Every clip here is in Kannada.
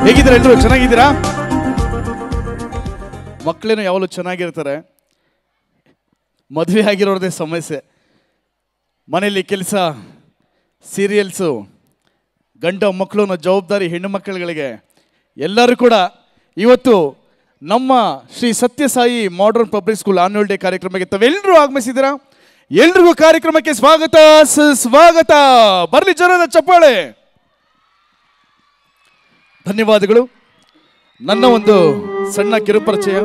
ಹೇಗಿದ್ದೀರಾ ಎಲ್ಲರೂ? ಚೆನ್ನಾಗಿದ್ದೀರಾ? ಮಕ್ಕಳೇನು ಯಾವಾಗಲೂ ಚೆನ್ನಾಗಿರ್ತಾರೆ. ಮದುವೆ ಆಗಿರೋದೇ ಸಮಸ್ಯೆ. ಮನೆಯಲ್ಲಿ ಕೆಲಸ, ಸೀರಿಯಲ್ಸು, ಗಂಡ ಮಕ್ಕಳು ಅನ್ನೋ ಜವಾಬ್ದಾರಿ ಹೆಣ್ಣು ಮಕ್ಕಳುಗಳಿಗೆ ಎಲ್ಲರೂ ಕೂಡ ಇವತ್ತು ನಮ್ಮ Shri Sathya Sai modern public school annual day ಕಾರ್ಯಕ್ರಮಕ್ಕೆ ತಾವೆಲ್ಲರೂ ಆಗಮಿಸಿದ್ದೀರಾ. ಎಲ್ರಿಗೂ ಕಾರ್ಯಕ್ರಮಕ್ಕೆ ಸ್ವಾಗತ ಸುಸ್ವಾಗತ. ಬರಲಿ ಜೋರಾದ ಚಪ್ಪಾಳೆ. ಧನ್ಯವಾದಗಳು. ನನ್ನ ಒಂದು ಸಣ್ಣ ಕಿರುಪರಿಚಯ.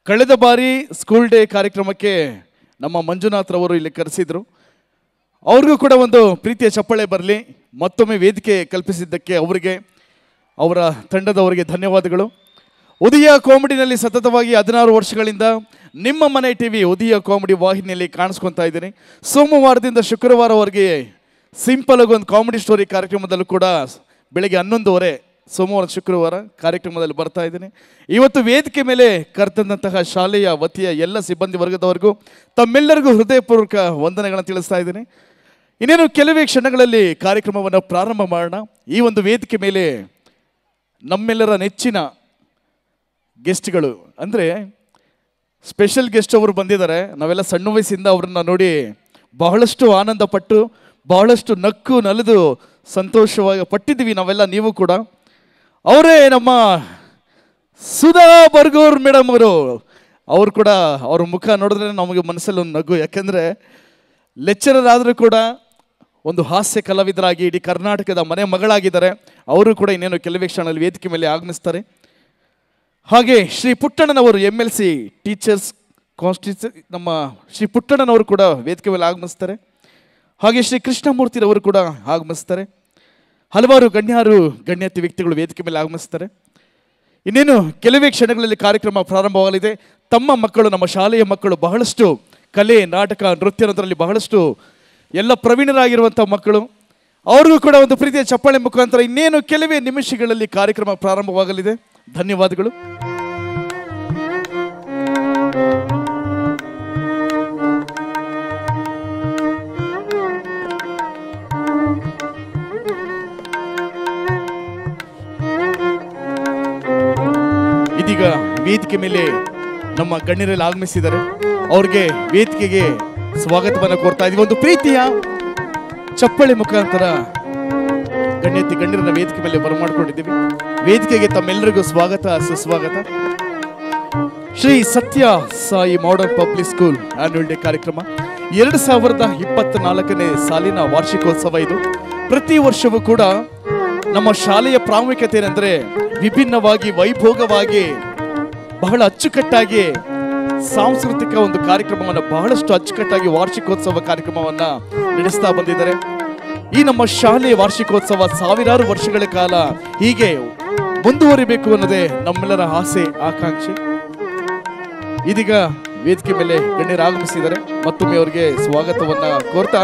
ಕಳೆದ ಬಾರಿ ಸ್ಕೂಲ್ ಡೇ ಕಾರ್ಯಕ್ರಮಕ್ಕೆ ನಮ್ಮ ಮಂಜುನಾಥ್ ರವರು ಇಲ್ಲಿ ಕರೆಸಿದ್ರು. ಅವ್ರಿಗೂ ಕೂಡ ಒಂದು ಪ್ರೀತಿಯ ಚಪ್ಪಾಳೆ ಬರಲಿ. ಮತ್ತೊಮ್ಮೆ ವೇದಿಕೆ ಕಲ್ಪಿಸಿದ್ದಕ್ಕೆ ಅವರಿಗೆ, ಅವರ ತಂಡದವರಿಗೆ ಧನ್ಯವಾದಗಳು. ಉದಯ ಕಾಮಿಡಿನಲ್ಲಿ ಸತತವಾಗಿ 16 ವರ್ಷಗಳಿಂದ ನಿಮ್ಮ ಮನೆ ಟಿವಿ ಉದಯ ಕಾಮಿಡಿ ವಾಹಿನಿಯಲ್ಲಿ ಕಾಣಿಸ್ಕೊತಾ ಇದ್ದೀನಿ. ಸೋಮವಾರದಿಂದ ಶುಕ್ರವಾರವರೆಗೆ ಸಿಂಪಲ್ ಆಗಿ ಒಂದು ಕಾಮಿಡಿ ಸ್ಟೋರಿ ಕಾರ್ಯಕ್ರಮದಲ್ಲೂ ಕೂಡ ಬೆಳಗ್ಗೆ 11:30 ಸೋಮವಾರ ಶುಕ್ರವಾರ ಕಾರ್ಯಕ್ರಮದಲ್ಲಿ ಬರ್ತಾ ಇದ್ದೀನಿ. ಇವತ್ತು ವೇದಿಕೆ ಮೇಲೆ ಕರೆತಂದಂತಹ ಶಾಲೆಯ ವತಿಯ ಎಲ್ಲ ಸಿಬ್ಬಂದಿ ವರ್ಗದವರೆಗೂ ತಮ್ಮೆಲ್ಲರಿಗೂ ಹೃದಯಪೂರ್ವಕ ವಂದನೆಗಳನ್ನು ತಿಳಿಸ್ತಾ ಇದ್ದೀನಿ. ಇನ್ನೇನು ಕೆಲವೇ ಕ್ಷಣಗಳಲ್ಲಿ ಕಾರ್ಯಕ್ರಮವನ್ನು ಪ್ರಾರಂಭ ಮಾಡೋಣ. ಈ ಒಂದು ವೇದಿಕೆ ಮೇಲೆ ನಮ್ಮೆಲ್ಲರ ನೆಚ್ಚಿನ ಗೆಸ್ಟ್ಗಳು, ಅಂದರೆ ಸ್ಪೆಷಲ್ ಗೆಸ್ಟ್ ಅವರು ಬಂದಿದ್ದಾರೆ. ನಾವೆಲ್ಲ ಸಣ್ಣ ವಯಸ್ಸಿಂದ ಅವ್ರನ್ನ ನೋಡಿ ಬಹಳಷ್ಟು ಆನಂದ ಪಟ್ಟು, ಬಹಳಷ್ಟು ನಕ್ಕು ನಲಿದು ಸಂತೋಷವಾಗಿ ಪಟ್ಟಿದ್ದೀವಿ ನಾವೆಲ್ಲ, ನೀವು ಕೂಡ. ಅವರೇ ನಮ್ಮ ಸುಧಾ ಬರ್ಗೂರ್ ಮೇಡಮ್ ಅವರು. ಅವರು ಕೂಡ ಅವ್ರ ಮುಖ ನೋಡಿದ್ರೆ ನಮಗೆ ಮನಸ್ಸಲ್ಲಿ ಒಂದು ನಗು. ಯಾಕೆಂದರೆ ಲೆಕ್ಚರರ್ ಆದರೂ ಕೂಡ ಒಂದು ಹಾಸ್ಯ ಕಲಾವಿದರಾಗಿ ಇಡೀ ಕರ್ನಾಟಕದ ಮನೆ ಮಗಳಾಗಿದ್ದಾರೆ. ಅವರು ಕೂಡ ಇನ್ನೇನು ಕೆಲವೇ ಕ್ಷಣದಲ್ಲಿ ವೇದಿಕೆ ಮೇಲೆ ಆಗಮಿಸ್ತಾರೆ. ಹಾಗೆ ಶ್ರೀ ಪುಟ್ಟಣ್ಣನವರು MLC ಟೀಚರ್ಸ್ ಕಾನ್ಸ್ಟಿಟ್ಯೂನ್ಸಿ, ನಮ್ಮ ಶ್ರೀ ಪುಟ್ಟಣ್ಣನವರು ಕೂಡ ವೇದಿಕೆ ಮೇಲೆ ಆಗಮಿಸ್ತಾರೆ. ಹಾಗೆ ಶ್ರೀ ಕೃಷ್ಣಮೂರ್ತಿರವರು ಕೂಡ ಆಗಮಿಸ್ತಾರೆ. ಹಲವಾರು ಗಣ್ಯಾತಿ ವ್ಯಕ್ತಿಗಳು ವೇದಿಕೆ ಮೇಲೆ ಆಗಮಿಸ್ತಾರೆ. ಇನ್ನೇನು ಕೆಲವೇ ಕ್ಷಣಗಳಲ್ಲಿ ಕಾರ್ಯಕ್ರಮ ಪ್ರಾರಂಭವಾಗಲಿದೆ. ತಮ್ಮ ಮಕ್ಕಳು, ನಮ್ಮ ಶಾಲೆಯ ಮಕ್ಕಳು ಬಹಳಷ್ಟು ಕಲೆ, ನಾಟಕ, ನೃತ್ಯನದರಲ್ಲಿ ಬಹಳಷ್ಟು ಎಲ್ಲ ಪ್ರವೀಣರಾಗಿರುವಂಥ ಮಕ್ಕಳು. ಅವ್ರಿಗೂ ಕೂಡ ಒಂದು ಪ್ರೀತಿಯ ಚಪ್ಪಾಳೆ ಮುಖಾಂತರ ಇನ್ನೇನು ಕೆಲವೇ ನಿಮಿಷಗಳಲ್ಲಿ ಕಾರ್ಯಕ್ರಮ ಪ್ರಾರಂಭವಾಗಲಿದೆ. ಧನ್ಯವಾದಗಳು. ಇದೀಗ ವೇದಿಕೆ ಮೇಲೆ ನಮ್ಮ ಗಣ್ಯರಲ್ಲಿ ಆಗಮಿಸಿದ್ದಾರೆ. ಅವ್ರಿಗೆ ವೇದಿಕೆಗೆ ಸ್ವಾಗತವನ್ನು ಕೋರ್ತಾ ಇದೀವಿ. ಒಂದು ಪ್ರೀತಿಯ ಚಪ್ಪಳೆ ಮುಖಾಂತರ ಗಣ್ಯರನ್ನ ವೇದಿಕೆ ಮೇಲೆ ಬರಮಾಡ್ಕೊಂಡಿದ್ದೀವಿ. ವೇದಿಕೆಗೆ ತಮ್ಮೆಲ್ಲರಿಗೂ ಸ್ವಾಗತ ಸುಸ್ವಾಗತ. ಶ್ರೀ ಸತ್ಯ Sai modern public school annual day ಕಾರ್ಯಕ್ರಮ 2024ನೇ ಸಾಲಿನ ವಾರ್ಷಿಕೋತ್ಸವ ಇದು. ಪ್ರತಿ ವರ್ಷವೂ ಕೂಡ ನಮ್ಮ ಶಾಲೆಯ ಪ್ರಾಮುಖ್ಯತೆ ಏನೆಂದರೆ ವಿಭಿನ್ನವಾಗಿ, ವೈಭೋಗವಾಗಿ, ಬಹಳ ಅಚ್ಚುಕಟ್ಟಾಗಿ ಸಾಂಸ್ಕೃತಿಕ ಒಂದು ಕಾರ್ಯಕ್ರಮವನ್ನು, ಬಹಳಷ್ಟು ಅಚ್ಚುಕಟ್ಟಾಗಿ ವಾರ್ಷಿಕೋತ್ಸವ ಕಾರ್ಯಕ್ರಮವನ್ನು ನಡೆಸ್ತಾ ಬಂದಿದ್ದಾರೆ. ಈ ನಮ್ಮ ಶಾಲೆಯ ವಾರ್ಷಿಕೋತ್ಸವ ಸಾವಿರಾರು ವರ್ಷಗಳ ಕಾಲ ಹೀಗೆ ಮುಂದುವರಿಬೇಕು ಅನ್ನೋದೇ ನಮ್ಮೆಲ್ಲರ ಆಸೆ, ಆಕಾಂಕ್ಷೆ. ಇದೀಗ ವೇದಿಕೆ ಮೇಲೆ ಗಣ್ಯರು ಆಗಮಿಸಿದ್ದಾರೆ. ಮತ್ತೊಮ್ಮೆ ಅವರಿಗೆ ಸ್ವಾಗತವನ್ನ ಕೋರ್ತಾ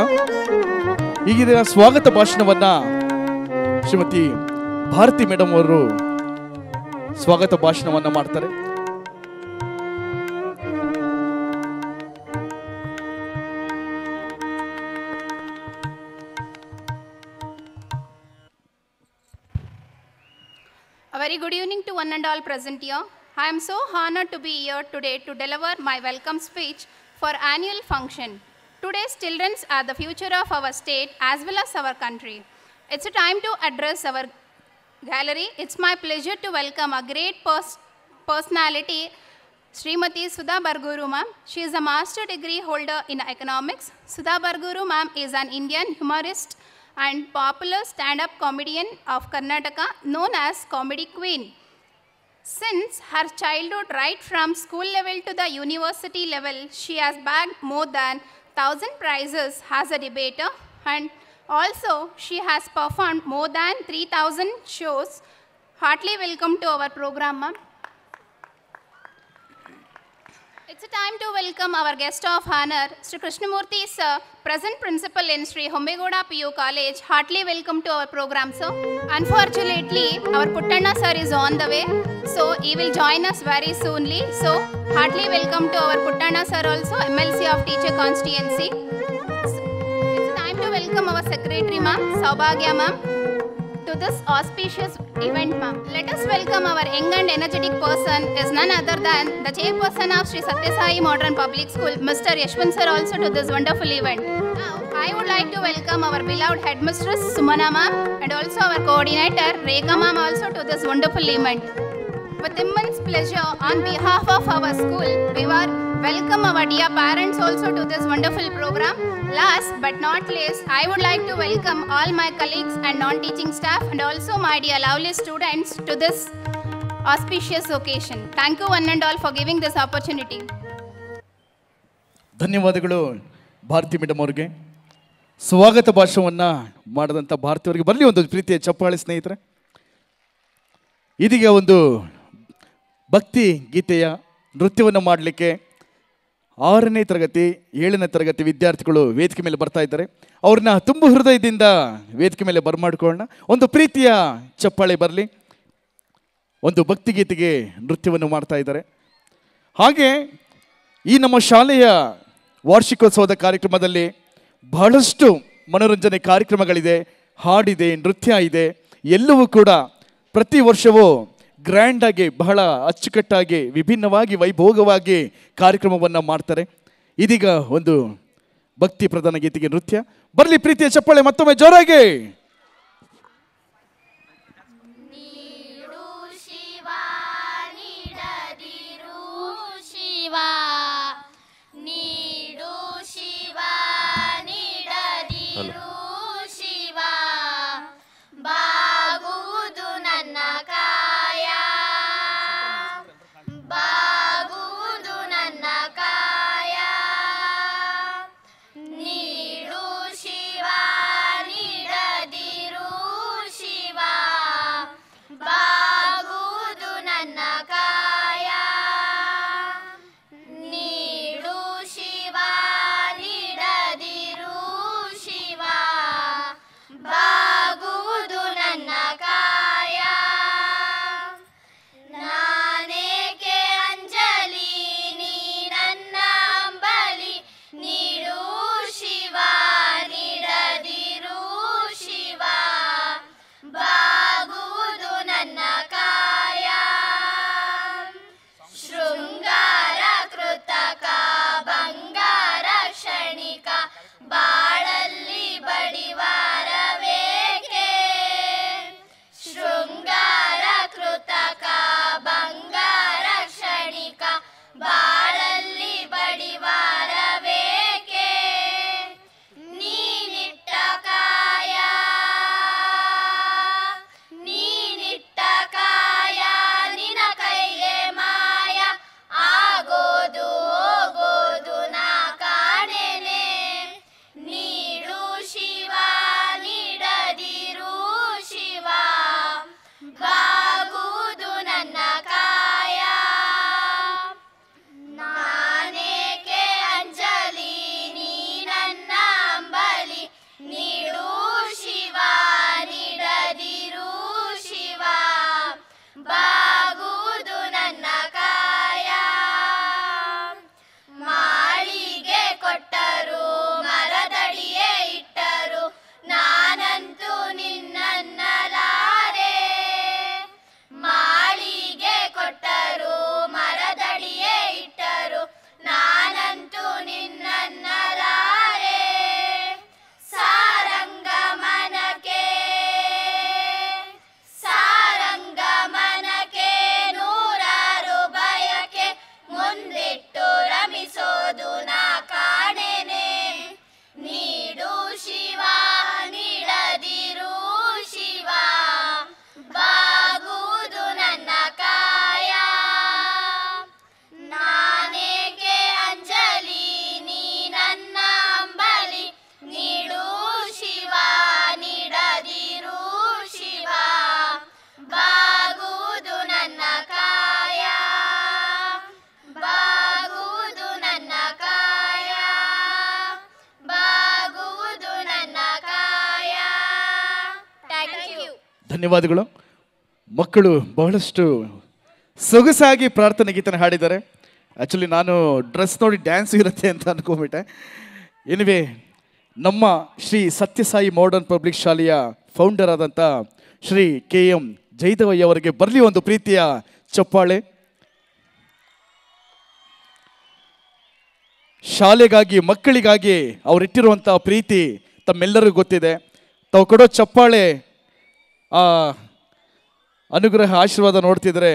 ಈಗಿನ ಸ್ವಾಗತ ಭಾಷಣವನ್ನ ಶ್ರೀಮತಿ ಭಾರತಿ ಮೇಡಮ್ ಅವರು ಸ್ವಾಗತ ಭಾಷಣವನ್ನ ಮಾಡ್ತಾರೆ. A very good evening to one and all present here. I am so honored to be here today to deliver my welcome speech for annual function. Today's children are the future of our state as well as our country. It's a time to address our gallery. It's my pleasure to welcome a great personality, Srimati Sudha Barguru ma'am. She is a master degree holder in economics. Sudha Barguru ma'am is an Indian humorist and popular stand-up comedian of Karnataka, known as Comedy Queen. Since her childhood, right from school level to the university level, she has bagged more than 1,000 prizes as a debater, and also she has performed more than 3,000 shows. Heartily welcome to our program, ma'am. It's a time to welcome our guest of honor, Sri Krishnamurthy sir, present principal in Sri Hombegoda PU College. Heartily welcome to our program, sir. Unfortunately, our Puttanna sir is on the way. So he will join us very soonly. So heartily welcome to our Puttana sir also, MLC of Teacher Constituency. It's time to welcome our secretary ma'am, Saubhagya ma'am, to this auspicious event ma'am. Let us welcome our young and energetic person is none other than the chairperson of Sri Satya Sai Modern Public School, Mr. Yashwant sir, also to this wonderful event. Now, I would like to welcome our beloved headmistress Sumana ma'am and also our coordinator Rekha ma'am also to this wonderful event. With immense pleasure on behalf of our school, we were welcome our dear parents also to this wonderful program. Last but not least, I would like to welcome all my colleagues and non-teaching staff and also my dear lovely students to this auspicious occasion. Thank you one and all for giving this opportunity. ಧನ್ಯವಾದಗಳು ಭಾರತಿ ಮೇಡಮ್ ಅವ್ರಿಗೆ. ಸ್ವಾಗತ ಭಾಷಣವನ್ನು ಮಾಡಿದಂಥ ಭಾರತೀಯವರಿಗೆ ಬರಲಿ ಒಂದು ಪ್ರೀತಿಯ ಚಪ್ಪಾಳೆ ಸ್ನೇಹಿತರೆ. ಇದೀಗ ಒಂದು ಭಕ್ತಿ ಗೀತೆಯ ನೃತ್ಯವನ್ನು ಮಾಡಲಿಕ್ಕೆ 6ನೇ ತರಗತಿ 7ನೇ ತರಗತಿ ವಿದ್ಯಾರ್ಥಿಗಳು ವೇದಿಕೆ ಮೇಲೆ ಬರ್ತಾ ಇದ್ದಾರೆ. ಅವ್ರನ್ನ ತುಂಬ ಹೃದಯದಿಂದ ವೇದಿಕೆ ಮೇಲೆ ಬರಮಾಡ್ಕೊಳ್ಳೋಣ. ಒಂದು ಪ್ರೀತಿಯ ಚಪ್ಪಾಳೆ ಬರಲಿ. ಒಂದು ಭಕ್ತಿ ಗೀತೆಗೆ ನೃತ್ಯವನ್ನು ಮಾಡ್ತಾ ಇದ್ದಾರೆ. ಹಾಗೆ ಈ ನಮ್ಮ ಶಾಲೆಯ ವಾರ್ಷಿಕೋತ್ಸವದ ಕಾರ್ಯಕ್ರಮದಲ್ಲಿ ಬಹಳಷ್ಟು ಮನೋರಂಜನೆ ಕಾರ್ಯಕ್ರಮಗಳಿದೆ, ಹಾಡಿದೆ, ನೃತ್ಯ ಇದೆ. ಎಲ್ಲವೂ ಕೂಡ ಪ್ರತಿ ವರ್ಷವೂ ಗ್ರ್ಯಾಂಡಾಗಿ ಬಹಳ ಅಚ್ಚುಕಟ್ಟಾಗಿ ವಿಭಿನ್ನವಾಗಿ ವೈಭೋಗವಾಗಿ ಕಾರ್ಯಕ್ರಮವನ್ನು ಮಾಡ್ತಾರೆ. ಇದೀಗ ಒಂದು ಭಕ್ತಿ ಪ್ರಧಾನ ಗೀತೆಗೆ ನೃತ್ಯ ಬರಲಿ. ಪ್ರೀತಿಯ ಚಪ್ಪಾಳೆ ಮತ್ತೊಮ್ಮೆ ಜೋರಾಗಿ. ಧನ್ಯವಾದಗಳು. ಮಕ್ಕಳು ಬಹಳಷ್ಟು ಸೊಗಸಾಗಿ ಪ್ರಾರ್ಥನೆ ಗೀತನ ಹಾಡಿದ್ದಾರೆ. ಆ್ಯಕ್ಚುಲಿ ನಾನು ಡ್ರೆಸ್ ನೋಡಿ ಡ್ಯಾನ್ಸ್ ಇರುತ್ತೆ ಅಂತ ಅನ್ಕೊಂಬಿಟ್ಟೆ. ಎನಿವೆ, ನಮ್ಮ ಶ್ರೀ ಸತ್ಯಸಾಯಿ ಮಾಡರ್ನ್ ಪಬ್ಲಿಕ್ ಶಾಲೆಯ ಫೌಂಡರ್ ಆದಂಥ ಶ್ರೀ KM ಜೈದವಯ್ಯ ಅವರಿಗೆ ಬರಲಿ ಒಂದು ಪ್ರೀತಿಯ ಚಪ್ಪಾಳೆ. ಶಾಲೆಗಾಗಿ, ಮಕ್ಕಳಿಗಾಗಿ ಅವರಿಟ್ಟಿರುವಂಥ ಪ್ರೀತಿ ತಮ್ಮೆಲ್ಲರಿಗೂ ಗೊತ್ತಿದೆ. ತಾವು ಕೊಡೋ ಚಪ್ಪಾಳೆ, ಆ ಅನುಗ್ರಹ, ಆಶೀರ್ವಾದ ನೋಡ್ತಿದ್ರೆ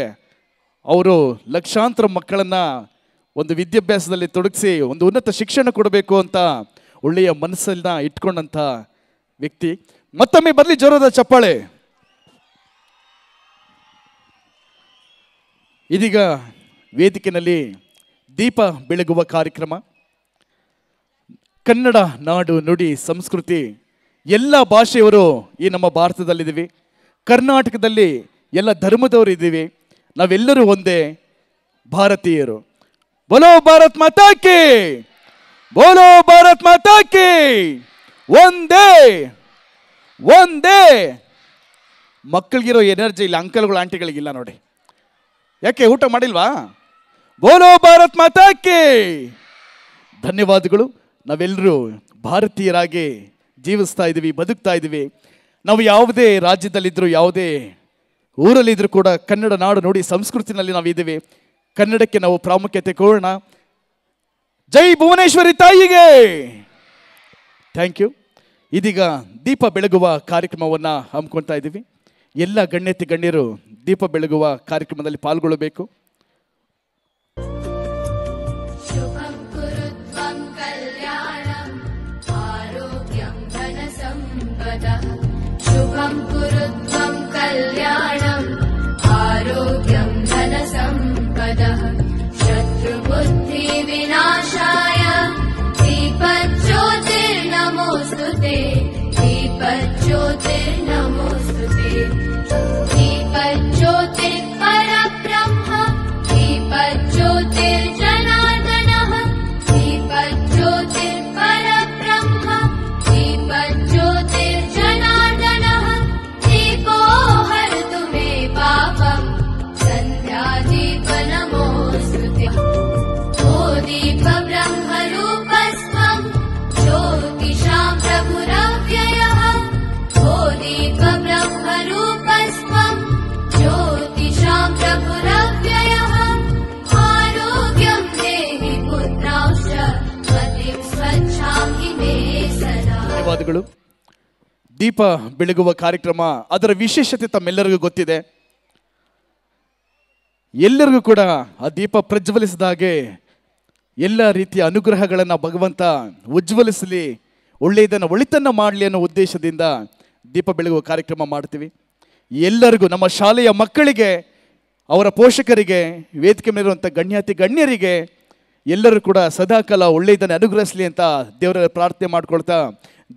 ಅವರು ಲಕ್ಷಾಂತರ ಮಕ್ಕಳನ್ನು ಒಂದು ವಿದ್ಯಾಭ್ಯಾಸದಲ್ಲಿ ತೊಡಗಿಸಿ ಒಂದು ಉನ್ನತ ಶಿಕ್ಷಣ ಕೊಡಬೇಕು ಅಂತ ಒಳ್ಳೆಯ ಮನಸ್ಸನ್ನ ಇಟ್ಕೊಂಡಂಥ ವ್ಯಕ್ತಿ. ಮತ್ತೊಮ್ಮೆ ಬರಲಿ ಜೋರದ ಚಪ್ಪಾಳೆ. ಇದೀಗ ವೇದಿಕೆಯಲ್ಲಿ ದೀಪ ಬೆಳಗುವ ಕಾರ್ಯಕ್ರಮ. ಕನ್ನಡ ನಾಡು, ನುಡಿ, ಸಂಸ್ಕೃತಿ ಎಲ್ಲ ಭಾಷೆಯವರು ಈ ನಮ್ಮ ಭಾರತದಲ್ಲಿದ್ದೀವಿ. ಕರ್ನಾಟಕದಲ್ಲಿ ಎಲ್ಲ ಧರ್ಮದವರು ಇದ್ದೀವಿ. ನಾವೆಲ್ಲರೂ ಒಂದೇ ಭಾರತೀಯರು. ಬೋಲೋ ಭಾರತ್ ಮಾತಾ ಕಿ, ಬೋಲೋ ಭಾರತ್ ಮಾತಾ ಕಿ. ಒಂದೇ ಒಂದೇ. ಮಕ್ಕಳಿಗಿರೋ ಎನರ್ಜಿ ಇಲ್ಲ, ಅಂಕಲ್ಗಳು ಆಂಟಿಗಳಿಗಿಲ್ಲ ನೋಡಿ. ಯಾಕೆ ಊಟ ಮಾಡಿಲ್ವಾ? ಬೋಲೋ ಭಾರತ್ ಮಾತಾ ಕಿ. ಧನ್ಯವಾದಗಳು. ನಾವೆಲ್ಲರೂ ಭಾರತೀಯರಾಗಿ ಜೀವಿಸ್ತಾ ಇದ್ದೀವಿ, ಬದುಕ್ತಾ ಇದ್ದೀವಿ. ನಾವು ಯಾವುದೇ ರಾಜ್ಯದಲ್ಲಿದ್ದರೂ, ಯಾವುದೇ ಊರಲ್ಲಿದ್ದರೂ ಕೂಡ ಕನ್ನಡ ನಾಡು, ನುಡಿ, ಸಂಸ್ಕೃತಿನಲ್ಲಿ ನಾವಿದ್ದೀವಿ. ಕನ್ನಡಕ್ಕೆ ನಾವು ಪ್ರಾಮುಖ್ಯತೆ ಕೊಡೋಣ. ಜೈ ಭುವನೇಶ್ವರಿ ತಾಯಿಗೆ. Thank you. ಇದೀಗ ದೀಪ ಬೆಳಗುವ ಕಾರ್ಯಕ್ರಮವನ್ನು ಹಮ್ಮಿಕೊಳ್ತಾ ಇದ್ದೀವಿ. ಎಲ್ಲ ಗಣ್ಯತಿ ಗಣ್ಯರು ದೀಪ ಬೆಳಗುವ ಕಾರ್ಯಕ್ರಮದಲ್ಲಿ ಪಾಲ್ಗೊಳ್ಳಬೇಕು. शुभं कुरु त्वं कल्याणम् आरोग्यं धनसम्पदः शत्रुबुद्धिविनाशाय दीपज्योतिर्नमोऽस्तुते दीपज्योतिर्नमोऽस्तुते दीपज्योतिर्परब्रह्म दीपज्योतिर्जनार्दनः दीपज्योतिर्परब्रह्म दीपज्योतिर्जनार्दनः दीपो हरतु मे पापम् सन्ध्यादीपनमोऽस्तुते ओ दीपब्रह्मरूपस्त्वं ज्योतिषां प्रभुरव्ययः ओ दीपब्रह्मरूपस्त्वं ज्योतिषां प्रभुरव्ययः आरोग्यं देहि पुत्रांश्च मतिं स्वच्छां हि मे सदा. ಧನ್ಯವಾದಗಳು. ದೀಪ ಬೆಳಗುವ ಕಾರ್ಯಕ್ರಮ, ಅದರ ವಿಶೇಷತೆ ತಮ್ಮೆಲ್ಲರಿಗೂ ಗೊತ್ತಿದೆ. ಎಲ್ಲರಿಗೂ ಕೂಡ ಆ ದೀಪ ಪ್ರಜ್ವಲಿಸಿದ ಹಾಗೆ ಎಲ್ಲ ರೀತಿಯ ಅನುಗ್ರಹಗಳನ್ನು ಭಗವಂತ ಉಜ್ವಲಿಸಲಿ, ಒಳ್ಳೆಯದನ್ನು ಒಳಿತನ್ನ ಮಾಡಲಿ ಅನ್ನೋ ಉದ್ದೇಶದಿಂದ ದೀಪ ಬೆಳಗುವ ಕಾರ್ಯಕ್ರಮ ಮಾಡ್ತೀವಿ. ಎಲ್ಲರಿಗೂ, ನಮ್ಮ ಶಾಲೆಯ ಮಕ್ಕಳಿಗೆ, ಅವರ ಪೋಷಕರಿಗೆ, ವೇದಿಕೆ ಮೇಲಿರುವಂಥ ಗಣ್ಯಾತಿ ಗಣ್ಯರಿಗೆ ಎಲ್ಲರೂ ಕೂಡ ಸದಾಕಾಲ ಒಳ್ಳೆಯದನ್ನು ಅನುಗ್ರಹಿಸಲಿ ಅಂತ ದೇವರ ಪ್ರಾರ್ಥನೆ ಮಾಡ್ಕೊಳ್ತಾ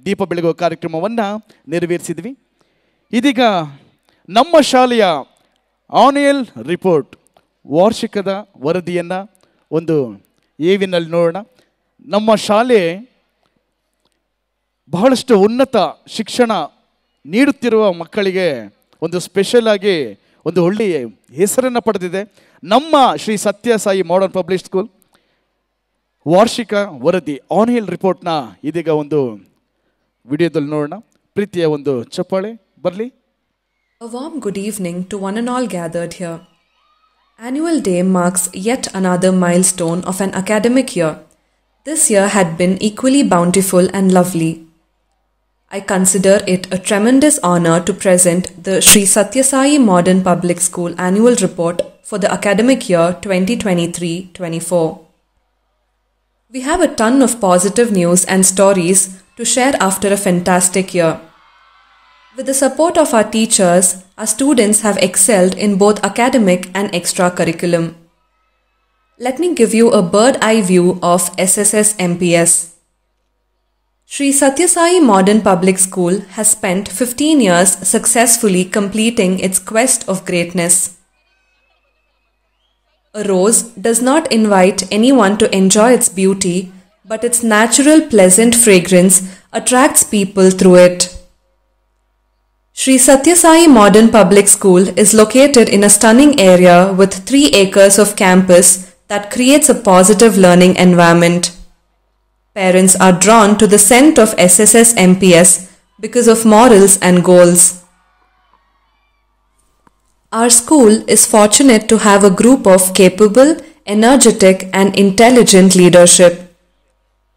ದೀಪ ಬೆಳಗುವ ಕಾರ್ಯಕ್ರಮವನ್ನು ನೆರವೇರಿಸಿದ್ವಿ. ಇದೀಗ ನಮ್ಮ ಶಾಲೆಯ ಆನ್ಯುಯಲ್ ರಿಪೋರ್ಟ್, ವಾರ್ಷಿಕದ ವರದಿಯನ್ನು ಒಂದು ಏವಿನಲ್ಲಿ ನೋಡೋಣ. ನಮ್ಮ ಶಾಲೆ ಬಹಳಷ್ಟು ಉನ್ನತ ಶಿಕ್ಷಣ ನೀಡುತ್ತಿರುವ ಮಕ್ಕಳಿಗೆ ಒಂದು ಸ್ಪೆಷಲ್ ಆಗಿ ಒಂದು ಒಳ್ಳೆಯ ಹೆಸರನ್ನು ಪಡೆದಿದೆ. ನಮ್ಮ Shri Sathya Sai modern public school ವಾರ್ಷಿಕ ವರದಿ, ಆನ್ಯುಯಲ್ ರಿಪೋರ್ಟ್ನ ಇದೀಗ ಒಂದು ವಿಡಿಯೋದಲ್ಲಿ ನೋಡೋಣ. ಪ್ರೀತಿಯ ಒಂದು ಚಪ್ಪಾಳೆ ಬರಲಿ. A warm good evening to one and all gathered here. Annual Day marks yet another milestone of an academic year. This year had been equally bountiful and lovely. I consider it a tremendous honor to present the Sri Satyasai Modern Public School Annual Report for the academic year 2023-24. We have a ton of positive news and stories to share after a fantastic year. With the support of our teachers, our students have excelled in both academic and extra curriculum. Let me give you a bird eye view of SSS MPS. Sri Satyasai Modern Public School has spent 15 years successfully completing its quest of greatness. A rose does not invite anyone to enjoy its beauty, but its natural pleasant fragrance attracts people through it. Sri Satya Sai Modern Public School is located in a stunning area with 3 acres of campus that creates a positive learning environment. Parents are drawn to the scent of SSS MPS because of morals and goals. Our school is fortunate to have a group of capable, energetic and intelligent leadership.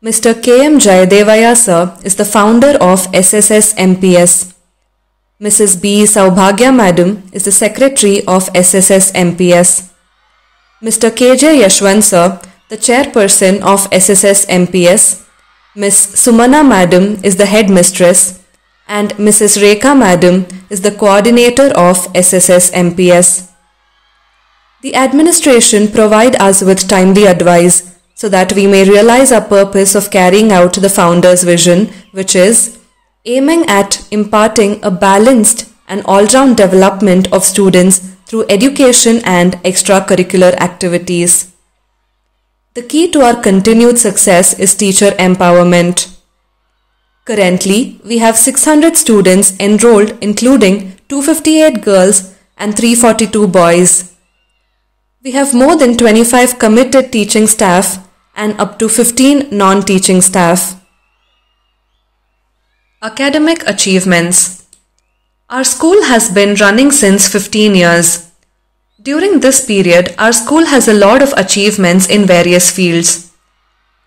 Mr. K.M. Jayadevaya sir is the founder of SSS MPS. Mrs. B. Saubhagya Madam is the Secretary of SSS MPS. Mr. K.J. Yashwant sir, the Chairperson of SSS MPS. Miss Sumana Madam is the Headmistress. And Mrs. Rekha Madam is the Coordinator of SSS MPS. The administration provide us with timely advice so that we may realize our purpose of carrying out the founder's vision, which is aiming at imparting a balanced and all-round development of students through education and extracurricular activities. The key to our continued success is teacher empowerment. Currently, we have 600 students enrolled, including 258 girls and 342 boys. We have more than 25 committed teaching staff and up to 15 non-teaching staff. Academic achievements. Our school has been running since 15 years. During this period, our school has a lot of achievements in various fields.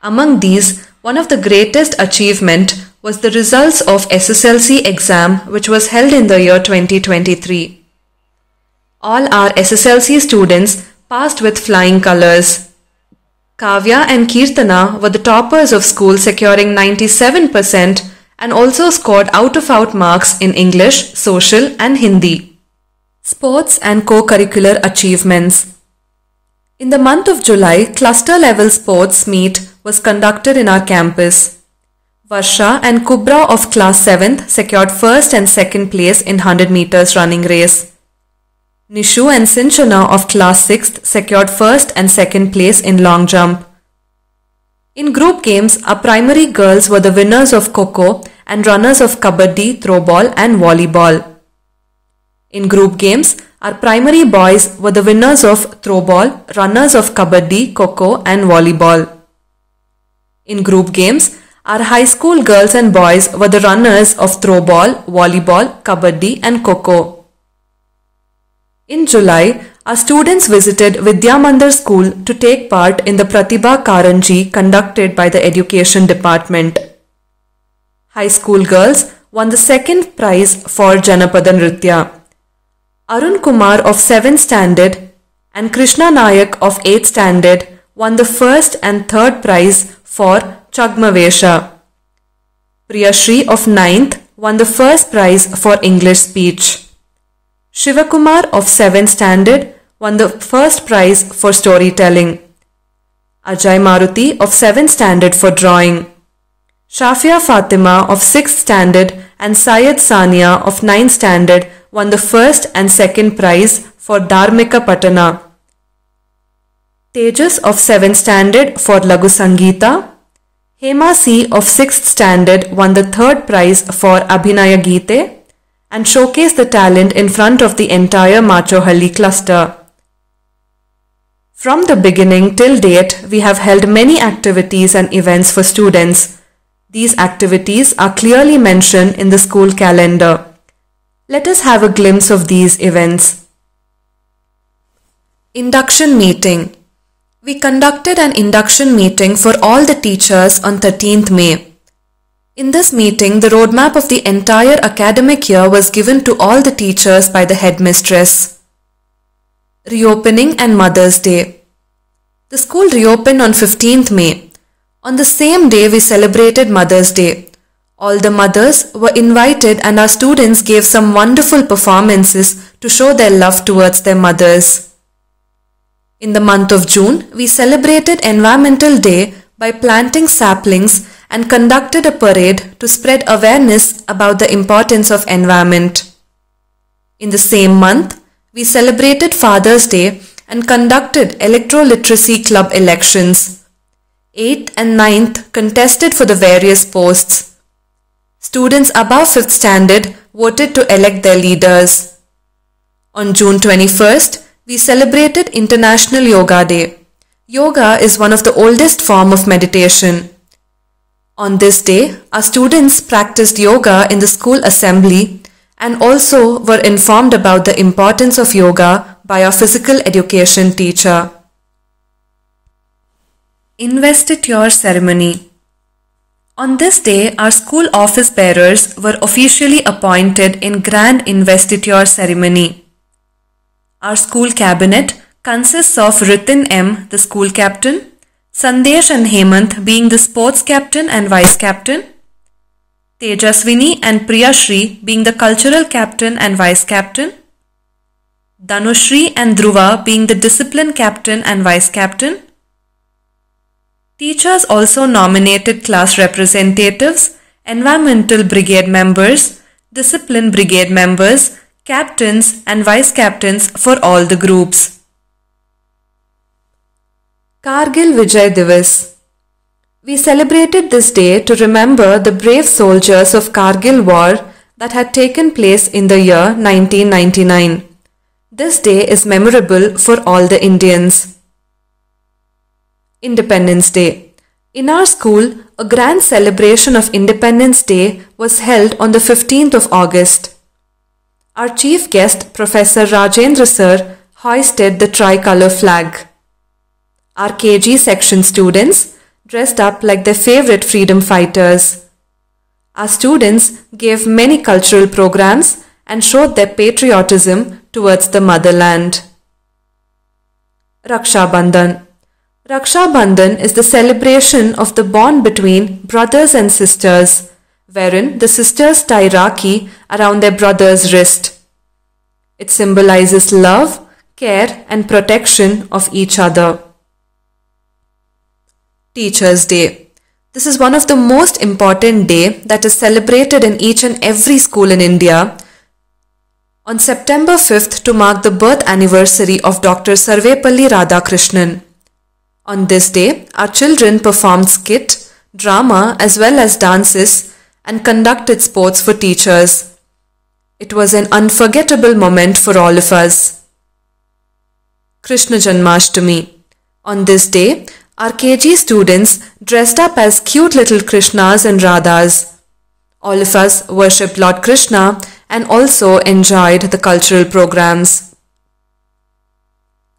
Among these, one of the greatest achievement was the results of SSLC exam which was held in the year 2023. All our SSLC students passed with flying colours. Kavya and Kirtana were the toppers of school, securing 97% and also scored out-of-out marks in English, Social and Hindi. Sports and co-curricular achievements. In the month of July, cluster-level sports meet was conducted in our campus. Varsha and Kubra of class 7th secured first and second place in 100 meters running race. Nishu and Sinchana of class 6th secured first and second place in long jump. In group games, our primary girls were the winners of Kho-Kho and runners of Kabaddi, Throwball and Volleyball. In group games, our primary boys were the winners of Throwball, runners of Kabaddi, Kho-Kho and Volleyball. In group games, our high school girls and boys were the runners of Throwball, Volleyball, Kabaddi and Kho-Kho. In July, our students visited Vidya Mandir school to take part in the Pratibha Karanji conducted by the Education Department. High school girls won the second prize for Janapada Nritya. Arun Kumar of 7th standard and Krishna Nayak of 8th standard won the first and third prize for Chagmavesha. Priyashri of 9th won the first prize for English speech. Shivakumar of 7th standard won the first prize for storytelling. Ajay Maruti of 7th standard for drawing. Shafia Fatima of 6th standard and Syed Sania of 9th standard won the first and second prize for Dharmika Patana. Tejas of 7th standard for Lagu Sangeeta. Hema C of 6th standard won the third prize for Abhinaya Geete and showcased the talent in front of the entire Machohalli cluster. From the beginning till date, we have held many activities and events for students. These activities are clearly mentioned in the school calendar. Let us have a glimpse of these events. Induction meeting. We conducted an induction meeting for all the teachers on 13th May. In this meeting, the roadmap of the entire academic year was given to all the teachers by the headmistress. Reopening and Mother's Day. The school reopened on 15th May. On the same day, we celebrated Mother's Day. All the mothers were invited and our students gave some wonderful performances to show their love towards their mothers. In the month of June, we celebrated Environmental Day by planting saplings and conducted a parade to spread awareness about the importance of environment. In the same month, we celebrated Father's Day and conducted Electro-Literacy Club elections. 8th and 9th contested for the various posts. Students above 5th standard voted to elect their leaders. On June 21st, we celebrated International Yoga Day. Yoga is one of the oldest form of meditation. On this day, our students practiced yoga in the school assembly and also were informed about the importance of yoga by our physical education teacher. Investiture Ceremony. On this day, our school office bearers were officially appointed in Grand Investiture Ceremony. Our school cabinet consists of Ritin M, the school captain, Sandesh and Hemant being the sports captain and vice captain, Tejaswini and Priyashri being the cultural captain and vice captain, Dhanushri and Dhruva being the discipline captain and vice captain. Teachers also nominated class representatives, environmental brigade members, discipline brigade members, captains and vice captains for all the groups. Kargil Vijay Divas. We celebrated this day to remember the brave soldiers of Kargil War that had taken place in the year 1999. This day is memorable for all the Indians. Independence Day. In our school, a grand celebration of Independence Day was held on the 15th of August. Our chief guest, Professor Rajendra Sir, hoisted the tricolour flag. Our KG section students dressed up like their favourite freedom fighters. Our students gave many cultural programs and showed their patriotism towards the motherland. Raksha Bandhan. Raksha Bandhan is the celebration of the bond between brothers and sisters, wherein the sisters tie Rakhi around their brother's wrist. It symbolizes love, care and protection of each other. Teachers' Day. This is one of the most important day that is celebrated in each and every school in India on September 5th to mark the birth anniversary of Dr. Sarvepalli Radhakrishnan. On this day, our children performed skit, drama as well as dances and conducted sports for teachers. It was an unforgettable moment for all of us. Krishna Janmashtami. On this day, our KG students dressed up as cute little Krishnas and Radhas. All of us worshipped Lord Krishna and also enjoyed the cultural programs.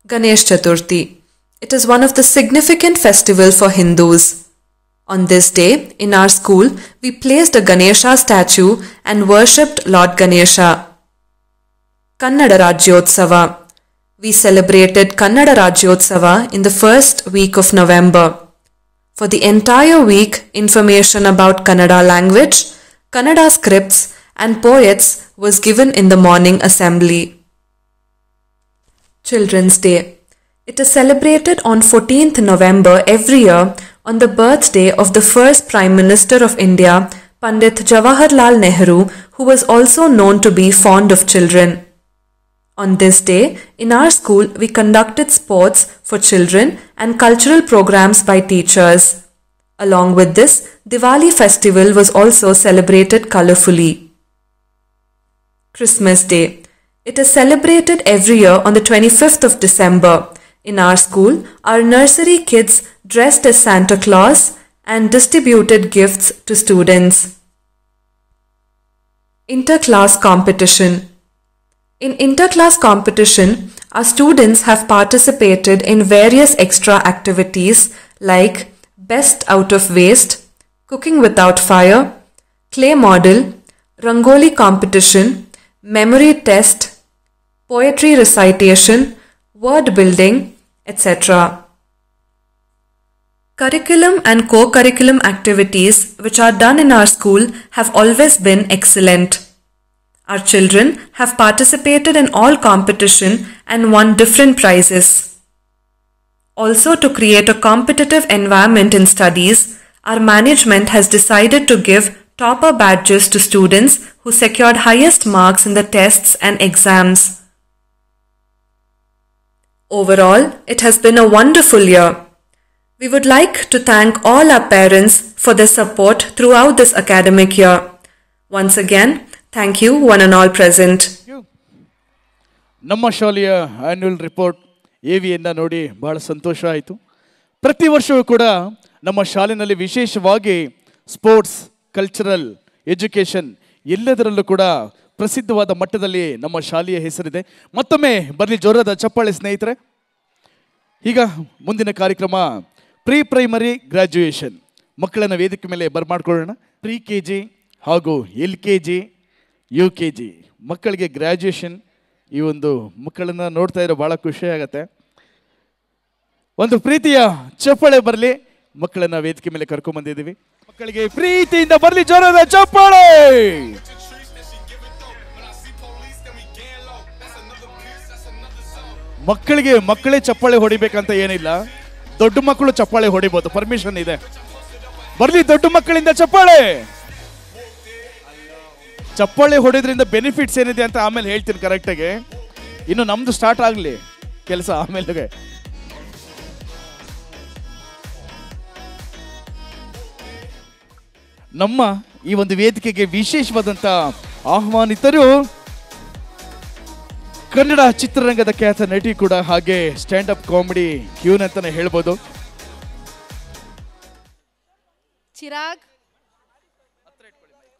Ganesh Chaturthi. It is one of the significant festivals for Hindus. On this day, in our school, we placed a Ganesha statue and worshipped Lord Ganesha. Kannada Rajyotsava. We celebrated Kannada Rajyotsava in the first week of November. For the entire week, information about Kannada language, Kannada scripts and poets was given in the morning assembly. Children's Day. It is celebrated on 14th November every year on the birthday of the first Prime Minister of India, Pandit Jawaharlal Nehru, who was also known to be fond of children. On this day, in our school, we conducted sports for children and cultural programs by teachers. Along with this, Diwali festival was also celebrated colourfully. Christmas Day. It is celebrated every year on the 25th of December. In our school, our nursery kids dressed as Santa Claus and distributed gifts to students. Inter-class competition. In inter-class competition, our students have participated in various extra activities like Best Out of Waste, Cooking Without Fire, Clay Model, Rangoli competition, Memory test, Poetry recitation, Word building, etc. Curriculum and co-curriculum activities which are done in our school have always been excellent. Our children have participated in all competition and won different prizes. Also, to create a competitive environment in studies, our management has decided to give topper badges to students who secured highest marks in the tests and exams. Overall, it has been a wonderful year. We would like to thank all our parents for their support throughout this academic year. Once again, thank you, one and all present. ನಮ್ಮ ಶಾಲೆಯ ಆನ್ಯುವಲ್ ರಿಪೋರ್ಟ್ ಎವಿಯನ್ನು ನೋಡಿ ಬಹಳ ಸಂತೋಷ ಆಯಿತು. ಪ್ರತಿ ವರ್ಷವೂ ಕೂಡ ನಮ್ಮ ಶಾಲೆಯಲ್ಲಿ ವಿಶೇಷವಾಗಿ ಸ್ಪೋರ್ಟ್ಸ್, ಕಲ್ಚರಲ್, ಎಜುಕೇಷನ್ ಎಲ್ಲದರಲ್ಲೂ ಕೂಡ ಪ್ರಸಿದ್ಧವಾದ ಮಟ್ಟದಲ್ಲಿ ನಮ್ಮ ಶಾಲೆಯ ಹೆಸರಿದೆ. ಮತ್ತೊಮ್ಮೆ ಬರಲಿ ಜೋರಾದ ಚಪ್ಪಾಳೆ ಸ್ನೇಹಿತರೆ. ಈಗ ಮುಂದಿನ ಕಾರ್ಯಕ್ರಮ ಪ್ರೀ ಪ್ರೈಮರಿ ಗ್ರ್ಯಾಜುಯೇಷನ್. ಮಕ್ಕಳನ್ನು ವೇದಿಕೆ ಮೇಲೆ ಬರ್ಮಾಡ್ಕೊಳ್ಳೋಣ. ಪ್ರೀ KG ಹಾಗೂ LKG, UKG ಮಕ್ಕಳಿಗೆ ಗ್ರ್ಯಾಜುಯೇಷನ್. ಈ ಒಂದು ಮಕ್ಕಳನ್ನು ನೋಡ್ತಾ ಇರೋ ಭಾಳ ಖುಷಿ ಆಗತ್ತೆ. ಒಂದು ಪ್ರೀತಿಯ ಚಪ್ಪಾಳೆ ಬರಲಿ. ಮಕ್ಕಳನ್ನ ವೇದಿಕೆ ಮೇಲೆ ಕರ್ಕೊಂಡ್ಬಂದಿದ್ದೀವಿ. ಮಕ್ಕಳಿಗೆ ಪ್ರೀತಿಯಿಂದ ಬರಲಿ ಜೋರಾದ ಚಪ್ಪಾಳೆ. ಮಕ್ಕಳೇ ಚಪ್ಪಾಳೆ ಹೊಡಿಬೇಕಂತ ಏನಿಲ್ಲ, ದೊಡ್ಡ ಮಕ್ಕಳು ಚಪ್ಪಾಳೆ ಹೊಡಿಬಹುದು, ಪರ್ಮಿಷನ್ ಇದೆ. ಬರ್ಲಿ ದೊಡ್ಡ ಮಕ್ಕಳಿಂದ ಚಪ್ಪಾಳೆ. ಚಪ್ಪಾಳೆ ಹೊಡೆದ್ರಿಂದ ಬೆನಿಫಿಟ್ಸ್ ಏನಿದೆ ಅಂತ ಆಮೇಲೆ ಹೇಳ್ತೀನಿ ಕರೆಕ್ಟಾಗಿ. ಇನ್ನು ನಮ್ದು ಸ್ಟಾರ್ಟ್ ಆಗಲಿ ಕೆಲಸ ಆಮೇಲೆ. ನಮ್ಮ ಈ ಒಂದು ವೇದಿಕೆಗೆ ವಿಶೇಷವಾದಂತ ಆಹ್ವಾನಿತರು ಕನ್ನಡ ಚಿತ್ರರಂಗದ ಖ್ಯಾತ ನಟಿ ಕೂಡ, ಹಾಗೆ ಸ್ಟ್ಯಾಂಡ್ ಅಪ್ ಕಾಮಿಡಿ ಕ್ಯೂನ್ ಅಂತಾನೆ ಹೇಳ್ಬೋದು. Chirag,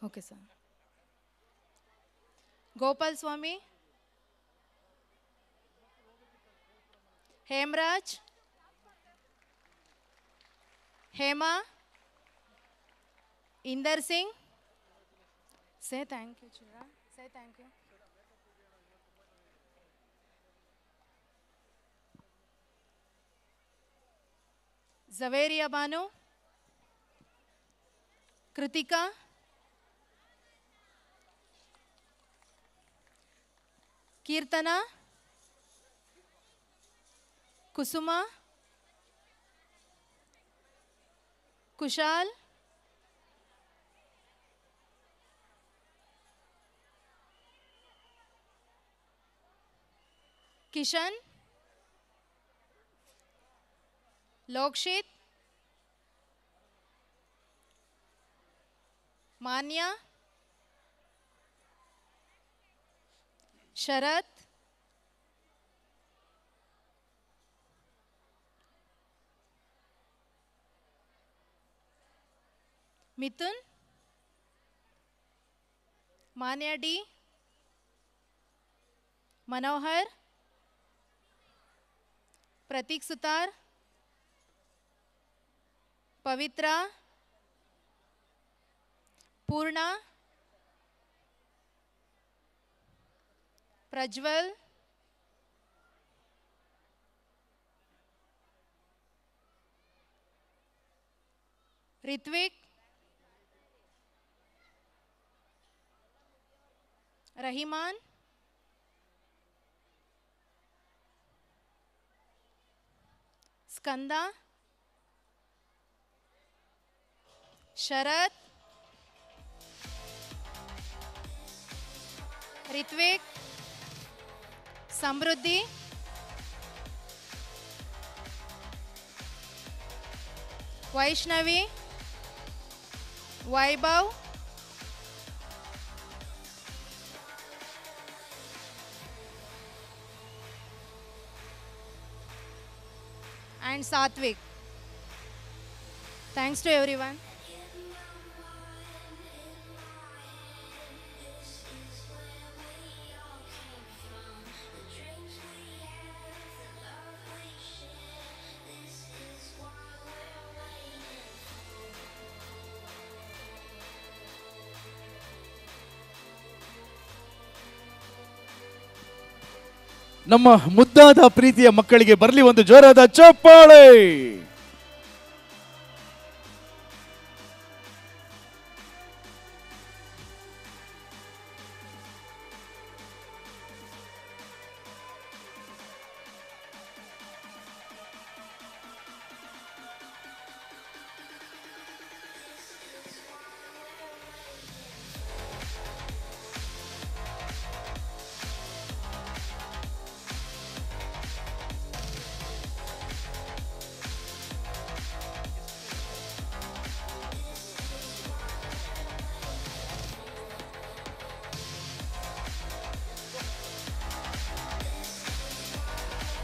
okay sir. Gopal Swamy, Hemraj, Hema, Inder Singh. Say thank you Chirag, say thank you. Zaveria Banu, Kritika, Keerthana, Kusuma, Kushal, Kishan, Lokshith, Manya, Sharath, Mithun, Manya D, Manohar, Prateek Sutar, Pavitra, Poorna, Prajwal, Ritvik, Rahman, Skanda, Sharath, Ritvik, Samriddhi, Vaishnavi, Vaibhav, and Satvik. Thanks to everyone. ನಮ್ಮ ಮುದ್ದಾದ ಪ್ರೀತಿಯ ಮಕ್ಕಳಿಗೆ ಬರಲಿ ಒಂದು ಜೋರಾದ ಚಪ್ಪಾಳೆ.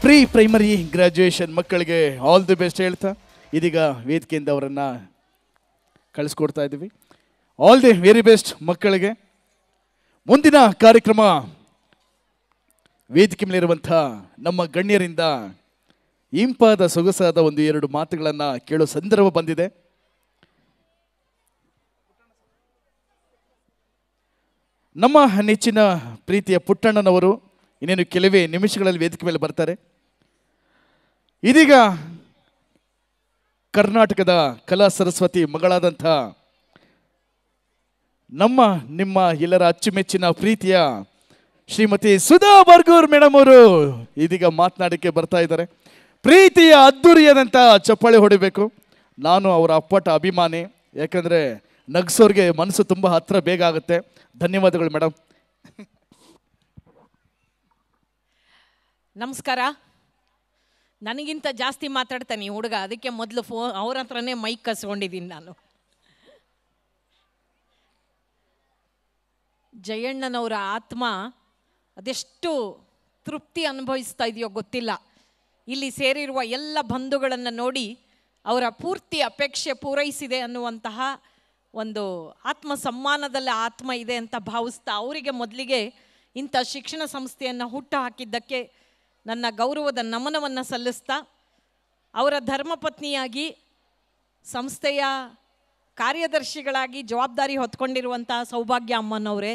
ಪ್ರೀ ಪ್ರೈಮರಿ ಗ್ರ್ಯಾಜುಯೇಷನ್ ಮಕ್ಕಳಿಗೆ ಆಲ್ ದಿ ಬೆಸ್ಟ್ ಹೇಳ್ತಾ ಇದೀಗ ವೇದಿಕೆಯಿಂದ ಅವರನ್ನು ಕಳಿಸ್ಕೊಡ್ತಾ ಇದ್ದೀವಿ. ಆಲ್ ದಿ ವೆರಿ ಬೆಸ್ಟ್ ಮಕ್ಕಳಿಗೆ. ಮುಂದಿನ ಕಾರ್ಯಕ್ರಮ ವೇದಿಕೆ ಮೇಲಿರುವಂಥ ನಮ್ಮ ಗಣ್ಯರಿಂದ ಇಂಪಾದ ಸೊಗಸಾದ ಒಂದು ಎರಡು ಮಾತುಗಳನ್ನು ಕೇಳೋ ಸಂದರ್ಭ ಬಂದಿದೆ. ನಮ್ಮ ನೆಚ್ಚಿನ ಪ್ರೀತಿಯ ಪುಟ್ಟಣ್ಣನವರು ಇನ್ನೇನು ಕೆಲವೇ ನಿಮಿಷಗಳಲ್ಲಿ ವೇದಿಕೆ ಮೇಲೆ ಬರ್ತಾರೆ. ಇದೀಗ ಕರ್ನಾಟಕದ ಕಲಾ ಸರಸ್ವತಿ ಮಗಳಾದಂಥ ನಮ್ಮ ನಿಮ್ಮ ಎಲ್ಲರ ಅಚ್ಚುಮೆಚ್ಚಿನ ಪ್ರೀತಿಯ ಶ್ರೀಮತಿ ಸುಧಾ ಬರ್ಗೂರ್ ಮೇಡಮ್ ಅವರು ಇದೀಗ ಮಾತನಾಡಕ್ಕೆ ಬರ್ತಾ ಇದ್ದಾರೆ. ಪ್ರೀತಿಯ ಅದ್ದೂರಿಯಾದಂಥ ಚಪ್ಪಾಳೆ ಹೊಡಿಬೇಕು. ನಾನು ಅವರ ಅಪ್ಪಟ ಅಭಿಮಾನಿ, ಯಾಕಂದರೆ ನಗ್ಸೋರಿಗೆ ಮನಸ್ಸು ತುಂಬ ಹತ್ರ ಬೇಗ ಆಗುತ್ತೆ. ಧನ್ಯವಾದಗಳು ಮೇಡಮ್. ನಮಸ್ಕಾರ. ನನಗಿಂತ ಜಾಸ್ತಿ ಮಾತಾಡ್ತಾನೆ ಈ ಹುಡುಗ, ಅದಕ್ಕೆ ಮೊದಲು ಅವ್ರ ಹತ್ರನೇ ಮೈಕ್ ಕಸ್ಕೊಂಡಿದ್ದೀನಿ ನಾನು. ಜಯಣ್ಣನವರ ಆತ್ಮ ಅದೆಷ್ಟು ತೃಪ್ತಿ ಅನುಭವಿಸ್ತಾ ಇದೆಯೋ ಗೊತ್ತಿಲ್ಲ. ಇಲ್ಲಿ ಸೇರಿರುವ ಎಲ್ಲ ಬಂಧುಗಳನ್ನು ನೋಡಿ ಅವರ ಪೂರ್ತಿ ಅಪೇಕ್ಷೆ ಪೂರೈಸಿದೆ ಅನ್ನುವಂತಹ ಒಂದು ಆತ್ಮ ಸಮ್ಮಾನದಲ್ಲಿ ಆತ್ಮ ಇದೆ ಅಂತ ಭಾವಿಸ್ತಾ ಅವರಿಗೆ ಮೊದಲಿಗೆ ಇಂಥ ಶಿಕ್ಷಣ ಸಂಸ್ಥೆಯನ್ನು ಹುಟ್ಟು ಹಾಕಿದ್ದಕ್ಕೆ ನನ್ನ ಗೌರವದ ನಮನವನ್ನು ಸಲ್ಲಿಸ್ತಾ, ಅವರ ಧರ್ಮಪತ್ನಿಯಾಗಿ ಸಂಸ್ಥೆಯ ಕಾರ್ಯದರ್ಶಿಗಳಾಗಿ ಜವಾಬ್ದಾರಿ ಹೊತ್ಕೊಂಡಿರುವಂತಹ ಸೌಭಾಗ್ಯ ಅಮ್ಮನವರೇ,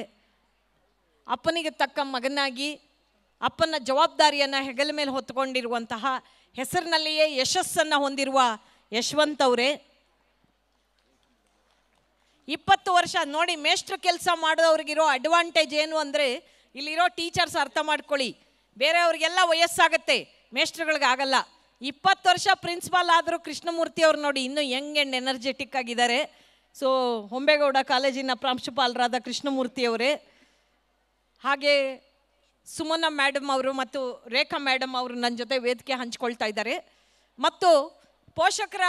ಅಪ್ಪನಿಗೆ ತಕ್ಕ ಮಗನಾಗಿ ಅಪ್ಪನ ಜವಾಬ್ದಾರಿಯನ್ನು ಹೆಗಲ ಮೇಲೆ ಹೊತ್ಕೊಂಡಿರುವಂತಹ ಹೆಸರಿನಲ್ಲಿಯೇ ಯಶಸ್ಸನ್ನು ಹೊಂದಿರುವ ಯಶವಂತ್ ಅವರೇ, 20 ವರ್ಷ ನೋಡಿ ಮೇಷ್ಟ್ರು ಕೆಲಸ ಮಾಡೋವ್ರಿಗಿರೋ ಅಡ್ವಾಂಟೇಜ್ ಏನು ಅಂದರೆ, ಇಲ್ಲಿರೋ ಟೀಚರ್ಸ್ ಅರ್ಥ ಮಾಡ್ಕೊಳ್ಳಿ, ಬೇರೆಯವ್ರಿಗೆಲ್ಲ ವಯಸ್ಸಾಗತ್ತೆ, ಮೇಷ್ಟ್ರುಗಳಿಗಾಗಲ್ಲ. 20 ವರ್ಷ ಪ್ರಿನ್ಸಿಪಾಲ್ ಆದರೂ ಕೃಷ್ಣಮೂರ್ತಿ ಅವ್ರು ನೋಡಿ ಇನ್ನೂ ಯಂಗ್ ಆ್ಯಂಡ್ ಎನರ್ಜೆಟಿಕ್ ಆಗಿದ್ದಾರೆ. ಸೊ ಹೊಂಬೇಗೌಡ ಕಾಲೇಜಿನ ಪ್ರಾಂಶುಪಾಲರಾದ ಕೃಷ್ಣಮೂರ್ತಿ ಅವರೇ, ಹಾಗೆ ಸುಮನ ಮೇಡಮ್ ಅವರು ಮತ್ತು ರೇಖಾ ಮೇಡಮ್ ಅವರು ನನ್ನ ಜೊತೆ ವೇದಿಕೆ ಹಂಚ್ಕೊಳ್ತಾ ಇದ್ದಾರೆ. ಮತ್ತು ಪೋಷಕರ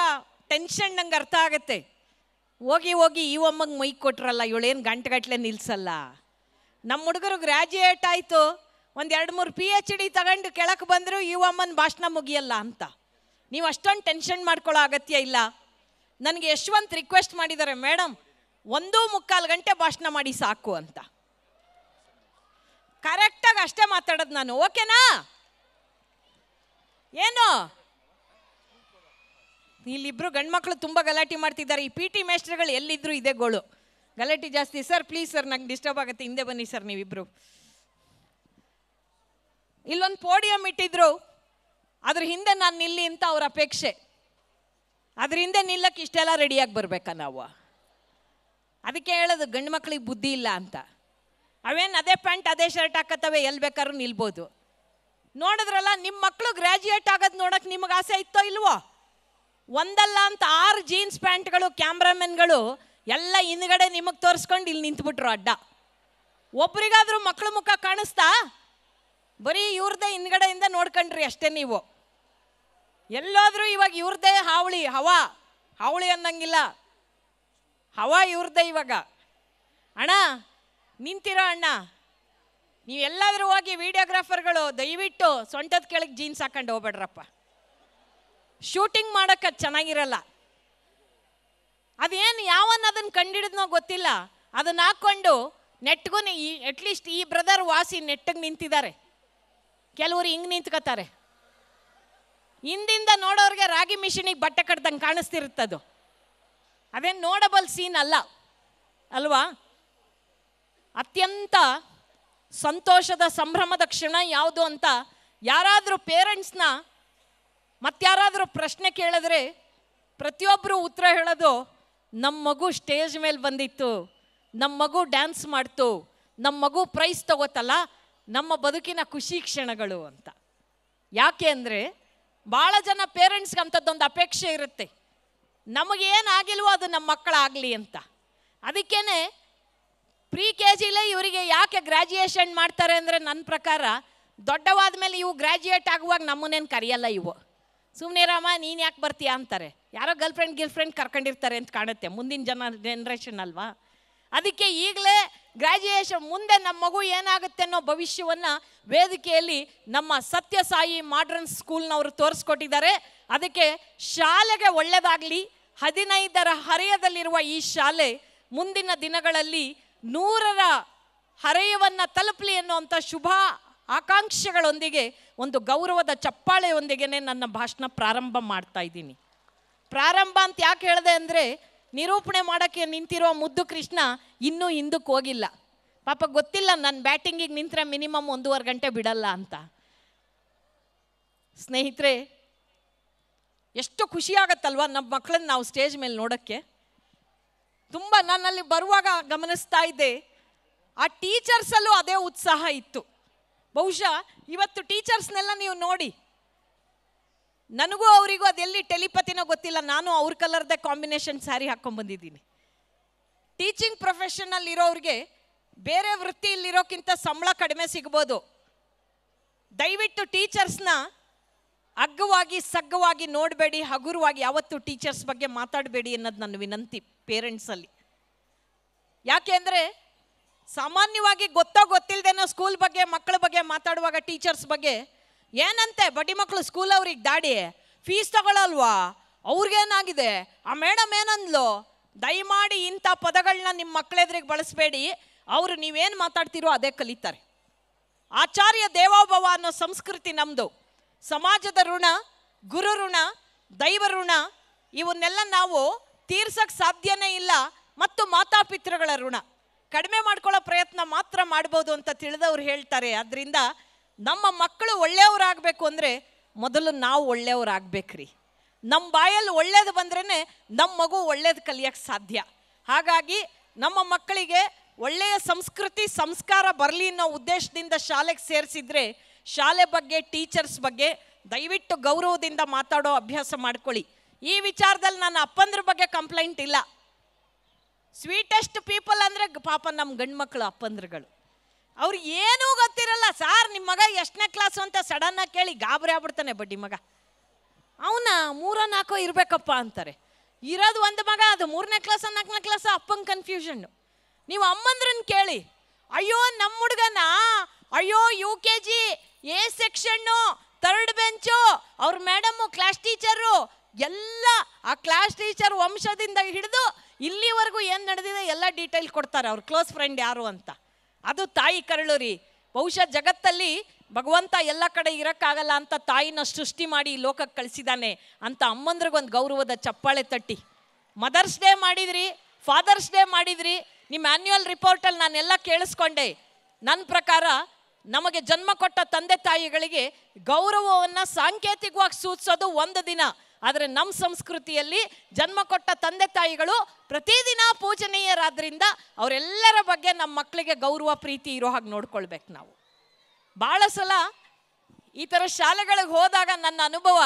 ಟೆನ್ಷನ್ ನಂಗೆ ಅರ್ಥ ಆಗುತ್ತೆ. ಹೋಗಿ ಹೋಗಿ ಈ ಅಮ್ಮಗೆ ಮೈಕ್ ಕೊಟ್ರಲ್ಲ, ಇವಳೇನು ಗಂಟೆಗಟ್ಟಲೆ ನಿಲ್ಲಿಸಲ್ಲ. ನಮ್ಮ ಹುಡುಗರು ಗ್ರ್ಯಾಜುಯೇಟ್ ಆಯಿತು, ಒಂದು 2-3 PhD ತಗೊಂಡು ಕೆಳಕ್ಕೆ ಬಂದರೂ ಈ ಅಮ್ಮನ ಭಾಷಣ ಮುಗಿಯಲ್ಲ ಅಂತ ನೀವು ಅಷ್ಟೊಂದು ಟೆನ್ಷನ್ ಮಾಡ್ಕೊಳ್ಳೋ ಅಗತ್ಯ ಇಲ್ಲ. ನನಗೆ ಯಶವಂತ್ ರಿಕ್ವೆಸ್ಟ್ ಮಾಡಿದ್ದಾರೆ, ಮೇಡಮ್ 1.25 ಗಂಟೆ ಭಾಷಣ ಮಾಡಿ ಸಾಕು ಅಂತ. ಕರೆಕ್ಟಾಗಿ ಅಷ್ಟೇ ಮಾತಾಡೋದು ನಾನು, ಓಕೆನಾ? ಏನು ಇಲ್ಲಿಬ್ರು ಗಂಡ್ಮಕ್ಳು ತುಂಬ ಗಲಾಟೆ ಮಾಡ್ತಿದ್ದಾರೆ. ಈ PT ಮೇಸ್ಟ್ರುಗಳು ಎಲ್ಲಿದ್ರು ಇದೇ ಗೋಳು, ಗಲಾಟೆ ಜಾಸ್ತಿ. ಸರ್ ಪ್ಲೀಸ್ ಸರ್, ನಂಗೆ ಡಿಸ್ಟರ್ಬ್ ಆಗುತ್ತೆ, ಹಿಂದೆ ಬನ್ನಿ ಸರ್ ನೀವಿಬ್ರು. ಇಲ್ಲೊಂದು ಪೋಡಿಯಂ ಇಟ್ಟಿದ್ರು, ಅದ್ರ ಹಿಂದೆ ನಾನು ನಿಲ್ಲಿ ಅಂತ ಅವ್ರ ಅಪೇಕ್ಷೆ. ಅದ್ರ ಹಿಂದೆ ನಿಲ್ಲಕ್ಕೆ ಇಷ್ಟೆಲ್ಲ ರೆಡಿಯಾಗಿ ಬರ್ಬೇಕಾ ನಾವು? ಅದಕ್ಕೆ ಹೇಳೋದು ಗಂಡು ಮಕ್ಳಿಗೆ ಬುದ್ಧಿ ಇಲ್ಲ ಅಂತ. ಅವೇನು ಅದೇ ಪ್ಯಾಂಟ್ ಅದೇ ಶರ್ಟ್ ಹಾಕತ್ತವೆ, ಎಲ್ಲಿ ಬೇಕಾದ್ರೂ ನಿಲ್ಬೋದು. ನೋಡಿದ್ರಲ್ಲ, ನಿಮ್ಮ ಮಕ್ಕಳು ಗ್ರ್ಯಾಜುಯೇಟ್ ಆಗೋದು ನೋಡೋಕೆ ನಿಮಗೆ ಆಸೆ ಇತ್ತೋ ಇಲ್ವೋ? ಒಂದಲ್ಲ ಅಂತ 6 ಜೀನ್ಸ್ ಪ್ಯಾಂಟ್ಗಳು ಕ್ಯಾಮ್ರಾಮೆನ್ಗಳು ಎಲ್ಲ ಹಿಂದ್ಗಡೆ ನಿಮಗೆ ತೋರಿಸ್ಕೊಂಡು ಇಲ್ಲಿ ನಿಂತ್ಬಿಟ್ರು ಅಡ್ಡ. ಒಬ್ರಿಗಾದ್ರೂ ಮಕ್ಕಳು ಮುಖ ಕಾಣಿಸ್ತಾ? ಬರೀ ಇವ್ರದ್ದೇ ಹಿಂದ್ಗಡೆಯಿಂದ ನೋಡ್ಕೊಂಡ್ರಿ ಅಷ್ಟೇ ನೀವು. ಎಲ್ಲಾದರೂ ಇವಾಗ ಇವ್ರದ್ದೇ ಹಾವಳಿ, ಹಾವಳಿ ಅನ್ನಂಗಿಲ್ಲ, ಹವಾ ಇವ್ರದ್ದೇ ಇವಾಗ. ಅಣ್ಣ ನಿಂತಿರೋ ಅಣ್ಣ, ನೀವೆಲ್ಲಾದರೂ ಹೋಗಿ ವಿಡಿಯೋಗ್ರಾಫರ್ಗಳು ದಯವಿಟ್ಟು ಸೊಂಟದ ಕೆಳಗೆ ಜೀನ್ಸ್ ಹಾಕೊಂಡು ಹೋಗ್ಬೇಡ್ರಪ್ಪ, ಶೂಟಿಂಗ್ ಮಾಡೋಕ್ಕೆ ಚೆನ್ನಾಗಿರಲ್ಲ. ಅದೇನು ಯಾವನ್ನ ಅದನ್ನು ಕಂಡಿಡಿದ್ನೋ ಗೊತ್ತಿಲ್ಲ, ಅದನ್ನ ಹಾಕ್ಕೊಂಡು ನೆಟ್ಗೂ ಅಟ್ಲೀಸ್ಟ್ ಈ ಬ್ರದರ್ ವಾಸಿ ನೆಟ್ಟಿಗೆ ನಿಂತಿದ್ದಾರೆ, ಕೆಲವರು ಹಿಂಗೆ ನಿಂತ್ಕೋತಾರೆ. ಹಿಂದಿಂದ ನೋಡೋರಿಗೆ ರಾಗಿ ಮಿಷಿನಿಗೆ ಬಟ್ಟೆ ಕಟ್ದಂಗೆ ಕಾಣಿಸ್ತಿರುತ್ತದು. ಅದೇನು ನೋಡಬಲ್ ಸೀನ್ ಅಲ್ಲ ಅಲ್ವಾ? ಅತ್ಯಂತ ಸಂತೋಷದ ಸಂಭ್ರಮದ ಕ್ಷಣ ಯಾವುದು ಅಂತ ಯಾರಾದರೂ ಪೇರೆಂಟ್ಸ್ನ ಮತ್ತಾರಾದರೂ ಪ್ರಶ್ನೆ ಕೇಳಿದ್ರೆ ಪ್ರತಿಯೊಬ್ಬರು ಉತ್ತರ ಹೇಳೋದು, ನಮ್ಮ ಮಗು ಸ್ಟೇಜ್ ಮೇಲೆ ಬಂದಿತ್ತು, ನಮ್ಮ ಮಗು ಡ್ಯಾನ್ಸ್ ಮಾಡ್ತು, ನಮ್ಮ ಮಗು ಪ್ರೈಸ್ ತಗೋತಲ್ಲ, ನಮ್ಮ ಬದುಕಿನ ಖುಷಿ ಕ್ಷಣಗಳು ಅಂತ. ಯಾಕೆ ಅಂದರೆ ಭಾಳ ಜನ ಪೇರೆಂಟ್ಸ್ಗೆ ಅಂಥದ್ದೊಂದು ಅಪೇಕ್ಷೆ ಇರುತ್ತೆ, ನಮಗೇನಾಗಿಲ್ವೋ ಅದು ನಮ್ಮ ಮಕ್ಕಳಾಗಲಿ ಅಂತ. ಅದಕ್ಕೇ KG ಇವರಿಗೆ ಯಾಕೆ ಗ್ರ್ಯಾಜುಯೇಷನ್ ಮಾಡ್ತಾರೆ ಅಂದರೆ, ನನ್ನ ಪ್ರಕಾರ ದೊಡ್ಡವಾದ ಮೇಲೆ ಇವು ಗ್ರ್ಯಾಜುಯೇಟ್ ಆಗುವಾಗ ನಮ್ಮನ್ನೇನು ಕರೆಯಲ್ಲ. ಇವು ಸುಮ್ಮನೆ ರಾಮ ನೀನು ಯಾಕೆ ಬರ್ತೀಯಾ ಅಂತಾರೆ. ಯಾರೋ ಗರ್ಲ್ಫ್ರೆಂಡ್ ಕರ್ಕೊಂಡಿರ್ತಾರೆ ಅಂತ ಕಾಣುತ್ತೆ, ಮುಂದಿನ ಜನ್ರೇಷನ್ ಅಲ್ವಾ? ಅದಕ್ಕೆ ಈಗಲೇ ಗ್ರ್ಯಾಜುಯೇಷನ್ ಮುಂದೆ ನಮ್ಮ ಮಗು ಏನಾಗುತ್ತೆ ಅನ್ನೋ ಭವಿಷ್ಯವನ್ನು ವೇದಿಕೆಯಲ್ಲಿ ನಮ್ಮ ಸತ್ಯಸಾಯಿ ಮಾಡ್ರನ್ ಸ್ಕೂಲ್ನವರು ತೋರಿಸ್ಕೊಟ್ಟಿದ್ದಾರೆ. ಅದಕ್ಕೆ ಶಾಲೆಗೆ ಒಳ್ಳೆಯದಾಗಲಿ. 15ರ ಹರೆಯದಲ್ಲಿರುವ ಈ ಶಾಲೆ ಮುಂದಿನ ದಿನಗಳಲ್ಲಿ 100ರ ಹರೆಯವನ್ನು ತಲುಪಲಿ ಅನ್ನುವಂಥ ಶುಭ ಆಕಾಂಕ್ಷೆಗಳೊಂದಿಗೆ ಒಂದು ಗೌರವದ ಚಪ್ಪಾಳೆಯೊಂದಿಗೆ ನನ್ನ ಭಾಷಣ ಪ್ರಾರಂಭ ಮಾಡ್ತಾ ಇದ್ದೀನಿ. ಪ್ರಾರಂಭ ಅಂತ ಯಾಕೆ ಹೇಳಿದೆ ಅಂದರೆ, ನಿರೂಪಣೆ ಮಾಡೋಕ್ಕೆ ನಿಂತಿರೋ ಮುದ್ದು ಕೃಷ್ಣ ಇನ್ನೂ ಹಿಂದಕ್ಕೆ ಹೋಗಿಲ್ಲ. ಪಾಪ ಗೊತ್ತಿಲ್ಲ ನನ್ನ ಬ್ಯಾಟಿಂಗಿಗೆ ನಿಂತರೆ ಮಿನಿಮಮ್ 1.5 ಗಂಟೆ ಬಿಡಲ್ಲ ಅಂತ. ಸ್ನೇಹಿತರೆ, ಎಷ್ಟು ಖುಷಿಯಾಗತ್ತಲ್ವ ನಮ್ಮ ಮಕ್ಕಳನ್ನ ನಾವು ಸ್ಟೇಜ್ ಮೇಲೆ ನೋಡೋಕ್ಕೆ. ತುಂಬ ನನ್ನಲ್ಲಿ ಬರುವಾಗ ಗಮನಿಸ್ತಾ ಇದ್ದೆ, ಆ ಟೀಚರ್ಸಲ್ಲೂ ಅದೇ ಉತ್ಸಾಹ ಇತ್ತು. ಬಹುಶಃ ಇವತ್ತು ಟೀಚರ್ಸ್ನೆಲ್ಲ ನೀವು ನೋಡಿ, ನನಗೂ ಅವರಿಗೂ ಅದೆಲ್ಲಿ ಟೆಲಿಪತಿನೋ ಗೊತ್ತಿಲ್ಲ, ನಾನು ಅವ್ರ ಕಲರ್ದೇ ಕಾಂಬಿನೇಷನ್ ಸ್ಯಾರಿ ಹಾಕ್ಕೊಂಡ್ಬಂದಿದ್ದೀನಿ. ಟೀಚಿಂಗ್ ಪ್ರೊಫೆಷನಲ್ಲಿ ಇರೋರಿಗೆ ಬೇರೆ ವೃತ್ತಿಯಲ್ಲಿರೋಕ್ಕಿಂತ ಸಂಬಳ ಕಡಿಮೆ ಸಿಗ್ಬೋದು. ದಯವಿಟ್ಟು ಟೀಚರ್ಸ್ನ ಅಗ್ಗವಾಗಿ ಸಗ್ಗವಾಗಿ ನೋಡಬೇಡಿ, ಹಗುರವಾಗಿ ಯಾವತ್ತು ಟೀಚರ್ಸ್ ಬಗ್ಗೆ ಮಾತಾಡಬೇಡಿ ಅನ್ನೋದು ನನ್ನ ವಿನಂತಿ ಪೇರೆಂಟ್ಸಲ್ಲಿ. ಯಾಕೆ ಅಂದರೆ ಸಾಮಾನ್ಯವಾಗಿ ಗೊತ್ತಿಲ್ಲದೇನೋ ಸ್ಕೂಲ್ ಬಗ್ಗೆ ಮಕ್ಕಳ ಬಗ್ಗೆ ಮಾತಾಡುವಾಗ ಟೀಚರ್ಸ್ ಬಗ್ಗೆ ಏನಂತೆ, ಬಡ್ಡಿ ಮಕ್ಕಳು ಸ್ಕೂಲ್ ಅವ್ರಿಗೆ ದಾಡಿ ಫೀಸ್ ತಗೊಳ್ಳಲ್ವಾ, ಅವ್ರಿಗೇನಾಗಿದೆ, ಆ ಮೇಡಮ್ ಏನಂದ್ಲು. ದಯಮಾಡಿ ಇಂಥ ಪದಗಳನ್ನ ನಿಮ್ಮ ಮಕ್ಕಳೆದ್ರಿಗೆ ಬಳಸಬೇಡಿ. ಅವರು ನೀವೇನು ಮಾತಾಡ್ತೀರೋ ಅದೇ ಕಲಿತಾರೆ. ಆಚಾರ್ಯ ದೇವೋಭವ ಅನ್ನೋ ಸಂಸ್ಕೃತಿ ನಮ್ಮದು. ಸಮಾಜದ ಋಣ, ಗುರು ಋಣ, ದೈವ ಋಣ ಇವನ್ನೆಲ್ಲ ನಾವು ತೀರ್ಸಕ್ಕೆ ಸಾಧ್ಯನೇ ಇಲ್ಲ. ಮತ್ತು ಮಾತಾಪಿತೃಗಳ ಋಣ ಕಡಿಮೆ ಮಾಡ್ಕೊಳ್ಳೋ ಪ್ರಯತ್ನ ಮಾತ್ರ ಮಾಡ್ಬೋದು ಅಂತ ತಿಳಿದವ್ರು ಹೇಳ್ತಾರೆ. ಆದ್ದರಿಂದ ನಮ್ಮ ಮಕ್ಕಳು ಒಳ್ಳೆಯವರಾಗಬೇಕು ಅಂದರೆ ಮೊದಲು ನಾವು ಒಳ್ಳೆಯವರಾಗಬೇಕ್ರಿ. ನಮ್ಮ ಬಾಯಲ್ಲಿ ಒಳ್ಳೇದು ಬಂದ್ರೇ ನಮ್ಮ ಮಗು ಒಳ್ಳೇದು ಕಲಿಯೋಕ್ಕೆ ಸಾಧ್ಯ. ಹಾಗಾಗಿ ನಮ್ಮ ಮಕ್ಕಳಿಗೆ ಒಳ್ಳೆಯ ಸಂಸ್ಕೃತಿ ಸಂಸ್ಕಾರ ಬರಲಿ ಅನ್ನೋ ಉದ್ದೇಶದಿಂದ ಶಾಲೆಗೆ ಸೇರಿಸಿದ್ರೆ, ಶಾಲೆ ಬಗ್ಗೆ ಟೀಚರ್ಸ್ ಬಗ್ಗೆ ದಯವಿಟ್ಟು ಗೌರವದಿಂದ ಮಾತಾಡೋ ಅಭ್ಯಾಸ ಮಾಡ್ಕೊಳ್ಳಿ. ಈ ವಿಚಾರದಲ್ಲಿ ನನ್ನ ಅಪ್ಪಂದ್ರ ಬಗ್ಗೆ ಕಂಪ್ಲೇಂಟ್ ಇಲ್ಲ. ಸ್ವೀಟೆಸ್ಟ್ ಪೀಪಲ್ ಅಂದರೆ ಪಾಪ ನಮ್ಮ ಗಂಡು ಮಕ್ಕಳು ಅಪ್ಪಂದ್ರುಗಳು. ಅವ್ರು ಏನೂ ಗೊತ್ತಿರಲ್ಲ. ಸಾರ್ ನಿಮ್ಮ ಮಗ ಎಷ್ಟನೇ ಕ್ಲಾಸು ಅಂತ ಸಡನ್ನಾಗಿ ಕೇಳಿ ಗಾಬರಿ ಆಗ್ಬಿಡ್ತಾನೆ ಬಡ್ಡಿ ಮಗ. ಅವನ 3-4 ಇರಬೇಕಪ್ಪ ಅಂತಾರೆ. ಇರೋದು ಒಂದು ಮಗ, ಅದು 3ನೇ ಕ್ಲಾಸ 4ನೇ ಕ್ಲಾಸ, ಅಪ್ಪಂಗೆ ಕನ್ಫ್ಯೂಷನ್ನು. ನೀವು ಅಮ್ಮಂದ್ರನ್ನ ಕೇಳಿ, ಅಯ್ಯೋ ನಮ್ಮ ಹುಡುಗನ, ಅಯ್ಯೋ UKG A section 3rd bench, ಅವ್ರ ಮೇಡಮ್ಮು ಕ್ಲಾಸ್ ಟೀಚರು, ಎಲ್ಲ ಆ ಕ್ಲಾಸ್ ಟೀಚರ್ ವಂಶದಿಂದ ಹಿಡಿದು ಇಲ್ಲಿವರೆಗೂ ಏನು ನಡೆದಿದೆ ಎಲ್ಲ ಡೀಟೇಲ್ ಕೊಡ್ತಾರೆ. ಅವ್ರ ಕ್ಲೋಸ್ ಫ್ರೆಂಡ್ ಯಾರು ಅಂತ. ಅದು ತಾಯಿ ಕರುಳು ರೀ. ಬಹುಶಃ ಜಗತ್ತಲ್ಲಿ ಭಗವಂತ ಎಲ್ಲ ಕಡೆ ಇರೋಕ್ಕಾಗಲ್ಲ ಅಂತ ತಾಯಿನ ಸೃಷ್ಟಿ ಮಾಡಿ ಈ ಲೋಕಕ್ಕೆ ಕಳಿಸಿದ್ದಾನೆ ಅಂತ ಅಮ್ಮಂದ್ರಿಗೊಂದು ಗೌರವದ ಚಪ್ಪಾಳೆ ತಟ್ಟಿ. ಮದರ್ಸ್ ಡೇ ಮಾಡಿದ್ರಿ, ಫಾದರ್ಸ್ ಡೇ ಮಾಡಿದ್ರಿ. ನಿಮ್ಮ ಆ್ಯನ್ಯುವಲ್ ರಿಪೋರ್ಟಲ್ಲಿ ನಾನೆಲ್ಲ ಕೇಳಿಸ್ಕೊಂಡೆ. ನನ್ನ ಪ್ರಕಾರ ನಮಗೆ ಜನ್ಮ ಕೊಟ್ಟ ತಂದೆ ತಾಯಿಗಳಿಗೆ ಗೌರವವನ್ನು ಸಾಂಕೇತಿಕವಾಗಿ ಸೂಚಿಸೋದು ಒಂದು ದಿನ. ಆದರೆ ನಮ್ಮ ಸಂಸ್ಕೃತಿಯಲ್ಲಿ ಜನ್ಮ ಕೊಟ್ಟ ತಂದೆ ತಾಯಿಗಳು ಪ್ರತಿದಿನ ಪೂಜನೀಯರಾದ್ರಿಂದ ಅವರೆಲ್ಲರ ಬಗ್ಗೆ ನಮ್ಮ ಮಕ್ಕಳಿಗೆ ಗೌರವ ಪ್ರೀತಿ ಇರೋ ಹಾಗೆ ನೋಡ್ಕೊಳ್ಬೇಕು ನಾವು. ಭಾಳ ಸಲ ಈ ಥರ ಶಾಲೆಗಳಿಗೆ ಹೋದಾಗ ನನ್ನ ಅನುಭವ,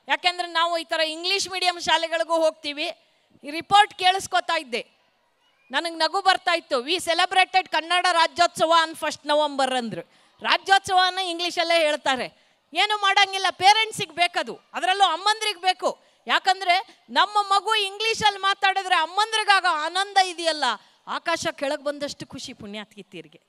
ಯಾಕೆಂದರೆ ನಾವು ಈ ಥರ ಇಂಗ್ಲೀಷ್ ಮೀಡಿಯಂ ಶಾಲೆಗಳಿಗೂ ಹೋಗ್ತೀವಿ, ಈ ರಿಪೋರ್ಟ್ ಕೇಳಿಸ್ಕೊತಾ ಇದ್ದೆ. ನನಗೆ ನಗು ಬರ್ತಾ ಇತ್ತು. We celebrated Kannada Rajyotsava on 1st November ಅಂದರು. ರಾಜ್ಯೋತ್ಸವನ ಇಂಗ್ಲೀಷಲ್ಲೇ ಹೇಳ್ತಾರೆ. ಏನು ಮಾಡೋಂಗಿಲ್ಲ, ಪೇರೆಂಟ್ಸಿಗೆ ಬೇಕದು, ಅದರಲ್ಲೂ ಅಮ್ಮಂದ್ರಿಗೆ ಬೇಕು. ಯಾಕಂದರೆ ನಮ್ಮ ಮಗು ಇಂಗ್ಲೀಷಲ್ಲಿ ಮಾತಾಡಿದ್ರೆ ಅಮ್ಮಂದ್ರಿಗಾಗ ಆನಂದ ಇದೆಯಲ್ಲ, ಆಕಾಶ ಕೆಳಗೆ ಬಂದಷ್ಟು ಖುಷಿ ಪುಣ್ಯಾತ್ಕಿತ್ತೀರಿಗೆ.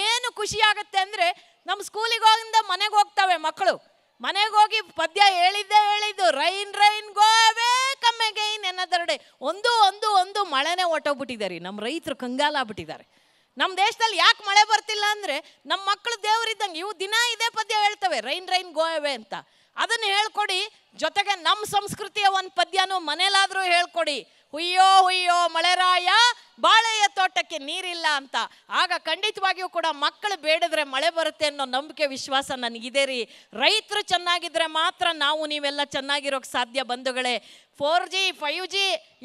ಏನು ಖುಷಿ ಆಗುತ್ತೆ ಅಂದರೆ, ನಮ್ಮ ಸ್ಕೂಲಿಗೆ ಹೋಗಿಂದ ಮನೆಗೆ ಹೋಗ್ತವೆ ಮಕ್ಕಳು. ಮನೆಗೆ ಹೋಗಿ ಪದ್ಯ ಹೇಳಿದ್ದು ರೈನ್ ರೈನ್ ಗೋವೆ ಕಮ್ಮೆಗೈನ್ ಎನ್ನದರಡೆ. ಒಂದು ಮಳೆನೇ ಹೊಟ್ಟೋಗ್ಬಿಟ್ಟಿದ್ದಾರೆ. ನಮ್ಮ ರೈತರು ಕಂಗಾಲಾಗ್ಬಿಟ್ಟಿದ್ದಾರೆ. ನಮ್ಮ ದೇಶದಲ್ಲಿ ಯಾಕೆ ಮಳೆ ಬರ್ತಿಲ್ಲ ಅಂದರೆ, ನಮ್ಮ ಮಕ್ಕಳು ದೇವರಿದ್ದಂಗೆ ಇವು ದಿನ ಇದೇ ಪದ್ಯ ಹೇಳ್ತವೆ, ರೈನ್ ರೈನ್ ಗೋವೆ ಅಂತ. ಅದನ್ನು ಹೇಳ್ಕೊಡಿ. ಜೊತೆಗೆ ನಮ್ಮ ಸಂಸ್ಕೃತಿಯ ಒಂದು ಪದ್ಯನೂ ಮನೇಲಾದರೂ ಹೇಳ್ಕೊಡಿ. ಹುಯ್ಯೋ ಹುಯ್ಯೋ ಮಳೆರಾಯ ಬಾಳೆಯ ತೋಟಕ್ಕೆ ನೀರಿಲ್ಲ ಅಂತ. ಆಗ ಖಂಡಿತವಾಗಿಯೂ ಕೂಡ ಮಕ್ಕಳು ಬೇಡಿದ್ರೆ ಮಳೆ ಬರುತ್ತೆ ಅನ್ನೋ ನಂಬಿಕೆ ವಿಶ್ವಾಸ ನನಗಿದೆ ರೀ. ರೈತರು ಚೆನ್ನಾಗಿದ್ರೆ ಮಾತ್ರ ನಾವು ನೀವೆಲ್ಲ ಚೆನ್ನಾಗಿರೋಕ್ಕೆ ಸಾಧ್ಯ ಬಂಧುಗಳೇ. 4G 5G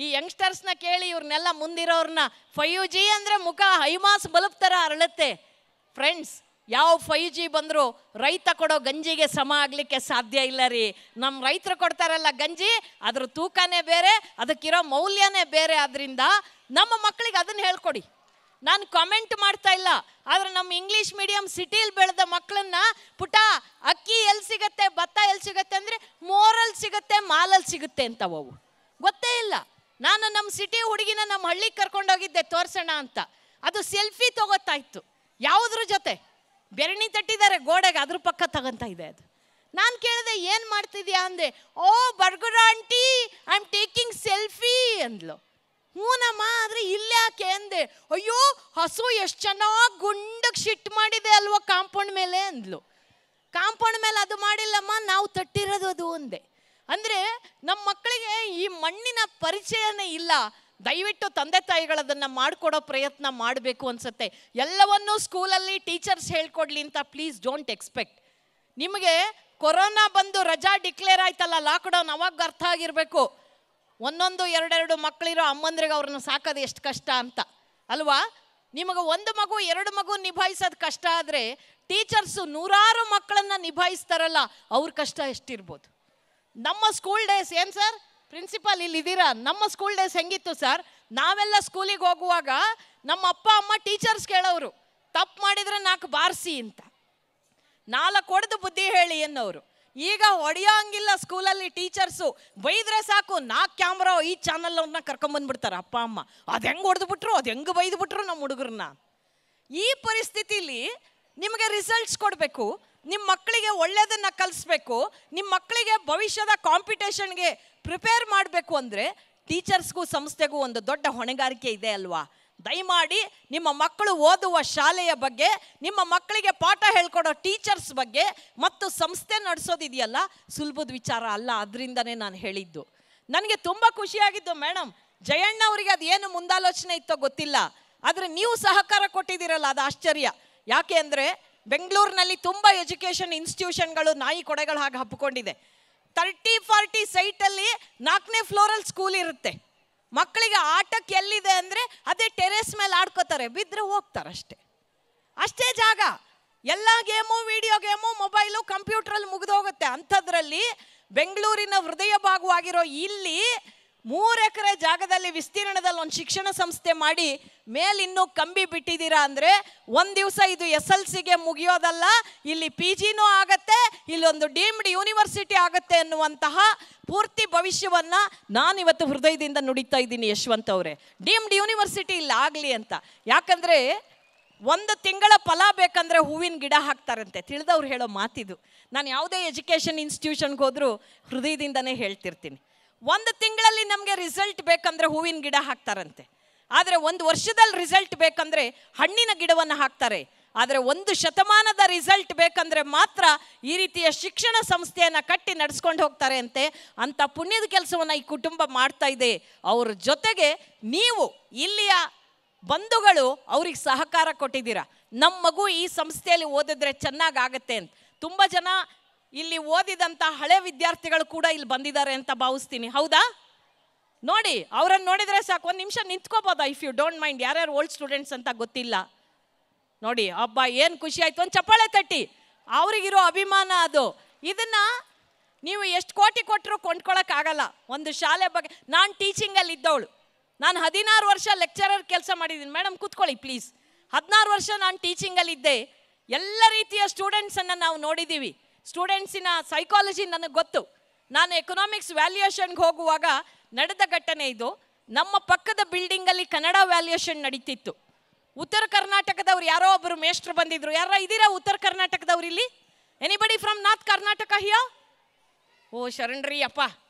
ಈ ಯಂಗ್ಸ್ಟರ್ಸ್ನ ಕೇಳಿ, ಇವ್ರನ್ನೆಲ್ಲ ಮುಂದಿರೋರನ್ನ. 5G ಅಂದರೆ ಮುಖ ಹೈಮಾಸ್ ಬಲ್ಬ್ ಥರ ಅರಳುತ್ತೆ. ಫ್ರೆಂಡ್ಸ್, ಯಾವ 5G ಬಂದರೂ ರೈತ ಕೊಡೋ ಗಂಜಿಗೆ ಸಮ ಆಗಲಿಕ್ಕೆ ಸಾಧ್ಯ ಇಲ್ಲ ರೀ. ನಮ್ಮ ರೈತರು ಕೊಡ್ತಾರಲ್ಲ ಗಂಜಿ, ಅದ್ರ ತೂಕನೇ ಬೇರೆ, ಅದಕ್ಕಿರೋ ಮೌಲ್ಯನೇ ಬೇರೆ. ಆದ್ದರಿಂದ ನಮ್ಮ ಮಕ್ಕಳಿಗೆ ಅದನ್ನು ಹೇಳ್ಕೊಡಿ. ನಾನು ಕಾಮೆಂಟ್ ಮಾಡ್ತಾ ಇಲ್ಲ, ಆದರೆ ನಮ್ಮ ಇಂಗ್ಲೀಷ್ ಮೀಡಿಯಂ ಸಿಟಿಲಿ ಬೆಳೆದ ಮಕ್ಕಳನ್ನ ಪುಟ ಅಕ್ಕಿ ಎಲ್ಲಿ ಸಿಗುತ್ತೆ, ಭತ್ತ ಎಲ್ಲಿ ಸಿಗುತ್ತೆ ಅಂದರೆ ಮೋರಲ್ಲಿ ಸಿಗುತ್ತೆ, ಮಾಲಲ್ಲಿ ಸಿಗುತ್ತೆ ಅಂತವು ಗೊತ್ತೇ ಇಲ್ಲ. ನಾನು ನಮ್ಮ ಸಿಟಿ ಹುಡುಗಿನ ನಮ್ಮ ಹಳ್ಳಿಗೆ ಕರ್ಕೊಂಡೋಗಿದ್ದೆ ತೋರಿಸೋಣ ಅಂತ. ಅದು ಸೆಲ್ಫಿ ತಗೋತಾ ಇತ್ತು. ಯಾವುದ್ರ ಜೊತೆ? ಬೆರಣಿ ತಟ್ಟಿದ್ದಾರೆ ಗೋಡೆಗೆ, ಅದ್ರ ಪಕ್ಕ ತಗೊಂತ ಇದೆ ಅದು. ನಾನು ಕೇಳಿದೆ ಏನು ಮಾಡ್ತಿದ್ಯಾ ಅಂದೆ. Oh burger aunty, I am taking selfie ಅಂದ್ಲು. ಹೂನಮ್ಮ, ಆದರೆ ಇಲ್ಲಾಕೆ ಅಂದೆ. ಅಯ್ಯೋ ಹಸು ಎಷ್ಟು ಚೆನ್ನಾಗಿ ಗುಂಡಕ್ಕೆ ಶಿಟ್ ಮಾಡಿದೆ ಅಲ್ವಾ ಕಾಂಪೌಂಡ್ ಮೇಲೆ ಅಂದ್ಲು. ಕಾಂಪೌಂಡ್ ಮೇಲೆ ಅದು ಮಾಡಿಲ್ಲಮ್ಮ, ನಾವು ತಟ್ಟಿರೋದು ಅದು ಅಂದೆ. ಅಂದರೆ ನಮ್ಮ ಮಕ್ಕಳಿಗೆ ಈ ಮಣ್ಣಿನ ಪರಿಚಯನೇ ಇಲ್ಲ. ದಯವಿಟ್ಟು ತಂದೆ ತಾಯಿಗಳದನ್ನು ಮಾಡಿಕೊಡೋ ಪ್ರಯತ್ನ ಮಾಡಬೇಕು ಅನ್ಸುತ್ತೆ. ಎಲ್ಲವನ್ನೂ ಸ್ಕೂಲಲ್ಲಿ ಟೀಚರ್ಸ್ ಹೇಳ್ಕೊಡ್ಲಿ ಅಂತ ಪ್ಲೀಸ್ ಡೋಂಟ್ ಎಕ್ಸ್ಪೆಕ್ಟ್. ನಿಮಗೆ ಕೊರೋನಾ ಬಂದು ರಜಾ ಡಿಕ್ಲೇರ್ ಆಯ್ತಲ್ಲ, ಲಾಕ್ಡೌನ್, ಅವಾಗ ಅರ್ಥ ಆಗಿರಬೇಕು ಒಂದೊಂದು ಎರಡೆರಡು ಮಕ್ಕಳಿರೋ ಅಮ್ಮಂದ್ರಿಗೆ ಅವ್ರನ್ನ ಸಾಕೋದು ಎಷ್ಟು ಕಷ್ಟ ಅಂತ ಅಲ್ವಾ. ನಿಮಗೆ ಒಂದು ಮಗು ಎರಡು ಮಗು ನಿಭಾಯಿಸೋದು ಕಷ್ಟ ಆದರೆ ಟೀಚರ್ಸು ನೂರಾರು ಮಕ್ಕಳನ್ನು ನಿಭಾಯಿಸ್ತಾರಲ್ಲ, ಅವ್ರ ಕಷ್ಟ ಎಷ್ಟಿರ್ಬೋದು. ನಮ್ಮ ಸ್ಕೂಲ್ ಡೇಸ್ ಏನು ಸರ್, ಪ್ರಿನ್ಸಿಪಾಲ್ ಇಲ್ಲಿದ್ದೀರಾ, ನಮ್ಮ ಸ್ಕೂಲ್ ಡೇಸ್ ಹೆಂಗಿತ್ತು ಸರ್? ನಾವೆಲ್ಲ ಸ್ಕೂಲಿಗೆ ಹೋಗುವಾಗ ನಮ್ಮ ಅಪ್ಪ ಅಮ್ಮ ಟೀಚರ್ಸ್ ಕೇಳೋರು, ತಪ್ಪು ಮಾಡಿದರೆ 4 ಬಾರಿಸಿ ಅಂತ, 4 ಹೊಡೆದು ಬುದ್ಧಿ ಹೇಳಿ ಅನ್ನೋರು. ಈಗ ಹೊಡೆಯೋಂಗಿಲ್ಲ ಸ್ಕೂಲಲ್ಲಿ ಟೀಚರ್ಸು, ಬೈದ್ರೆ ಸಾಕು 4 ಕ್ಯಾಮ್ರಾ 5 ಚಾನಲ್ ಅವ್ರನ್ನ ಕರ್ಕೊಂಬಂದ್ಬಿಡ್ತಾರೆ ಅಪ್ಪ ಅಮ್ಮ. ಅದು ಹೆಂಗೆ ಹೊಡೆದ್ಬಿಟ್ರು, ಅದು ಹೆಂಗೆ ಬೈದ್ಬಿಟ್ರು ನಮ್ಮ ಹುಡುಗರನ್ನ. ಈ ಪರಿಸ್ಥಿತಿಲಿ ನಿಮಗೆ ರಿಸಲ್ಟ್ಸ್ ಕೊಡಬೇಕು, ನಿಮ್ಮ ಮಕ್ಕಳಿಗೆ ಒಳ್ಳೆಯದನ್ನು ಕಲಿಸ್ಬೇಕು, ನಿಮ್ಮ ಮಕ್ಕಳಿಗೆ ಭವಿಷ್ಯದ ಕಾಂಪಿಟೇಷನ್ಗೆ ಪ್ರಿಪೇರ್ ಮಾಡಬೇಕು ಅಂದರೆ ಟೀಚರ್ಸ್ಗೂ ಸಂಸ್ಥೆಗೂ ಒಂದು ದೊಡ್ಡ ಹೊಣೆಗಾರಿಕೆ ಇದೆ ಅಲ್ವಾ. ದಯಮಾಡಿ ನಿಮ್ಮ ಮಕ್ಕಳು ಓದುವ ಶಾಲೆಯ ಬಗ್ಗೆ, ನಿಮ್ಮ ಮಕ್ಕಳಿಗೆ ಪಾಠ ಹೇಳ್ಕೊಡೋ ಟೀಚರ್ಸ್ ಬಗ್ಗೆ ಮತ್ತು ಸಂಸ್ಥೆ ನಡೆಸೋದಿದೆಯಲ್ಲ, ಸುಲಭದ ವಿಚಾರ ಅಲ್ಲ. ಅದರಿಂದನೇ ನಾನು ಹೇಳಿದ್ದು. ನನಗೆ ತುಂಬ ಖುಷಿಯಾಗಿದ್ದು ಮೇಡಮ್, ಜಯಣ್ಣ ಅವರಿಗೆ ಅದೇನು ಮುಂದಾಲೋಚನೆ ಇತ್ತೋ ಗೊತ್ತಿಲ್ಲ, ಆದರೆ ನೀವು ಸಹಕಾರ ಕೊಟ್ಟಿದ್ದೀರಲ್ಲ, ಅದು ಆಶ್ಚರ್ಯ. ಯಾಕೆ ಅಂದರೆ ಬೆಂಗಳೂರಿನಲ್ಲಿ ತುಂಬ ಎಜುಕೇಷನ್ ಇನ್ಸ್ಟಿಟ್ಯೂಷನ್ಗಳು ನಾಯಿ ಕೊಡೆಗಳು ಹಾಗೆ ಹಬ್ಕೊಂಡಿದೆ. 30-40 ಸೈಟಲ್ಲಿ 4ನೇ ಫ್ಲೋರಲ್ಲಿ ಸ್ಕೂಲ್ ಇರುತ್ತೆ. ಮಕ್ಕಳಿಗೆ ಆಟಕ್ಕೆ ಎಲ್ಲಿದೆ ಅಂದರೆ ಅದೇ ಟೆರೆಸ್ ಮೇಲೆ ಆಡ್ಕೋತಾರೆ, ಬಿದ್ದರೆ ಹೋಗ್ತಾರೆ ಅಷ್ಟೇ. ಅಷ್ಟೇ ಜಾಗ, ಎಲ್ಲ ಗೇಮು, ವಿಡಿಯೋ ಗೇಮು, ಮೊಬೈಲು, ಕಂಪ್ಯೂಟ್ರಲ್ಲಿ ಮುಗಿದೋಗುತ್ತೆ. ಅಂಥದ್ರಲ್ಲಿ ಬೆಂಗಳೂರಿನ ಹೃದಯ ಭಾಗವಾಗಿರೋ ಇಲ್ಲಿ 3 ಎಕರೆ ಜಾಗದಲ್ಲಿ ವಿಸ್ತೀರ್ಣದಲ್ಲಿ ಒಂದು ಶಿಕ್ಷಣ ಸಂಸ್ಥೆ ಮಾಡಿ ಮೇಲಿನ್ನೂ ಕಂಬಿ ಬಿಟ್ಟಿದ್ದೀರಾ ಅಂದರೆ ಒಂದು ದಿವಸ ಇದು SLCಗೆ ಮುಗಿಯೋದಲ್ಲ, ಇಲ್ಲಿ PGನೂ ಆಗತ್ತೆ, ಇಲ್ಲೊಂದು ಡೀಮ್ಡ್ ಯೂನಿವರ್ಸಿಟಿ ಆಗುತ್ತೆ ಅನ್ನುವಂತಹ ಪೂರ್ತಿ ಭವಿಷ್ಯವನ್ನು ನಾನಿವತ್ತು ಹೃದಯದಿಂದ ನುಡಿತಾ ಇದ್ದೀನಿ ಯಶವಂತ್ ಅವರೇ. ಡೀಮ್ಡ್ ಯೂನಿವರ್ಸಿಟಿ ಇಲ್ಲಿ ಆಗಲಿ ಅಂತ. ಯಾಕಂದರೆ 1 ತಿಂಗಳ ಫಲ ಬೇಕಂದರೆ ಹೂವಿನ ಗಿಡ ಹಾಕ್ತಾರಂತೆ, ತಿಳಿದವ್ರು ಹೇಳೋ ಮಾತಿದು. ನಾನು ಯಾವುದೇ ಎಜುಕೇಷನ್ ಇನ್ಸ್ಟಿಟ್ಯೂಷನ್ಗೆ ಹೋದರೂ ಹೃದಯದಿಂದನೇ ಹೇಳ್ತಿರ್ತೀನಿ. 1 ತಿಂಗಳಲ್ಲಿ ನಮಗೆ ರಿಸಲ್ಟ್ ಬೇಕಂದರೆ ಹೂವಿನ ಗಿಡ ಹಾಕ್ತಾರಂತೆ, ಆದರೆ 1 ವರ್ಷದಲ್ಲಿ ರಿಸಲ್ಟ್ ಬೇಕಂದರೆ ಹಣ್ಣಿನ ಗಿಡವನ್ನು ಹಾಕ್ತಾರೆ. ಆದರೆ 1 ಶತಮಾನದ ರಿಸಲ್ಟ್ ಬೇಕಂದರೆ ಮಾತ್ರ ಈ ರೀತಿಯ ಶಿಕ್ಷಣ ಸಂಸ್ಥೆಯನ್ನು ಕಟ್ಟಿ ನಡೆಸ್ಕೊಂಡು ಹೋಗ್ತಾರೆ ಅಂತೆ. ಅಂಥ ಪುಣ್ಯದ ಕೆಲಸವನ್ನು ಈ ಕುಟುಂಬ ಮಾಡ್ತಾ ಇದೆ. ಅವ್ರ ಜೊತೆಗೆ ನೀವು ಇಲ್ಲಿಯ ಬಂಧುಗಳು ಅವ್ರಿಗೆ ಸಹಕಾರ ಕೊಟ್ಟಿದ್ದೀರಾ. ನಮ್ಮ ಮಗು ಈ ಸಂಸ್ಥೆಯಲ್ಲಿ ಓದಿದ್ರೆ ಚೆನ್ನಾಗಾಗತ್ತೆ ಅಂತ. ತುಂಬ ಜನ ಇಲ್ಲಿ ಓದಿದಂಥ ಹಳೆ ವಿದ್ಯಾರ್ಥಿಗಳು ಕೂಡ ಇಲ್ಲಿ ಬಂದಿದ್ದಾರೆ ಅಂತ ಭಾವಿಸ್ತೀನಿ, ಹೌದಾ? ನೋಡಿ, ಅವರನ್ನು ನೋಡಿದರೆ ಸಾಕು, 1 ನಿಮಿಷ ನಿಂತ್ಕೋಬೋದಾ ಇಫ್ ಯು ಡೋಂಟ್ ಮೈಂಡ್? ಯಾರ್ಯಾರು ಓಲ್ಡ್ ಸ್ಟೂಡೆಂಟ್ಸ್ ಅಂತ ಗೊತ್ತಿಲ್ಲ. ನೋಡಿ, ಅಬ್ಬಾ ಏನು ಖುಷಿ ಆಯಿತು, ಒಂದು ಚಪ್ಪಾಳೆ ತಟ್ಟಿ. ಅವ್ರಿಗಿರೋ ಅಭಿಮಾನ ಅದು. ಇದನ್ನು ನೀವು ಎಷ್ಟು ಕೋಟಿ ಕೊಟ್ಟರು ಕೊಂಡ್ಕೊಳ್ಳೋಕ್ಕಾಗಲ್ಲ. ಒಂದು ಶಾಲೆ ಬಗ್ಗೆ, ನಾನು ಟೀಚಿಂಗಲ್ಲಿ ಇದ್ದವಳು, ನಾನು 16 ವರ್ಷ ಲೆಕ್ಚರರ್ ಕೆಲಸ ಮಾಡಿದ್ದೀನಿ. ಮೇಡಮ್ ಕೂತ್ಕೊಳ್ಳಿ ಪ್ಲೀಸ್. 16 ವರ್ಷ ನಾನು ಟೀಚಿಂಗಲ್ಲಿದ್ದೆ. ಎಲ್ಲ ರೀತಿಯ ಸ್ಟೂಡೆಂಟ್ಸನ್ನು ನಾವು ನೋಡಿದ್ದೀವಿ. ಸ್ಟೂಡೆಂಟ್ಸಿನ ಸೈಕಾಲಜಿ ನನಗೆ ಗೊತ್ತು. ನಾನು ಎಕನಾಮಿಕ್ಸ್ ವ್ಯಾಲ್ಯೂಯೇಷನ್ಗೆ ಹೋಗುವಾಗ ನಡೆದ ಘಟನೆ ಇದು. ನಮ್ಮ ಪಕ್ಕದ ಬಿಲ್ಡಿಂಗಲ್ಲಿ ಕನ್ನಡ ವ್ಯಾಲ್ಯೂಯೇಷನ್ ನಡೀತಿತ್ತು. ಉತ್ತರ ಕರ್ನಾಟಕದವ್ರು ಯಾರೋ ಒಬ್ಬರು ಮೇಷ್ಟ್ರು ಬಂದಿದ್ರು. ಯಾರ ಇದ್ದೀರಾ ಉತ್ತರ ಕರ್ನಾಟಕದವ್ರು ಇಲ್ಲಿ? Anybody from north Karnataka here? ಓ ಶರಣ್ರಿ ಅಪ್ಪ,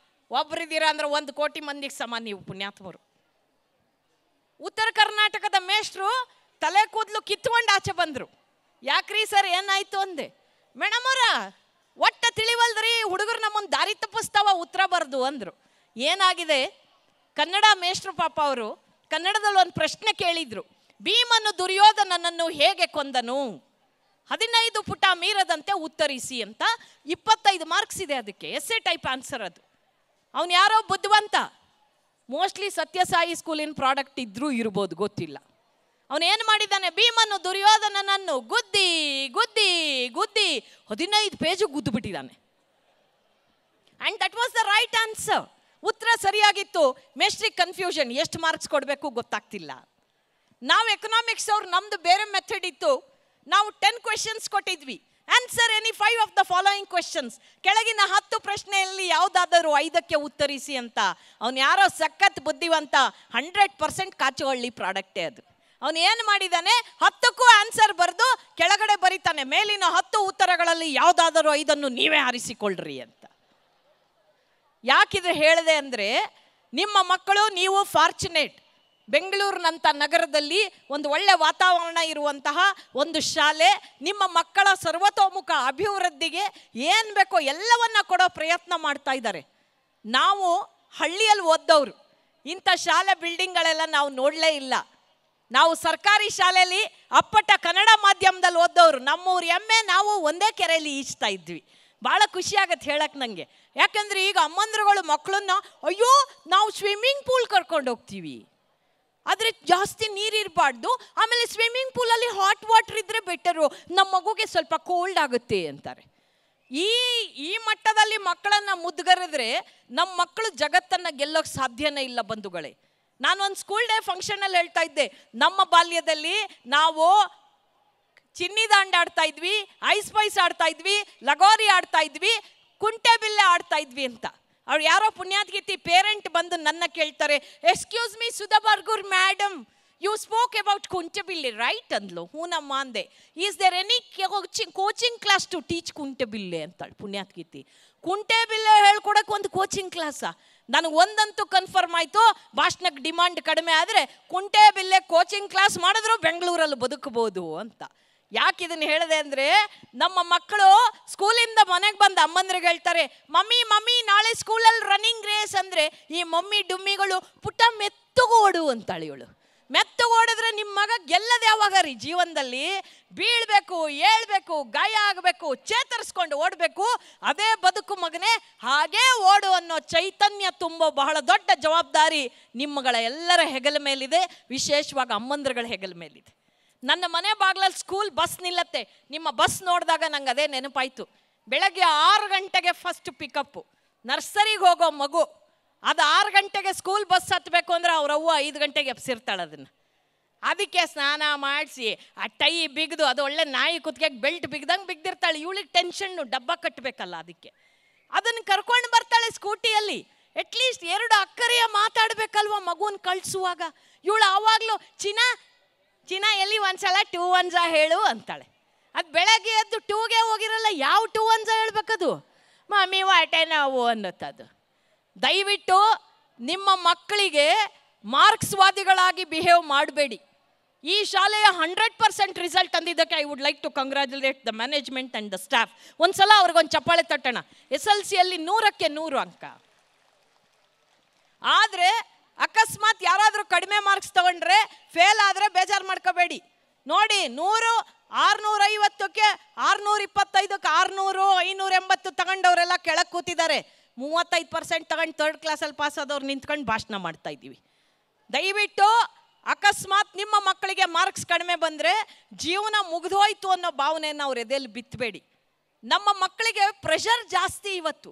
ಒಬ್ಬರಿದ್ದೀರಾ ಅಂದ್ರೆ 1 ಕೋಟಿ ಮಂದಿಗೆ ಸಮ ನೀವು ಪುಣ್ಯಾತ್ಮರು. ಉತ್ತರ ಕರ್ನಾಟಕದ ಮೇಷ್ಟ್ರು ತಲೆ ಕೂದಲು ಕಿತ್ಕೊಂಡು ಆಚೆ ಬಂದರು. ಯಾಕ್ರಿ ಸರ್ ಏನಾಯ್ತು ಅಂದೆ. ಮೇಡಮ್ ಅವರ ಒಟ್ಟ ತಿಳಿವಲ್ದ್ರಿ, ಹುಡುಗರು ನಮ್ಮನ್ನು ದಾರಿ ತಪ್ಪಿಸ್ತಾವ ಉತ್ತರ ಬರ್ದು ಅಂದರು. ಏನಾಗಿದೆ, ಕನ್ನಡ ಮೇಷ್ಟ್ರು ಪಾಪ ಅವರು ಕನ್ನಡದಲ್ಲಿ ಒಂದು ಪ್ರಶ್ನೆ ಕೇಳಿದ್ರು. ಭೀಮನು ದುರ್ಯೋಧನನನ್ನು ಹೇಗೆ ಕೊಂದನು? 15 ಪುಟ ಮೀರದಂತೆ ಉತ್ತರಿಸಿ ಅಂತ. 25 ಮಾರ್ಕ್ಸ್ ಇದೆ ಅದಕ್ಕೆ. ಎಸ್ಸೆ ಟೈಪ್ ಆನ್ಸರ್ ಅದು. ಅವನು ಯಾರೋ ಬುದ್ಧಿವಂತ, ಮೋಸ್ಟ್ಲಿ ಸತ್ಯಸಾಯಿ ಸ್ಕೂಲಿನ ಪ್ರಾಡಕ್ಟ್ ಇದ್ರೂ ಇರ್ಬೋದು, ಗೊತ್ತಿಲ್ಲ. ಅವನೇನು ಮಾಡಿದ್ದಾನೆ, ಭೀಮನು ದುರ್ಯೋಧನನನ್ನು ಗುದ್ದಿ ಗುದ್ದಿ ಗುದ್ದಿ 15 ಪೇಜು ಗುದ್ದು ಬಿಟ್ಟಿದ್ದಾನೆ. And that was the right answer. ಉತ್ತರ ಸರಿಯಾಗಿತ್ತು. ಮೇಸ್ಟ್ರಿಗೆ ಕನ್ಫ್ಯೂಷನ್, ಎಷ್ಟು ಮಾರ್ಕ್ಸ್ ಕೊಡಬೇಕು ಗೊತ್ತಾಗ್ತಿಲ್ಲ. ನಾವು ಎಕನಾಮಿಕ್ಸ್ ಅವ್ರು, ನಮ್ಮದು ಬೇರೆ ಮೆಥಡ್ ಇತ್ತು. ನಾವು 10 ಕ್ವೆಶನ್ಸ್ ಕೊಟ್ಟಿದ್ವಿ. Answer any 5 of the following questions. ಕೆಳಗಿನ 10 ಪ್ರಶ್ನೆಯಲ್ಲಿ ಯಾವುದಾದರೂ 5ಕ್ಕೆ ಉತ್ತರಿಸಿ ಅಂತ. ಅವನು ಯಾರೋ ಸಖತ್ ಬುದ್ಧಿವಂತ, 100% ಕಾಚುವಳ್ಳಿ ಪ್ರಾಡಕ್ಟೇ ಅದು. ಅವನು ಏನು ಮಾಡಿದ್ದಾನೆ, 10ಕ್ಕೂ ಆನ್ಸರ್ ಬರೆದು ಕೆಳಗಡೆ ಬರೀತಾನೆ, ಮೇಲಿನ 10 ಉತ್ತರಗಳಲ್ಲಿ ಯಾವುದಾದರೂ 5 ನೀವೇ ಆರಿಸಿಕೊಳ್ಳ್ರಿ ಅಂತ. ಯಾಕಿದ್ರೆ ಹೇಳಿದೆ ಅಂದರೆ, ನಿಮ್ಮ ಮಕ್ಕಳು, ನೀವು ಫಾರ್ಚುನೇಟ್. ಬೆಂಗಳೂರಿನಂಥ ನಗರದಲ್ಲಿ ಒಂದು ಒಳ್ಳೆ ವಾತಾವರಣ ಇರುವಂತಹ ಒಂದು ಶಾಲೆ ನಿಮ್ಮ ಮಕ್ಕಳ ಸರ್ವತೋಮುಖ ಅಭಿವೃದ್ಧಿಗೆ ಏನು ಬೇಕೋ ಎಲ್ಲವನ್ನ ಕೊಡೋ ಪ್ರಯತ್ನ ಮಾಡ್ತಾ ಇದ್ದಾರೆ. ನಾವು ಹಳ್ಳಿಯಲ್ಲಿ ಓದ್ದವರು, ಇಂಥ ಶಾಲೆ ಬಿಲ್ಡಿಂಗ್ಗಳೆಲ್ಲ ನಾವು ನೋಡಲೇ ಇಲ್ಲ. ನಾವು ಸರ್ಕಾರಿ ಶಾಲೆಯಲ್ಲಿ ಅಪ್ಪಟ ಕನ್ನಡ ಮಾಧ್ಯಮದಲ್ಲಿ ಓದ್ದವರು. ನಮ್ಮೂರು ಎಮ್ಮೆ ನಾವು ಒಂದೇ ಕೆರೆಯಲ್ಲಿ ಈಜ್ತಾ ಇದ್ವಿ. ಭಾಳ ಖುಷಿ ಆಗತ್ತೆ ಹೇಳಕ್ಕೆ ನನಗೆ. ಯಾಕಂದರೆ ಈಗ ಅಮ್ಮಂದ್ರುಗಳು ಮಕ್ಕಳನ್ನ ಅಯ್ಯೋ ನಾವು ಸ್ವಿಮ್ಮಿಂಗ್ ಪೂಲ್ ಕರ್ಕೊಂಡು ಹೋಗ್ತೀವಿ, ಆದರೆ ಜಾಸ್ತಿ ನೀರಿರಬಾರ್ದು, ಆಮೇಲೆ ಸ್ವಿಮ್ಮಿಂಗ್ ಪೂಲಲ್ಲಿ ಹಾಟ್ ವಾಟರ್ ಇದ್ದರೆ ಬೆಟರು, ನಮ್ಮ ಮಗುಗೆ ಸ್ವಲ್ಪ ಕೋಲ್ಡ್ ಆಗುತ್ತೆ ಅಂತಾರೆ. ಈ ಮಟ್ಟದಲ್ಲಿ ಮಕ್ಕಳನ್ನು ಮುದ್ಗರಿದ್ರೆ ನಮ್ಮ ಮಕ್ಕಳು ಜಗತ್ತನ್ನು ಗೆಲ್ಲೋಕ್ಕೆ ಸಾಧ್ಯನೇ ಇಲ್ಲ ಬಂಧುಗಳೇ. ನಾನೊಂದು ಸ್ಕೂಲ್ ಡೇ ಫಂಕ್ಷನಲ್ಲಿ ಹೇಳ್ತಾ ಇದ್ದೆ, ನಮ್ಮ ಬಾಲ್ಯದಲ್ಲಿ ನಾವು ಚಿನ್ನಿದಾಂಡು ಆಡ್ತಾ ಇದ್ವಿ, ಐಸ್ ಪೈಸ್ ಆಡ್ತಾ ಇದ್ವಿ, ಲಗೋರಿ ಆಡ್ತಾ ಇದ್ವಿ, ಕುಂಟೆಬಿಲ್ಲೆ ಆಡ್ತಾ ಇದ್ವಿ ಅಂತ. ಅವ್ರು ಯಾರೋ ಪುಣ್ಯಾತ್ಗಿತಿ ಪೇರೆಂಟ್ ಬಂದು ನನ್ನ ಕೇಳ್ತಾರೆ, excuse me Sudha Bargur madam, you spoke about kuntebille right ಅಂದ್ಲು. ಹೂನಮ್ಮ ಅಂದೆ. Is there any coaching class to teach kuntebille ಅಂತಾಳೆ ಪುಣ್ಯಾತ್ಗಿತಿ. ಕುಂಟೆಬಿಲ್ಲೆ ಹೇಳ್ಕೊಡಕ್ಕೆ ಒಂದು ಕೋಚಿಂಗ್ ಕ್ಲಾಸಾ? ನನಗೆ ಒಂದಂತೂ ಕನ್ಫರ್ಮ್ ಆಯಿತು, ಭಾಷಣಕ್ಕೆ ಡಿಮಾಂಡ್ ಕಡಿಮೆ ಆದರೆ ಕುಂಟೆಬಿಲ್ಲೆ ಕೋಚಿಂಗ್ ಕ್ಲಾಸ್ ಮಾಡಿದ್ರು ಬೆಂಗಳೂರಲ್ಲಿ ಬದುಕಬಹುದು ಅಂತ. ಯಾಕೆ ಇದನ್ನು ಹೇಳಿದೆ ಅಂದರೆ, ನಮ್ಮ ಮಕ್ಕಳು ಸ್ಕೂಲಿಂದ ಮನೆಗೆ ಬಂದು ಅಮ್ಮಂದ್ರಿಗೆ ಹೇಳ್ತಾರೆ, ಮಮ್ಮಿ ಮಮ್ಮಿ ನಾಳೆ ಸ್ಕೂಲಲ್ಲಿ ರನ್ನಿಂಗ್ ರೇಸ್ ಅಂದರೆ ಈ ಮಮ್ಮಿ ಡುಮ್ಮಿಗಳು ಪುಟ್ಟ ಮೆತ್ತಗೂ ಓಡು ಅಂತಾಳೆ ಇವಳು. ಮೆತ್ತಗೆ ಓಡಿದ್ರೆ ನಿಮ್ಮ ಮಗ ಗೆಲ್ಲದೆ ಯಾವಾಗ ರೀ ಜೀವನದಲ್ಲಿ? ಬೀಳ್ಬೇಕು, ಏಳ್ಬೇಕು, ಗಾಯ ಆಗಬೇಕು, ಚೇತರಿಸ್ಕೊಂಡು ಓಡಬೇಕು, ಅದೇ ಬದುಕು ಮಗನೇ. ಹಾಗೇ ಓಡು ಅನ್ನೋ ಚೈತನ್ಯ ತುಂಬೋ ಬಹಳ ದೊಡ್ಡ ಜವಾಬ್ದಾರಿ ನಿಮ್ಮಗಳ ಎಲ್ಲರ ಹೆಗಲ ಮೇಲಿದೆ, ವಿಶೇಷವಾಗಿ ಅಮ್ಮಂದ್ರಗಳ ಹೆಗಲ ಮೇಲಿದೆ. ನನ್ನ ಮನೆ ಬಾಗ್ಲಲ್ಲಿ ಸ್ಕೂಲ್ ಬಸ್ ನಿಲ್ಲತ್ತೆ. ನಿಮ್ಮ ಬಸ್ ನೋಡಿದಾಗ ನಂಗೆ ಅದೇ ನೆನಪಾಯಿತು. ಬೆಳಗ್ಗೆ 6 ಗಂಟೆಗೆ ಫಸ್ಟ್ ಪಿಕಪ್ಪು, ನರ್ಸರಿಗೆ ಹೋಗೋ ಮಗು. ಅದು 6 ಗಂಟೆಗೆ ಸ್ಕೂಲ್ ಬಸ್ ಹತ್ತಬೇಕು ಅಂದರೆ ಅವ್ರವ್ವ 5 ಗಂಟೆಗೆ ಎಬ್ಸಿರ್ತಾಳೆ ಅದನ್ನು. ಅದಕ್ಕೆ ಸ್ನಾನ ಮಾಡಿಸಿ ಆ ಟೈ ಬಿಗಿದು, ಅದು ಒಳ್ಳೆ ನಾಯಿ ಕುತ್ತಿಗೆ ಬೆಲ್ಟ್ ಬಿಗ್ದಂಗೆ ಬಿಗ್ದಿರ್ತಾಳೆ. ಇವಳಿಗೆ ಟೆನ್ಷನ್ನು, ಡಬ್ಬ ಕಟ್ಟಬೇಕಲ್ಲ, ಅದಕ್ಕೆ ಅದನ್ನು ಕರ್ಕೊಂಡು ಬರ್ತಾಳೆ ಸ್ಕೂಟಿಯಲ್ಲಿ. ಅಟ್ಲೀಸ್ಟ್ 2 ಅಕ್ಕರೆಯ ಮಾತಾಡಬೇಕಲ್ವ ಮಗುನ ಕಳಿಸುವಾಗ. ಇವಳು ಆವಾಗಲೂ ಚಿನ್ನ ಎಲ್ಲಿ ಒಂದ್ಸಲ 2 1 ಹೇಳು ಅಂತಾಳೆ. ಅದು ಬೆಳಗ್ಗೆ ಎದ್ದು 2ಗೆ ಹೋಗಿರಲ್ಲ, ಯಾವ 2 1 ಹೇಳ್ಬೇಕದು? ಮಮ್ಮಿ ವಾಟೆ ನಾವು ಅನ್ನೋತ್ತದು. ದಯವಿಟ್ಟು ನಿಮ್ಮ ಮಕ್ಕಳಿಗೆ ಮಾರ್ಕ್ಸ್ವಾದಿಗಳಾಗಿ ಬಿಹೇವ್ ಮಾಡಬೇಡಿ. ಈ ಶಾಲೆಯ 100% ರಿಸಲ್ಟ್ ತಂದಿದ್ದಕ್ಕೆ I would like to congratulate the management and the staff. ಒಂದ್ಸಲ ಅವ್ರಿಗೊಂದು ಚಪ್ಪಾಳೆ ತಟ್ಟೋಣ. SLCಯಲ್ಲಿ 100ಕ್ಕೆ 100 ಅಂಕ. ಆದರೆ ಅಕಸ್ಮಾತ್ ಯಾರಾದರೂ ಕಡಿಮೆ ಮಾರ್ಕ್ಸ್ ತಗೊಂಡ್ರೆ, ಫೇಲ್ ಆದರೆ ಬೇಜಾರು ಮಾಡ್ಕೋಬೇಡಿ. ನೋಡಿ, 100 650ಕ್ಕೆ 625ಕ್ಕೆ 600 580 ತಗೊಂಡವರೆಲ್ಲ ಕೆಳಗೆ ಕೂತಿದ್ದಾರೆ. 35% ತಗೊಂಡು 3rd ಕ್ಲಾಸಲ್ಲಿ ಪಾಸ್ ಆದವ್ರು ನಿಂತ್ಕೊಂಡು ಭಾಷಣ ಮಾಡ್ತಾ ಇದ್ದೀವಿ. ದಯವಿಟ್ಟು ಅಕಸ್ಮಾತ್ ನಿಮ್ಮ ಮಕ್ಕಳಿಗೆ ಮಾರ್ಕ್ಸ್ ಕಡಿಮೆ ಬಂದರೆ ಜೀವನ ಮುಗಿದೋಯ್ತು ಅನ್ನೋ ಭಾವನೆಯನ್ನು ಅವ್ರ ಎದೆಯಲ್ಲಿ ಬಿತ್ತಬೇಡಿ. ನಮ್ಮ ಮಕ್ಕಳಿಗೆ ಪ್ರೆಷರ್ ಜಾಸ್ತಿ ಇವತ್ತು,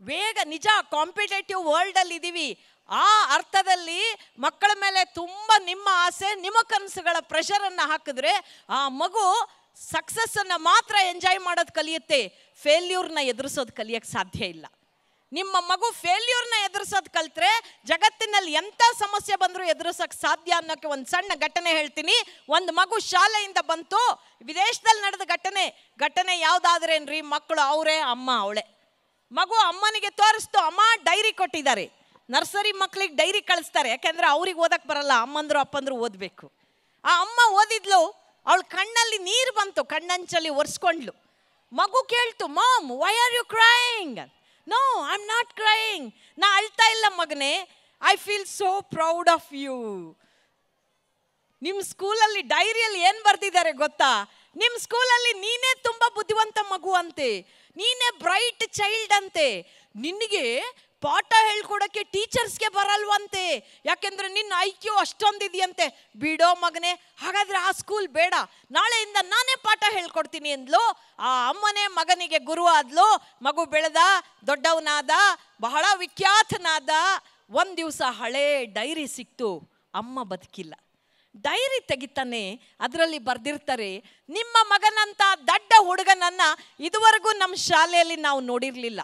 ಬೇಗ ನಿಜ ಕಾಂಪಿಟೇಟಿವ್ ವರ್ಲ್ಡಲ್ಲಿ ಇದ್ದೀವಿ. ಆ ಅರ್ಥದಲ್ಲಿ ಮಕ್ಕಳ ಮೇಲೆ ತುಂಬ ನಿಮ್ಮ ಆಸೆ, ನಿಮ್ಮ ಕನಸುಗಳ ಪ್ರೆಷರನ್ನು ಹಾಕಿದ್ರೆ ಆ ಮಗು ಸಕ್ಸಸ್ಸನ್ನು ಮಾತ್ರ ಎಂಜಾಯ್ ಮಾಡೋದು ಕಲಿಯುತ್ತೆ, ಫೇಲ್ಯೂರ್ನ ಎದುರಿಸೋದು ಕಲಿಯೋಕ್ಕೆ ಸಾಧ್ಯ ಇಲ್ಲ. ನಿಮ್ಮ ಮಗು ಫೇಲ್ಯೂರ್ನ ಎದುರಿಸೋದು ಕಲ್ತ್ರೆ ಜಗತ್ತಿನಲ್ಲಿ ಎಂಥ ಸಮಸ್ಯೆ ಬಂದರೂ ಎದುರಿಸೋಕ್ಕೆ ಸಾಧ್ಯ ಅನ್ನೋಕ್ಕೆ ಒಂದು ಸಣ್ಣ ಘಟನೆ ಹೇಳ್ತೀನಿ. ಒಂದು ಮಗು ಶಾಲೆಯಿಂದ ಬಂತು, ವಿದೇಶದಲ್ಲಿ ನಡೆದ ಘಟನೆ ಯಾವುದಾದ್ರೇನ್ರಿ, ಮಕ್ಕಳು ಅವರೇ, ಅಮ್ಮ ಅವಳೆ. ಮಗು ಅಮ್ಮನಿಗೆ ತೋರಿಸ್ತು, ಅಮ್ಮ ಡೈರಿ ಕೊಟ್ಟಿದ್ದಾರೆ. ನರ್ಸರಿ ಮಕ್ಕಳಿಗೆ ಡೈರಿ ಕಳಿಸ್ತಾರೆ, ಯಾಕೆಂದರೆ ಅವ್ರಿಗೆ ಓದಕ್ಕೆ ಬರಲ್ಲ, ಅಮ್ಮಂದ್ರು ಅಪ್ಪಂದ್ರು ಓದಬೇಕು. ಆ ಅಮ್ಮ ಓದಿದ್ಲು, ಅವಳ ಕಣ್ಣಲ್ಲಿ ನೀರು ಬಂತು, ಕಣ್ಣಂಚಲ್ಲಿ ಒರೆಸ್ಕೊಂಡ್ಲು. ಮಗು ಕೇಳ್ತು, mom why are you crying? No I am not crying. ನಾ ಅಳ್ತಾ ಇಲ್ಲ ಮಗನೇ, I feel so proud of you. ನಿಮ್ಮ ಸ್ಕೂಲಲ್ಲಿ ಡೈರಿಯಲ್ಲಿ ಏನು ಬರ್ತಿದ್ದಾರೆ ಗೊತ್ತಾ? ನಿಮ್ಮ ಸ್ಕೂಲಲ್ಲಿ ನೀನೇ ತುಂಬ ಬುದ್ಧಿವಂತ ಮಗು ಅಂತೆ, ನೀನೇ ಬ್ರೈಟ್ ಚೈಲ್ಡ್ ಅಂತೆ. ನಿನಗೆ ಪಾಠ ಹೇಳ್ಕೊಡೋಕ್ಕೆ ಟೀಚರ್ಸ್ಗೆ ಬರಲ್ವಂತೆ, ಯಾಕೆಂದರೆ ನಿನ್ನ IQ ಅಷ್ಟೊಂದಿದೆಯಂತೆ. ಬಿಡೋ ಮಗನೇ, ಹಾಗಾದರೆ ಆ ಸ್ಕೂಲ್ ಬೇಡ, ನಾಳೆಯಿಂದ ನಾನೇ ಪಾಠ ಹೇಳ್ಕೊಡ್ತೀನಿ ಅಂದ್ಲು. ಆ ಅಮ್ಮನೇ ಮಗನಿಗೆ ಗುರು ಆದ್ಲು. ಮಗು ಬೆಳೆದ, ದೊಡ್ಡವನಾದ, ಬಹಳ ವಿಖ್ಯಾತನಾದ. ಒಂದು ದಿವಸ ಹಳೇ ಡೈರಿ ಸಿಕ್ತು, ಅಮ್ಮ ಬದುಕಿಲ್ಲ. ಡೈರಿ ತೆಗಿತಾನೆ, ಅದರಲ್ಲಿ ಬರೆದಿರ್ತಾರೆ, ನಿಮ್ಮ ಮಗನಂತ ದಡ್ಡ ಹುಡುಗನನ್ನು ಇದುವರೆಗೂ ನಮ್ಮ ಶಾಲೆಯಲ್ಲಿ ನಾವು ನೋಡಿರಲಿಲ್ಲ.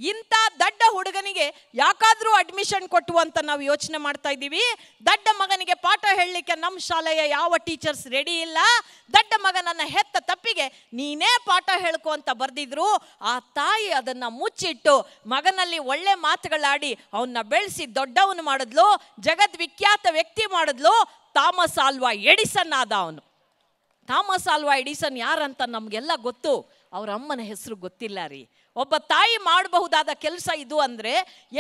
ಇಂಥ ದಡ್ಡ ಹುಡುಗನಿಗೆ ಯಾಕಾದರೂ ಅಡ್ಮಿಷನ್ ಕೊಟ್ಟು ಅಂತ ನಾವು ಯೋಚನೆ ಮಾಡ್ತಾ ಇದ್ದೀವಿ. ದಡ್ಡ ಮಗನಿಗೆ ಪಾಠ ಹೇಳಲಿಕ್ಕೆ ನಮ್ಮ ಶಾಲೆಯ ಯಾವ ಟೀಚರ್ಸ್ ರೆಡಿ ಇಲ್ಲ. ದಡ್ಡ ಮಗನನ್ನು ಹೆತ್ತ ತಪ್ಪಿಗೆ ನೀನೇ ಪಾಠ ಹೇಳ್ಕೊ ಅಂತ ಬರೆದಿದ್ರು. ಆ ತಾಯಿ ಅದನ್ನು ಮುಚ್ಚಿಟ್ಟು ಮಗನಲ್ಲಿ ಒಳ್ಳೆ ಮಾತುಗಳಾಡಿ ಅವನ್ನ ಬೆಳೆಸಿ ದೊಡ್ಡವನು ಮಾಡಿದ್ಲು, ಜಗದ್ವಿಖ್ಯಾತ ವ್ಯಕ್ತಿ ಮಾಡಿದ್ಲು. ಥಾಮಸ್ ಆಲ್ವಾ ಎಡಿಸನ್ ಆದ ಅವನು. ಥಾಮಸ್ ಆಲ್ವಾ ಎಡಿಸನ್ ಯಾರಂತ ನಮಗೆಲ್ಲ ಗೊತ್ತು, ಅವ್ರ ಅಮ್ಮನ ಹೆಸರು ಗೊತ್ತಿಲ್ಲ ರೀ. ಒಬ್ಬ ತಾಯಿ ಮಾಡಬಹುದಾದ ಕೆಲಸ ಇದು ಅಂದರೆ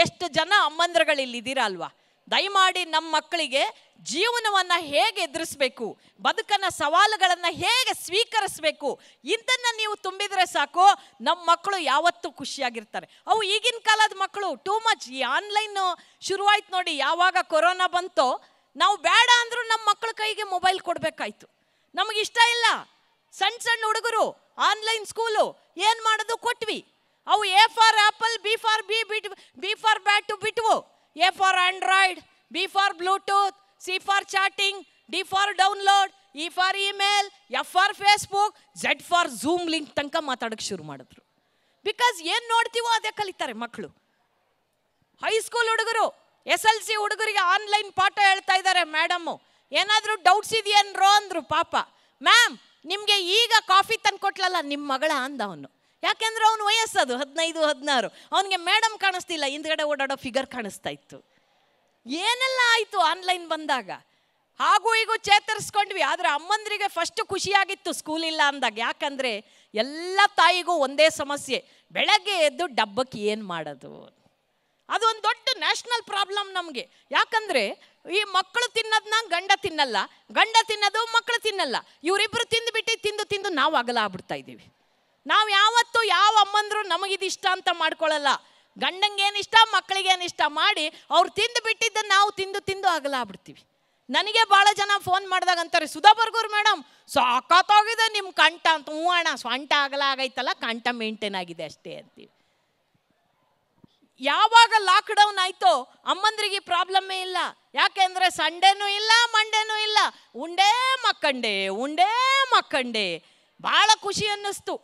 ಎಷ್ಟು ಜನ ಅಮ್ಮಂದ್ರಗಳಿಲ್ಲಿದ್ದೀರಾ ಅಲ್ವಾ? ದಯಮಾಡಿ ನಮ್ಮ ಮಕ್ಕಳಿಗೆ ಜೀವನವನ್ನು ಹೇಗೆ ಎದುರಿಸ್ಬೇಕು, ಬದುಕನ್ನ ಸವಾಲುಗಳನ್ನು ಹೇಗೆ ಸ್ವೀಕರಿಸಬೇಕು, ಇದನ್ನು ನೀವು ತುಂಬಿದರೆ ಸಾಕು, ನಮ್ಮ ಮಕ್ಕಳು ಯಾವತ್ತೂ ಖುಷಿಯಾಗಿರ್ತಾರೆ. ಅವು ಈಗಿನ ಕಾಲದ ಮಕ್ಕಳು ಟೂ ಮಚ್. ಈ ಆನ್ಲೈನ್ ಶುರುವಾಯ್ತು ನೋಡಿ, ಯಾವಾಗ ಕೊರೋನಾ ಬಂತೋ ನಾವು ಬೇಡ ಅಂದರೂ ನಮ್ಮ ಮಕ್ಕಳ ಕೈಗೆ ಮೊಬೈಲ್ ಕೊಡಬೇಕಾಯ್ತು. ನಮಗಿಷ್ಟ ಇಲ್ಲ. ಸಣ್ಣ ಸಣ್ಣ ಹುಡುಗರು ಆನ್ಲೈನ್ ಸ್ಕೂಲು ಏನು ಮಾಡೋದು ಕೊಟ್ವಿ. ಅವು A for apple, B for B for bat ಬಿಟ್ವು. A for Android, B for Bluetooth, C for chatting, D for download, E for email, F for Facebook, Z for Zoom link ತನಕ ಮಾತಾಡೋಕ್ಕೆ ಶುರು ಮಾಡಿದ್ರು. ಬಿಕಾಸ್ ಏನು ನೋಡ್ತೀವೋ ಅದೇ ಕಲಿತಾರೆ ಮಕ್ಕಳು. ಹೈಸ್ಕೂಲ್ ಹುಡುಗರು, SLC ಹುಡುಗರಿಗೆ ಆನ್ಲೈನ್ ಪಾಠ ಹೇಳ್ತಾ ಇದ್ದಾರೆ ಮೇಡಮ್ಮು. ಏನಾದರೂ ಡೌಟ್ಸ್ ಇದೆಯೇನ್ರೋ ಅಂದರು. ಪಾಪ ಮ್ಯಾಮ್ ನಿಮಗೆ ಈಗ ಕಾಫಿ ತಂದು ಕೊಟ್ಲಲ್ಲ ನಿಮ್ಮ ಮಗಳ ಅಂದ ಅವನು. ಯಾಕೆಂದ್ರೆ ಅವನು ವಯಸ್ಸದು 15-16. ಅವನಿಗೆ ಮೇಡಮ್ ಕಾಣಿಸ್ತಿಲ್ಲ, ಹಿಂದ್ಗಡೆ ಓಡಾಡೋ ಫಿಗರ್ ಕಾಣಿಸ್ತಾ ಇತ್ತು. ಏನೆಲ್ಲ ಆಯಿತು ಆನ್ಲೈನ್ ಬಂದಾಗ. ಹಾಗೂ ಈಗ ಚೇತರಿಸ್ಕೊಂಡ್ವಿ. ಆದರೆ ಅಮ್ಮಂದ್ರಿಗೆ ಫಸ್ಟ್ ಖುಷಿಯಾಗಿತ್ತು ಸ್ಕೂಲ್ ಇಲ್ಲ ಅಂದಾಗ. ಯಾಕಂದರೆ ಎಲ್ಲ ತಾಯಿಗೂ ಒಂದೇ ಸಮಸ್ಯೆ, ಬೆಳಗ್ಗೆ ಎದ್ದು ಡಬ್ಬಕ್ಕೆ ಏನು ಮಾಡೋದು. ಅದು ಒಂದು ದೊಡ್ಡ ನ್ಯಾಷನಲ್ ಪ್ರಾಬ್ಲಮ್ ನಮಗೆ. ಯಾಕಂದರೆ ಈ ಮಕ್ಕಳು ತಿನ್ನೋದನ್ನ ಗಂಡ ತಿನ್ನಲ್ಲ, ಗಂಡ ತಿನ್ನೋದು ಮಕ್ಕಳು ತಿನ್ನಲ್ಲ. ಇವರಿಬ್ಬರು ತಿಂದು ತಿಂದು ನಾವು ಅಗಲ ಆಗ್ಬಿಡ್ತಾ ಇದ್ದೀವಿ. ನಾವು ಯಾವತ್ತೂ ಯಾವ ಅಮ್ಮಂದ್ರು ನಮಗಿದಿಷ್ಟ ಅಂತ ಮಾಡ್ಕೊಳ್ಳಲ್ಲ. ಗಂಡಂಗೇನಿಷ್ಟ ಮಕ್ಕಳಿಗೇನಿಷ್ಟ ಮಾಡಿ ಅವ್ರು ತಿಂದು ನಾವು ತಿಂದು ಅಗಲ ಆಗ್ಬಿಡ್ತೀವಿ. ನನಗೆ ಭಾಳ ಜನ ಫೋನ್ ಮಾಡಿದಾಗ ಅಂತಾರೆ, ಸುಧಾ ಬರ್ಗೂರ್ ಮೇಡಮ್ ಸಾಕಾಗೋಗಿದೆ ನಿಮ್ಮ ಕಂಠ ಅಂತ. ಹ್ಞೂ ಅಣ್ಣ, ಸೊಂಟ ಅಗಲ ಆಗೈತಲ್ಲ, ಕಂಠ ಮೇಂಟೈನ್ ಆಗಿದೆ ಅಷ್ಟೇ ಅಂತೀವಿ. ಯಾವಾಗ ಲಾಕ್ಡೌನ್ ಆಯಿತೋ ಅಮ್ಮಂದ್ರಿಗೆ ಪ್ರಾಬ್ಲಮ್ಮೇ ಇಲ್ಲ. ಯಾಕೆಂದರೆ ಸಂಡೇನೂ ಇಲ್ಲ, ಮಂಡೇನೂ ಇಲ್ಲ, ಉಂಡೇ ಮಕ್ಕಂಡೆ. ಭಾಳ ಖುಷಿ ಅನ್ನಿಸ್ತು.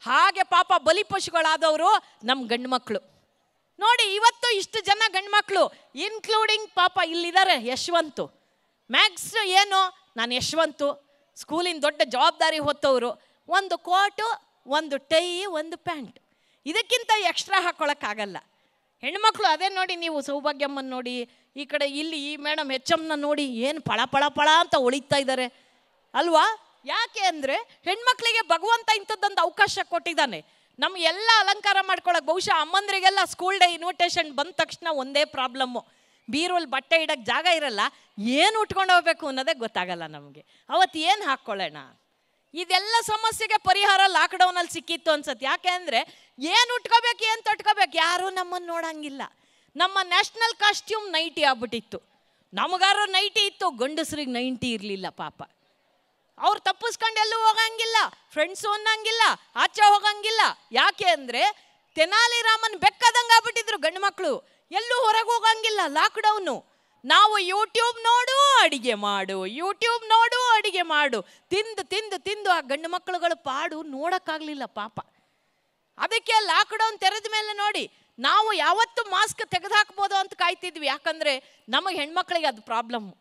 ಹಾಗೆ ಪಾಪ ಬಲಿಪಶುಗಳಾದವರು ನಮ್ಮ ಗಂಡು ಮಕ್ಕಳು ನೋಡಿ. ಇವತ್ತು ಇಷ್ಟು ಜನ ಗಂಡು ಮಕ್ಕಳು ಇನ್ಕ್ಲೂಡಿಂಗ್ ಪಾಪ ಇಲ್ಲಿದ್ದಾರೆ ಯಶವಂತು. ಮ್ಯಾಕ್ಸ್ ಏನು, ನಾನು ಯಶವಂತು ಸ್ಕೂಲಿನ ದೊಡ್ಡ ಜವಾಬ್ದಾರಿ ಹೊತ್ತವರು. ಒಂದು ಕೋಟು, ಒಂದು ಟೈ, ಒಂದು ಪ್ಯಾಂಟ್, ಇದಕ್ಕಿಂತ ಎಕ್ಸ್ಟ್ರಾ ಹಾಕ್ಕೊಳಕ್ಕಾಗಲ್ಲ. ಹೆಣ್ಮಕ್ಳು ಅದೇ ನೋಡಿ, ನೀವು ಸೌಭಾಗ್ಯಮ್ಮನ ನೋಡಿ, ಈ ಕಡೆ ಇಲ್ಲಿ ಈ ಮೇಡಮ್ HMನ ನೋಡಿ, ಏನು ಪಳ ಅಂತ ಹೊಳಿತಾ ಇದ್ದಾರೆ ಅಲ್ವಾ? ಯಾಕೆ ಅಂದರೆ ಹೆಣ್ಮಕ್ಳಿಗೆ ಭಗವಂತ ಇಂಥದ್ದೊಂದು ಅವಕಾಶ ಕೊಟ್ಟಿದ್ದಾನೆ. ನಮ್ಗೆ ಎಲ್ಲ ಅಲಂಕಾರ ಮಾಡ್ಕೊಳಕ್ಕೆ. ಬಹುಶಃ ಅಮ್ಮಂದ್ರಿಗೆಲ್ಲ ಸ್ಕೂಲ್ ಡೇ ಇನ್ವಿಟೇಷನ್ ಬಂದ ತಕ್ಷಣ ಒಂದೇ ಪ್ರಾಬ್ಲಮ್ಮು, ಬೀರಲ್ಲಿ ಬಟ್ಟೆ ಇಡೋಕ್ಕೆ ಜಾಗ ಇರಲ್ಲ, ಏನು ಉಟ್ಕೊಂಡು ಹೋಗ್ಬೇಕು ಅನ್ನೋದೇ ಗೊತ್ತಾಗಲ್ಲ ನಮಗೆ. ಅವತ್ತು ಏನು ಹಾಕ್ಕೊಳ್ಳೋಣ? ಇದೆಲ್ಲ ಸಮಸ್ಯೆಗೆ ಪರಿಹಾರ ಲಾಕ್ಡೌನಲ್ಲಿ ಸಿಕ್ಕಿತ್ತು ಅನ್ಸತ್ತೆ. ಯಾಕೆ ಅಂದರೆ ಏನು ಉಟ್ಕೋಬೇಕು, ಏನು ತೊಟ್ಕೋಬೇಕು, ಯಾರೂ ನಮ್ಮನ್ನು ನೋಡಂಗಿಲ್ಲ. ನಮ್ಮ ನ್ಯಾಷನಲ್ ಕಾಸ್ಟ್ಯೂಮ್ ನೈಟಿ ಆಗ್ಬಿಟ್ಟಿತ್ತು. ನಮಗಾರು ನೈಟಿ ಇತ್ತು, ಗಂಡಸ್ರಿಗೆ ನೈಟಿ ಇರಲಿಲ್ಲ ಪಾಪ. ಅವ್ರು ತಪ್ಪಿಸ್ಕೊಂಡು ಎಲ್ಲೂ ಹೋಗಂಗಿಲ್ಲ, ಫ್ರೆಂಡ್ಸು ಅನ್ನಂಗಿಲ್ಲ, ಆಚೆ ಹೋಗಂಗಿಲ್ಲ. ಯಾಕೆ ಅಂದರೆ ತೆನಾಲಿ ರಾಮನ್ ಬೆಕ್ಕದಂಗೆ ಆಗ್ಬಿಟ್ಟಿದ್ರು ಗಂಡು ಮಕ್ಕಳು. ಎಲ್ಲೂ ಹೊರಗೆ ಹೋಗಂಗಿಲ್ಲ ಲಾಕ್ಡೌನು. ನಾವು ಯೂಟ್ಯೂಬ್ ನೋಡು ಅಡಿಗೆ ಮಾಡು, ತಿಂದು ಆ ಗಂಡು ಮಕ್ಕಳುಗಳ ಪಾಡು ನೋಡೋಕ್ಕಾಗಲಿಲ್ಲ ಪಾಪ. ಅದಕ್ಕೆ ಲಾಕ್ಡೌನ್ ತೆರೆದ ಮೇಲೆ ನೋಡಿ, ನಾವು ಯಾವತ್ತು ಮಾಸ್ಕ್ ತೆಗೆದುಹಾಕ್ಬೋದು ಅಂತ ಕಾಯ್ತಿದ್ವಿ. ಯಾಕಂದರೆ ನಮಗೆ ಹೆಣ್ಮಕ್ಳಿಗೆ ಅದು ಪ್ರಾಬ್ಲಮ್ಮು.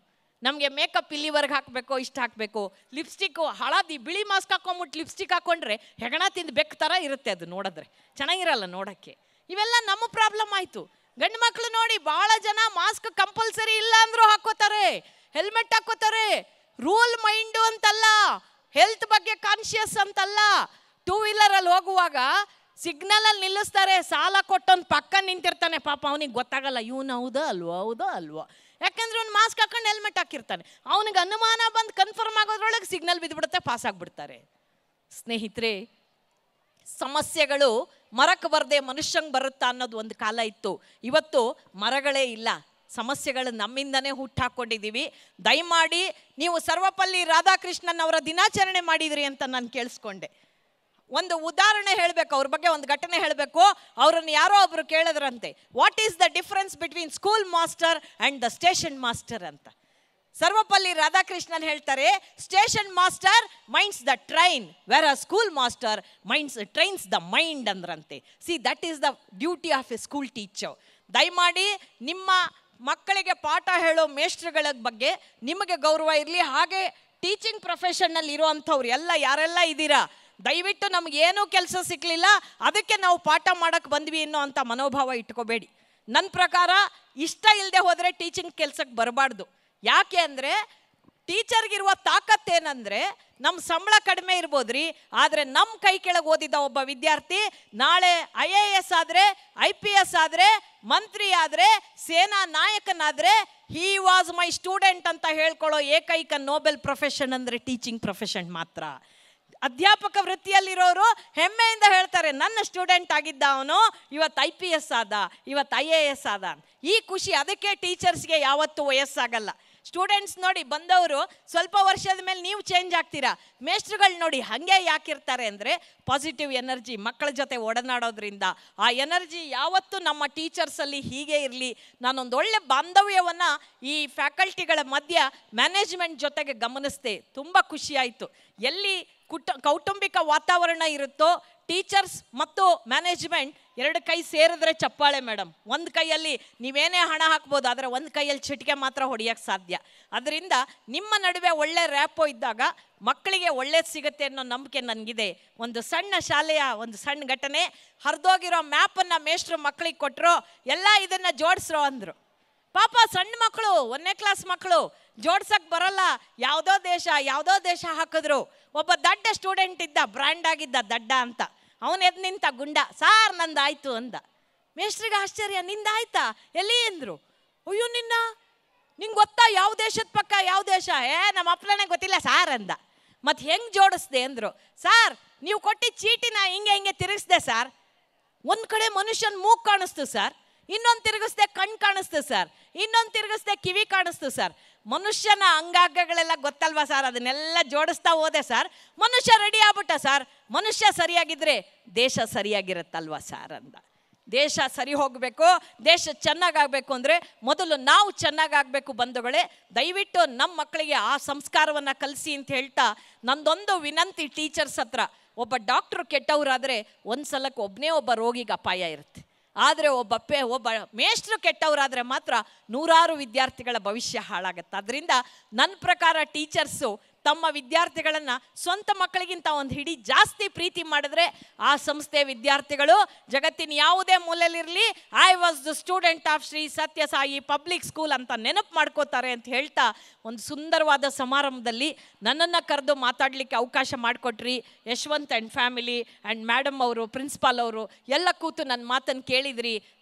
ನಮಗೆ ಮೇಕಪ್ ಇಲ್ಲಿವರೆಗೆ ಹಾಕಬೇಕು, ಇಷ್ಟು ಹಾಕಬೇಕು, ಲಿಪ್ಸ್ಟಿಕ್ಕು ಹಳದಿ ಬಿಳಿ ಮಾಸ್ಕ್ ಹಾಕೊಂಬಿಟ್ಟು ಲಿಪ್ಸ್ಟಿಕ್ ಹಾಕ್ಕೊಂಡ್ರೆ ಹೆಗಣ ತಿಂದು ಬೆಕ್ಕ ಥರ ಇರುತ್ತೆ, ಅದು ನೋಡಿದ್ರೆ ಚೆನ್ನಾಗಿರಲ್ಲ ನೋಡೋಕ್ಕೆ. ಇವೆಲ್ಲ ನಮ್ಮ ಪ್ರಾಬ್ಲಮ್ ಆಯಿತು. ಗಂಡು ಮಕ್ಕಳು ನೋಡಿ, ಭಾಳ ಜನ ಮಾಸ್ಕ್ ಕಂಪಲ್ಸರಿ ಇಲ್ಲ ಅಂದರೂ ಹಾಕೋತಾರೆ, ಹೆಲ್ಮೆಟ್ ಹಾಕೋತಾರೆ. ರೂಲ್ ಮೈಂಡು ಅಂತಲ್ಲ, ಹೆಲ್ತ್ ಬಗ್ಗೆ ಕಾನ್ಶಿಯಸ್ ಅಂತಲ್ಲ. ಟೂ ವೀಲರಲ್ಲಿ ಹೋಗುವಾಗ ಸಿಗ್ನಲಲ್ಲಿ ನಿಲ್ಲಿಸ್ತಾರೆ, ಸಾಲ ಕೊಟ್ಟೊಂದು ಪಕ್ಕ ನಿಂತಿರ್ತಾನೆ ಪಾಪ, ಅವನಿಗೆ ಗೊತ್ತಾಗಲ್ಲ ಇವನು ಹೌದೋ ಅಲ್ವೋ. ಯಾಕೆಂದ್ರೆ ಅವ್ನು ಮಾಸ್ಕ್ ಹಾಕೊಂಡು ಹೆಲ್ಮೆಟ್ ಹಾಕಿರ್ತಾನೆ. ಅವನಿಗೆ ಅನುಮಾನ ಬಂದು ಕನ್ಫರ್ಮ್ ಆಗೋದ್ರೊಳಗೆ ಸಿಗ್ನಲ್ ಬಿದ್ದುಬಿಡುತ್ತೆ, ಪಾಸ್ ಆಗಿಬಿಡ್ತಾರೆ. ಸ್ನೇಹಿತರೆ, ಸಮಸ್ಯೆಗಳು ಮರಕ್ಕೆ ಬರದೆ ಮನುಷ್ಯಂಗೆ ಬರುತ್ತಾ ಅನ್ನೋದು ಒಂದು ಕಾಲ ಇತ್ತು. ಇವತ್ತು ಮರಗಳೇ ಇಲ್ಲ, ಸಮಸ್ಯೆಗಳು ನಮ್ಮಿಂದನೇ ಹುಟ್ಟಾಕೊಂಡಿದ್ದೀವಿ. ದಯಮಾಡಿ ನೀವು ಸರ್ವಪಲ್ಲಿ ರಾಧಾಕೃಷ್ಣನ್ ಅವರ ದಿನಾಚರಣೆ ಮಾಡಿದ್ರಿ ಅಂತ ನಾನು ಕೇಳಿಸ್ಕೊಂಡೆ. ಒಂದು ಉದಾಹರಣೆ ಹೇಳಬೇಕು, ಅವ್ರ ಬಗ್ಗೆ ಒಂದು ಘಟನೆ ಹೇಳಬೇಕು. ಅವರನ್ನು ಯಾರೋ ಒಬ್ರು ಕೇಳಿದ್ರಂತೆ, what is the difference between school master and the station master ಅಂತ. ಸರ್ವಪಲ್ಲಿ ರಾಧಾಕೃಷ್ಣನ್ ಹೇಳ್ತಾರೆ, station master minds the train where a school master trains the mind ಅಂದ್ರಂತೆ. See that is the duty of a school teacher. ದಯಮಾಡಿ ನಿಮ್ಮ ಮಕ್ಕಳಿಗೆ ಪಾಠ ಹೇಳೋ ಮೇಷ್ಟ್ರುಗಳ ಬಗ್ಗೆ ನಿಮಗೆ ಗೌರವ ಇರಲಿ. ಹಾಗೆ ಟೀಚಿಂಗ್ ಪ್ರೊಫೆಷನ್ನಲ್ಲಿ ಇರುವಂಥವ್ರು ಯಾರೆಲ್ಲ ಇದ್ದೀರಾ, ದಯವಿಟ್ಟು ನಮಗೇನೂ ಕೆಲಸ ಸಿಕ್ಕಲಿಲ್ಲ ಅದಕ್ಕೆ ನಾವು ಪಾಠ ಮಾಡೋಕ್ಕೆ ಬಂದ್ವಿ ಅನ್ನೋ ಅಂಥ ಮನೋಭಾವ ಇಟ್ಕೋಬೇಡಿ. ನನ್ನ ಪ್ರಕಾರ ಇಷ್ಟ ಇಲ್ಲದೆ ಹೋದರೆ ಟೀಚಿಂಗ್ ಕೆಲಸಕ್ಕೆ ಬರಬಾರ್ದು. ಯಾಕೆ ಅಂದರೆ ಟೀಚರ್ಗಿರುವ ತಾಕತ್ತೇನೆಂದರೆ ನಮ್ಮ ಸಂಬಳ ಕಡಿಮೆ ಇರ್ಬೋದ್ರಿ, ಆದರೆ ನಮ್ಮ ಕೈ ಕೆಳಗೆ ಓದಿದ ಒಬ್ಬ ವಿದ್ಯಾರ್ಥಿ ನಾಳೆ IAS ಆದರೆ, IPS ಆದರೆ, ಮಂತ್ರಿ ಆದರೆ, ಸೇನಾ ನಾಯಕನಾದರೆ ಹಿ ವಾಸ್ ಮೈ ಸ್ಟೂಡೆಂಟ್ ಅಂತ ಹೇಳ್ಕೊಳ್ಳೋ ಏಕೈಕ ನೋಬೆಲ್ ಪ್ರೊಫೆಷನ್ ಅಂದರೆ ಟೀಚಿಂಗ್ ಪ್ರೊಫೆಷನ್ ಮಾತ್ರ. ಅಧ್ಯಾಪಕ ವೃತ್ತಿಯಲ್ಲಿರೋರು ಹೆಮ್ಮೆಯಿಂದ ಹೇಳ್ತಾರೆ, ನನ್ನ ಸ್ಟೂಡೆಂಟ್ ಆಗಿದ್ದ ಅವನು ಇವತ್ತು IPS ಆದ, ಇವತ್ತು IAS ಆದ. ಈ ಖುಷಿ, ಅದಕ್ಕೆ ಟೀಚರ್ಸ್ಗೆ ಯಾವತ್ತೂ ವಯಸ್ಸಾಗಲ್ಲ. ಸ್ಟೂಡೆಂಟ್ಸ್ ನೋಡಿ ಬಂದವರು ಸ್ವಲ್ಪ ವರ್ಷದ ಮೇಲೆ ನೀವು ಚೇಂಜ್ ಆಗ್ತೀರಾ. ಮೇಷ್ಟ್ರುಗಳು ನೋಡಿ ಹಾಗೆ ಯಾಕಿರ್ತಾರೆ ಅಂದರೆ ಪಾಸಿಟಿವ್ ಎನರ್ಜಿ, ಮಕ್ಕಳ ಜೊತೆ ಒಡನಾಡೋದ್ರಿಂದ ಆ ಎನರ್ಜಿ ಯಾವತ್ತೂ ನಮ್ಮ ಟೀಚರ್ಸಲ್ಲಿ ಹೀಗೆ ಇರಲಿ. ನಾನೊಂದು ಒಳ್ಳೆ ಬಾಂಧವ್ಯವನ್ನು ಈ ಫ್ಯಾಕಲ್ಟಿಗಳ ಮಧ್ಯ ಮ್ಯಾನೇಜ್ಮೆಂಟ್ ಜೊತೆಗೆ ಗಮನಿಸ್ದೆ, ತುಂಬ ಖುಷಿಯಾಯಿತು. ಎಲ್ಲಿ ಕೌಟುಂಬಿಕ ವಾತಾವರಣ ಇರುತ್ತೋ ಟೀಚರ್ಸ್ ಮತ್ತು ಮ್ಯಾನೇಜ್ಮೆಂಟ್ ಎರಡು ಕೈ ಸೇರಿದ್ರೆ ಚಪ್ಪಾಳೆ ಮೇಡಮ್. ಒಂದು ಕೈಯಲ್ಲಿ ನೀವೇನೇ ಹಣ ಹಾಕ್ಬೋದು, ಆದರೆ ಒಂದು ಕೈಯಲ್ಲಿ ಚಿಟಿಕೆ ಮಾತ್ರ ಹೊಡೆಯೋಕ್ಕೆ ಸಾಧ್ಯ. ಅದರಿಂದ ನಿಮ್ಮ ನಡುವೆ ಒಳ್ಳೆ ರ್ಯಾಪೋ ಇದ್ದಾಗ ಮಕ್ಕಳಿಗೆ ಒಳ್ಳೇದು ಸಿಗುತ್ತೆ ಅನ್ನೋ ನಂಬಿಕೆ ನನಗಿದೆ. ಒಂದು ಸಣ್ಣ ಶಾಲೆಯ ಒಂದು ಸಣ್ಣ ಘಟನೆ, ಹರಿದೋಗಿರೋ ಮ್ಯಾಪನ್ನು ಮೇಷ್ಟ್ರು ಮಕ್ಕಳಿಗೆ ಕೊಟ್ಟರು, ಎಲ್ಲ ಇದನ್ನು ಜೋಡಿಸ್ರೋ ಅಂದರು. ಪಾಪ ಸಣ್ಣ ಮಕ್ಕಳು, 1ನೇ ಕ್ಲಾಸ್ ಮಕ್ಕಳು, ಜೋಡ್ಸಕ್ಕೆ ಬರಲ್ಲ, ಯಾವುದೋ ದೇಶ ಹಾಕಿದ್ರು. ಒಬ್ಬ ದಡ್ಡ ಸ್ಟೂಡೆಂಟ್ ಇದ್ದ, ಬ್ರ್ಯಾಂಡ್ ಆಗಿದ್ದ ದಡ್ಡ ಅಂತ, ಅವನು ಎದ್ದು ನಿಂತ ಗುಂಡ, ಸಾರ್ ನಂದಾಯ್ತು ಅಂದ. ಮೇಷ್ಟ್ರಿಗೆ ಆಶ್ಚರ್ಯ, ನಿಂದಾಯ್ತಾ ಎಲ್ಲಿ ಅಂದರು. ಅಯ್ಯೋ ನಿಂಗೆ ಗೊತ್ತಾ ಯಾವ ದೇಶದ ಪಕ್ಕ ಯಾವ ದೇಶ? ನಮ್ಮ ಅಪ್ಪನೇ ಗೊತ್ತಿಲ್ಲ ಸಾರ್ ಅಂದ. ಮತ್ತು ಹೆಂಗೆ ಜೋಡಿಸ್ದೆ ಅಂದರು. ಸಾರ್ ನೀವು ಕೊಟ್ಟಿದ್ದ ಚೀಟಿನ ಹಿಂಗೆ ತಿರುಗಿಸ್ದೆ ಸಾರ್. ಒಂದು ಕಡೆ ಮನುಷ್ಯನ ಮೂಗು ಕಾಣಿಸ್ತು ಸರ್, ಇನ್ನೊಂದು ತಿರುಗಿಸ್ದೆ ಕಣ್ಣು ಕಾಣಿಸ್ತು ಸರ್, ಇನ್ನೊಂದು ತಿರುಗಿಸ್ದೆ ಕಿವಿ ಕಾಣಿಸ್ತು ಸರ್. ಮನುಷ್ಯನ ಅಂಗಾಂಗಗಳೆಲ್ಲ ಗೊತ್ತಲ್ವಾ ಸರ್, ಅದನ್ನೆಲ್ಲ ಜೋಡಿಸ್ತಾ ಹೋದೆ ಸರ್, ಮನುಷ್ಯ ರೆಡಿ ಆಗ್ಬಿಟ್ಟ ಸರ್. ಮನುಷ್ಯ ಸರಿಯಾಗಿದ್ದರೆ ದೇಶ ಸರಿಯಾಗಿರುತ್ತಲ್ವಾ ಸರ್ ಅಂದ. ದೇಶ ಸರಿ ಹೋಗಬೇಕು, ದೇಶ ಚೆನ್ನಾಗಾಗಬೇಕು ಅಂದರೆ ಮೊದಲು ನಾವು ಚೆನ್ನಾಗಾಗಬೇಕು ಬಂಧುಗಳೇ. ದಯವಿಟ್ಟು ನಮ್ಮ ಮಕ್ಕಳಿಗೆ ಆ ಸಂಸ್ಕಾರವನ್ನು ಕಲಿಸಿ ಅಂತ ಹೇಳ್ತಾ ನಂದೊಂದು ವಿನಂತಿ ಟೀಚರ್ಸ್ ಹತ್ರ. ಒಬ್ಬ ಡಾಕ್ಟ್ರು ಕೆಟ್ಟವರಾದರೆ ಒಂದು ಸಲಕ್ಕೆ ಒಬ್ಬ ರೋಗಿಗೆ ಅಪಾಯ ಇರುತ್ತೆ. ಆದರೆ ಒಬ್ಬ ಮೇಷ್ಟ್ರು ಕೆಟ್ಟವರಾದರೆ ಮಾತ್ರ ನೂರಾರು ವಿದ್ಯಾರ್ಥಿಗಳ ಭವಿಷ್ಯ ಹಾಳಾಗುತ್ತೆ. ಅದರಿಂದ ನನ್ನ ಪ್ರಕಾರ ಟೀಚರ್ಸು ತಮ್ಮ ವಿದ್ಯಾರ್ಥಿಗಳನ್ನು ಸ್ವಂತ ಮಕ್ಕಳಿಗಿಂತ ಒಂದು ಹಿಡಿ ಜಾಸ್ತಿ ಪ್ರೀತಿ ಮಾಡಿದ್ರೆ ಆ ಸಂಸ್ಥೆ ವಿದ್ಯಾರ್ಥಿಗಳು ಜಗತ್ತಿನ ಯಾವುದೇ ಮೂಲೆಯಲ್ಲಿರಲಿ I was the student of Shri Sathyasai public school ಅಂತ ನೆನಪು ಮಾಡ್ಕೋತಾರೆ ಅಂತ ಹೇಳ್ತಾ ಒಂದು ಸುಂದರವಾದ ಸಮಾರಂಭದಲ್ಲಿ ನನ್ನನ್ನು ಕರೆದು ಮಾತಾಡಲಿಕ್ಕೆ ಅವಕಾಶ ಮಾಡಿಕೊಟ್ರಿ. Yashwanth and family and madam ಅವರು, ಪ್ರಿನ್ಸಿಪಾಲ್ ಅವರು ಎಲ್ಲ ಕೂತು ನನ್ನ ಮಾತನ್ನು ಕೇಳಿದ್ರಿ.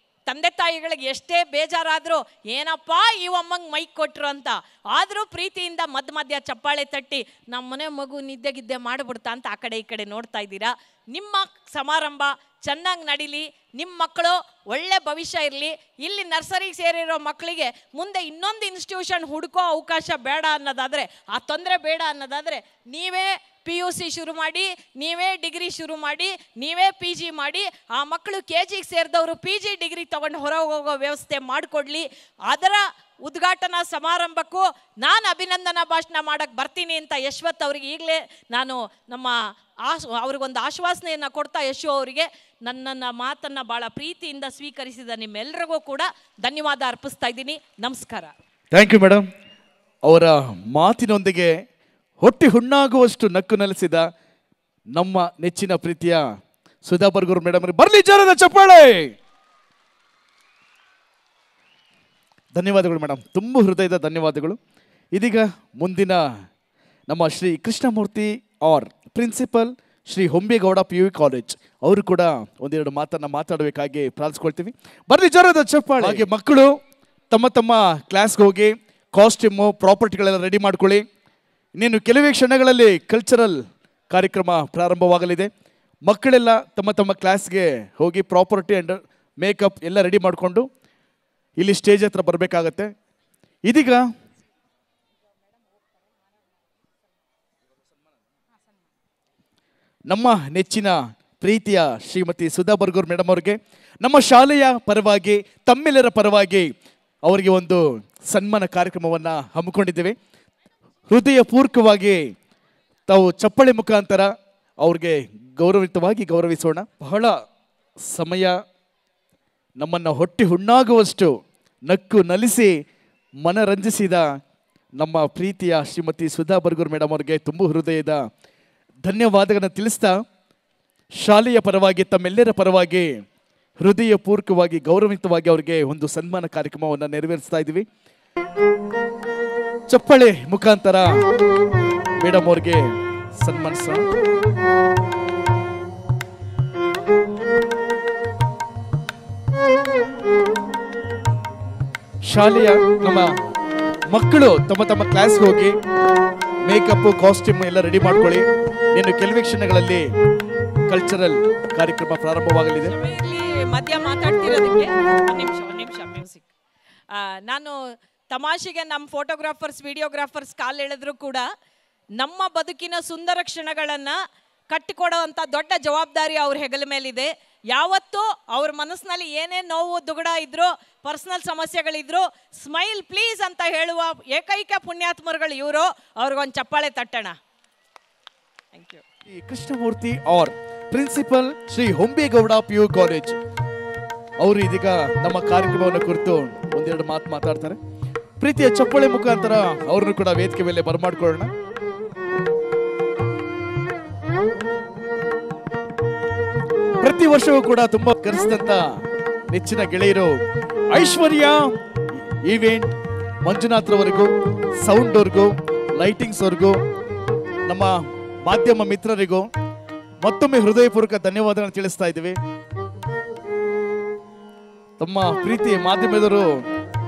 ತಂದೆ ತಾಯಿಗಳಿಗೆ ಎಷ್ಟೇ ಬೇಜಾರಾದರೂ ಏನಪ್ಪ ಇವಮ್ಮಂಗೆ ಮೈಕ್ ಕೊಟ್ಟರು ಅಂತ, ಆದರೂ ಪ್ರೀತಿಯಿಂದ ಮಧ್ಯ ಚಪ್ಪಾಳೆ ತಟ್ಟಿ ನಮ್ಮ ಮನೆ ಮಗು ನಿದ್ದೆಗಿದ್ದೆ ಮಾಡಿಬಿಡ್ತಾ ಅಂತ ಆ ಕಡೆ ಈ ಕಡೆ ನೋಡ್ತಾ ಇದ್ದೀರಾ. ನಿಮ್ಮ ಸಮಾರಂಭ ಚೆನ್ನಾಗಿ ನಡೀಲಿ, ನಿಮ್ಮ ಮಕ್ಕಳು ಒಳ್ಳೆ ಭವಿಷ್ಯ ಇರಲಿ. ಇಲ್ಲಿ ನರ್ಸರಿಗೆ ಸೇರಿರೋ ಮಕ್ಕಳಿಗೆ ಮುಂದೆ ಇನ್ನೊಂದು ಇನ್ಸ್ಟಿಟ್ಯೂಷನ್ ಹುಡುಕೋ ಅವಕಾಶ ಬೇಡ ಅನ್ನೋದಾದರೆ, ಆ ತೊಂದರೆ ಬೇಡ ಅನ್ನೋದಾದರೆ ನೀವೇ PUC ಶುರು ಮಾಡಿ, ನೀವೇ ಡಿಗ್ರಿ ಶುರು ಮಾಡಿ, ನೀವೇ PG ಮಾಡಿ, ಆ ಮಕ್ಕಳು KGಗೆ ಸೇರಿದವರು PG ಡಿಗ್ರಿ ತೊಗೊಂಡು ಹೊರಗೆ ಹೋಗೋ ವ್ಯವಸ್ಥೆ ಮಾಡಿಕೊಡ್ಲಿ. ಅದರ ಉದ್ಘಾಟನಾ ಸಮಾರಂಭಕ್ಕೂ ನಾನು ಅಭಿನಂದನಾ ಭಾಷಣ ಮಾಡೋಕ್ಕೆ ಬರ್ತೀನಿ ಅಂತ ಯಶ್ವತ್ ಅವರಿಗೆ ಈಗಲೇ ನಾನು ಅವ್ರಿಗೊಂದು ಆಶ್ವಾಸನೆಯನ್ನು ಕೊಡ್ತಾ ಯಶು ಅವರಿಗೆ ನನ್ನ ಮಾತನ್ನು ಭಾಳ ಪ್ರೀತಿಯಿಂದ ಸ್ವೀಕರಿಸಿದ ನಿಮ್ಮೆಲ್ಲರಿಗೂ ಕೂಡ ಧನ್ಯವಾದ ಅರ್ಪಿಸ್ತಾ ಇದ್ದೀನಿ. ನಮಸ್ಕಾರ. Thank you madam. ಅವರ ಮಾತಿನೊಂದಿಗೆ ಹೊಟ್ಟೆ ಹುಣ್ಣಾಗುವಷ್ಟು ನಕ್ಕು ನೆಲೆಸಿದ ನಮ್ಮ ನೆಚ್ಚಿನ ಪ್ರೀತಿಯ ಸುಧಾ ಬರ್ಗೂರ್ ಮೇಡಮ್ ಬರಲಿ ಜೋರಾದ ಚಪ್ಪಾಳೆ. ಧನ್ಯವಾದಗಳು ಮೇಡಮ್, ತುಂಬ ಹೃದಯದ ಧನ್ಯವಾದಗಳು. ಇದೀಗ ಮುಂದಿನ ನಮ್ಮ Shri Krishnamurthy R principal Shri Hombegowda PU college ಅವರು ಕೂಡ ಒಂದೆರಡು ಮಾತನ್ನು ಮಾತಾಡಬೇಕಾಗಿ ಪ್ರಾರ್ಥಿಸ್ಕೊಳ್ತೀವಿ. ಬರಲಿ ಜೋರಾದ ಚಪ್ಪಾಳೆ. ಹಾಗೆ ಮಕ್ಕಳು ತಮ್ಮ ತಮ್ಮ ಕ್ಲಾಸ್ಗೆ ಹೋಗಿ ಕಾಸ್ಟ್ಯೂಮು ಪ್ರಾಪರ್ಟಿಗಳೆಲ್ಲ ರೆಡಿ ಮಾಡ್ಕೊಳ್ಳಿ. ಇನ್ನೇನು ಕೆಲವೇ ಕ್ಷಣಗಳಲ್ಲಿ ಕಲ್ಚರಲ್ ಕಾರ್ಯಕ್ರಮ ಪ್ರಾರಂಭವಾಗಲಿದೆ. ಮಕ್ಕಳೆಲ್ಲ ತಮ್ಮ ತಮ್ಮ ಕ್ಲಾಸ್ಗೆ ಹೋಗಿ ಪ್ರಾಪರ್ಟಿ ಆ್ಯಂಡ್ ಮೇಕಪ್ ಎಲ್ಲ ರೆಡಿ ಮಾಡಿಕೊಂಡು ಇಲ್ಲಿ ಸ್ಟೇಜ್ ಹತ್ರ ಬರಬೇಕಾಗತ್ತೆ. ಇದೀಗ ನಮ್ಮ ನೆಚ್ಚಿನ ಪ್ರೀತಿಯ ಶ್ರೀಮತಿ ಸುಧಾ ಬರ್ಗೂರ್ ಮೇಡಮ್ ಅವರಿಗೆ ನಮ್ಮ ಶಾಲೆಯ ಪರವಾಗಿ, ತಮ್ಮೆಲ್ಲರ ಪರವಾಗಿ ಅವರಿಗೆ ಒಂದು ಸನ್ಮಾನ ಕಾರ್ಯಕ್ರಮವನ್ನು ಹಮ್ಮಿಕೊಂಡಿದ್ದೇವೆ. ಹೃದಯಪೂರ್ವಕವಾಗಿ ತಾವು ಚಪ್ಪಳೆ ಮುಖಾಂತರ ಅವ್ರಿಗೆ ಗೌರವಿತವಾಗಿ ಗೌರವಿಸೋಣ. ಬಹಳ ಸಮಯ ನಮ್ಮನ್ನು ಹೊಟ್ಟೆ ಹುಣ್ಣಾಗುವಷ್ಟು ನಕ್ಕು ನಲಿಸಿ ಮನರಂಜಿಸಿದ ನಮ್ಮ ಪ್ರೀತಿಯ ಶ್ರೀಮತಿ ಸುಧಾ ಬರ್ಗೂರ್ ಮೇಡಮ್ ಅವರಿಗೆ ತುಂಬ ಹೃದಯದ ಧನ್ಯವಾದಗಳನ್ನು ತಿಳಿಸ್ತಾ ಶಾಲೆಯ ಪರವಾಗಿ ತಮ್ಮೆಲ್ಲರ ಪರವಾಗಿ ಹೃದಯಪೂರ್ವಕವಾಗಿ ಗೌರವಿತವಾಗಿ ಅವರಿಗೆ ಒಂದು ಸನ್ಮಾನ ಕಾರ್ಯಕ್ರಮವನ್ನು ನೆರವೇರಿಸ್ತಾ ಇದ್ದೀವಿ. ಚಪ್ಪಳೆ ಮುಖಾಂತರ ಮೇಡಮ್ ಅವ್ರಿಗೆ ಸನ್ಮಾನಿಸೋಣ. ಶಾಲೆಯ ನಮ್ಮ ಮಕ್ಕಳು ತಮ್ಮ ತಮ್ಮ ಕ್ಲಾಸ್ಗೆ ಹೋಗಿ ಮೇಕಪ್ ಕಾಸ್ಟ್ಯೂಮ್ ಎಲ್ಲ ರೆಡಿ ಮಾಡ್ಕೊಳ್ಳಿ. ಇನ್ನು ಕೆಲವೇ ಕ್ಷಣಗಳಲ್ಲಿ ಕಲ್ಚರಲ್ ಕಾರ್ಯಕ್ರಮ ಪ್ರಾರಂಭವಾಗಲಿದೆ. ಮಧ್ಯ ಮಾತಾಡ್ತಿರೋದಕ್ಕೆ ನಿಮಿಷ ಮ್ಯೂಸಿಕ್. ನಾನು ತಮಾಷೆಗೆ ನಮ್ಮ ಫೋಟೋಗ್ರಾಫರ್ಸ್ ವಿಡಿಯೋಗ್ರಾಫರ್ಸ್ ಕಾಲು ಎಳೆದ್ರು ಕೂಡ ನಮ್ಮ ಬದುಕಿನ ಸುಂದರ ಕ್ಷಣಗಳನ್ನು ಕಟ್ಟಿಕೊಡೋ ಅಂಥ ದೊಡ್ಡ ಜವಾಬ್ದಾರಿ ಅವ್ರ ಹೆಗಲ ಮೇಲಿದೆ. ಯಾವತ್ತೂ ಅವ್ರ ಮನಸ್ಸಿನಲ್ಲಿ ಏನೇ ನೋವು ದುಗುಡ ಇದ್ರು, ಪರ್ಸನಲ್ ಸಮಸ್ಯೆಗಳಿದ್ರು, ಸ್ಮೈಲ್ ಪ್ಲೀಸ್ ಅಂತ ಹೇಳುವ ಏಕೈಕ ಪುಣ್ಯಾತ್ಮರುಗಳು ಇವರು. ಅವ್ರಿಗೊಂದು ಚಪ್ಪಾಳೆ ತಟ್ಟಣ. Thank you. Krishnamurthy R principal Shri Hombegowda PU college ಅವರು ಇದೀಗ ನಮ್ಮ ಕಾರ್ಯಕ್ರಮವನ್ನು ಕುರಿತು ಒಂದೆರಡು ಮಾತು ಮಾತಾಡ್ತಾರೆ. ಪ್ರೀತಿಯ ಚಪ್ಪಾಳೆ ಮುಖಾಂತರ ಅವ್ರನ್ನು ಕೂಡ ವೇದಿಕೆ ಮೇಲೆ ಬರಮಾಡ್ಕೊಳ್ಳೋಣ. ಪ್ರತಿ ವರ್ಷವೂ ಕೂಡ ತುಂಬಾ ಕರೆಸಿದಂತ ನೆಚ್ಚಿನ ಗೆಳೆಯರು ಐಶ್ವರ್ಯ ಈವೆಂಟ್, ಮಂಜುನಾಥ್ ರವರಿಗೂ, ಸೌಂಡ್ ಅವ್ರಿಗೂ, ಲೈಟಿಂಗ್ಸ್ ಅವ್ರಿಗೂ, ನಮ್ಮ ಮಾಧ್ಯಮ ಮಿತ್ರರಿಗೂ ಮತ್ತೊಮ್ಮೆ ಹೃದಯಪೂರ್ವಕ ಧನ್ಯವಾದಗಳನ್ನು ತಿಳಿಸ್ತಾ ಇದ್ದೀವಿ. ತಮ್ಮ ಪ್ರೀತಿ ಮಾಧ್ಯಮದವರು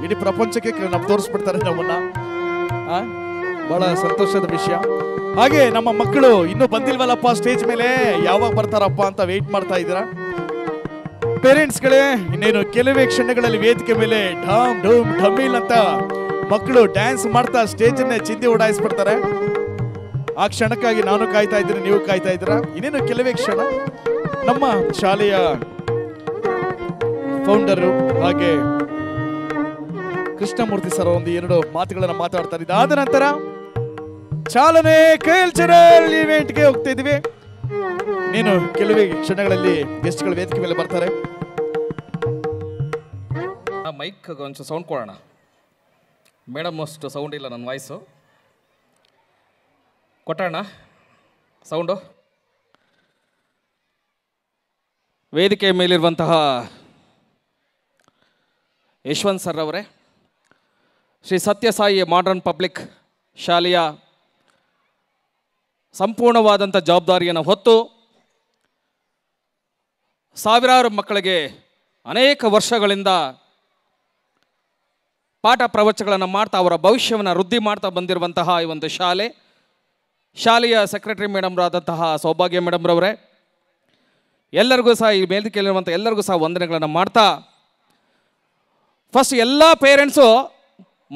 ಇಡೀ ಪ್ರಪಂಚಕ್ಕೆ ತೋರಿಸ್ಬಿಡ್ತಾರೆ ನಮ್ಮನ್ನ. ಬಹಳ ಸಂತೋಷದ ವಿಷಯ. ಹಾಗೆ ನಮ್ಮ ಮಕ್ಕಳು ಇನ್ನೂ ಬಂದಿಲ್ವಲ್ಲಪ್ಪ ಸ್ಟೇಜ್ ಮೇಲೆ, ಯಾವಾಗ ಬರ್ತಾರಪ್ಪ ಅಂತ ವೇಟ್ ಮಾಡ್ತಾ ಇದ್ದೀರಾ. ಪೇರೆಂಟ್ಸ್ಗಳೇ, ಇನ್ನೇನು ಕೆಲವೇ ಕ್ಷಣಗಳಲ್ಲಿ ವೇದಿಕೆ ಮೇಲೆ ಢಾಮ್ ಢೂಮ್ ಢಮೀಲ್ ಅಂತ ಮಕ್ಕಳು ಡ್ಯಾನ್ಸ್ ಮಾಡ್ತಾ ಸ್ಟೇಜ್ ಅನ್ನೇ ಚಿಂದಿ ಉಡಾಯಿಸ್ಬಿಡ್ತಾರೆ. ಆ ಕ್ಷಣಕ್ಕಾಗಿ ನಾನು ಕಾಯ್ತಾ ಇದ್ದೀನಿ, ನೀವು ಕಾಯ್ತಾ ಇದ್ದೀರಾ. ಇನ್ನೇನು ಕೆಲವೇ ಕ್ಷಣ ನಮ್ಮ ಶಾಲೆಯ ಫೌಂಡರು ಹಾಗೆ ಕೃಷ್ಣಮೂರ್ತಿ ಸರ್ ಒಂದು ಎರಡು ಮಾತುಗಳನ್ನ ಮಾತಾಡ್ತಾರೆ. ಇದಾದ ನಂತರ ಚಾಲನೆ ಕಲ್ಚರಲ್ ಇವೆಂಟ್ಗೆ ಹೋಗ್ತಾ ಇದ್ದೀವಿ. ನೀನು ಕೆಲವೇ ಕ್ಷಣಗಳಲ್ಲಿ ಗೆಸ್ಟ್ಗಳು ವೇದಿಕೆ ಮೇಲೆ ಬರ್ತಾರೆ. ಮೈಕ್ ಒಂಚೂರು ಸೌಂಡ್ ಕೊಡೋಣ. ಮೇಡಮ್ ಅಷ್ಟು ಸೌಂಡ್ ಇಲ್ಲ ನನ್ನ ವಾಯ್ಸು. ಕೊಟ್ಟೋಣ ಸೌಂಡು. ವೇದಿಕೆ ಮೇಲಿರುವಂತಹ ಯಶವಂತ್ ಸರ್ ಅವರೇ, ಶ್ರೀ ಸತ್ಯಸಾಯಿ ಮಾಡರ್ನ್ ಪಬ್ಲಿಕ್ ಶಾಲೆಯ ಸಂಪೂರ್ಣವಾದಂಥ ಜವಾಬ್ದಾರಿಯನ್ನು ಹೊತ್ತು ಸಾವಿರಾರು ಮಕ್ಕಳಿಗೆ ಅನೇಕ ವರ್ಷಗಳಿಂದ ಪಾಠ ಪ್ರವಚನಗಳನ್ನು ಮಾಡ್ತಾ ಅವರ ಭವಿಷ್ಯವನ್ನು ವೃದ್ಧಿ ಮಾಡ್ತಾ ಬಂದಿರುವಂತಹ ಈ ಒಂದು ಶಾಲೆಯ ಸೆಕ್ರೆಟರಿ ಮೇಡಮ್ರಾದಂತಹ ಸೌಭಾಗ್ಯ ಮೇಡಮ್ರವರೇ, ಎಲ್ಲರಿಗೂ ಸಹ ಈ ವೇದಿಕೆಯಲ್ಲಿರುವಂಥ ಎಲ್ಲರಿಗೂ ಸಹ ವಂದನೆಗಳನ್ನು ಮಾಡ್ತಾ, ಫಸ್ಟ್ ಎಲ್ಲ ಪೇರೆಂಟ್ಸು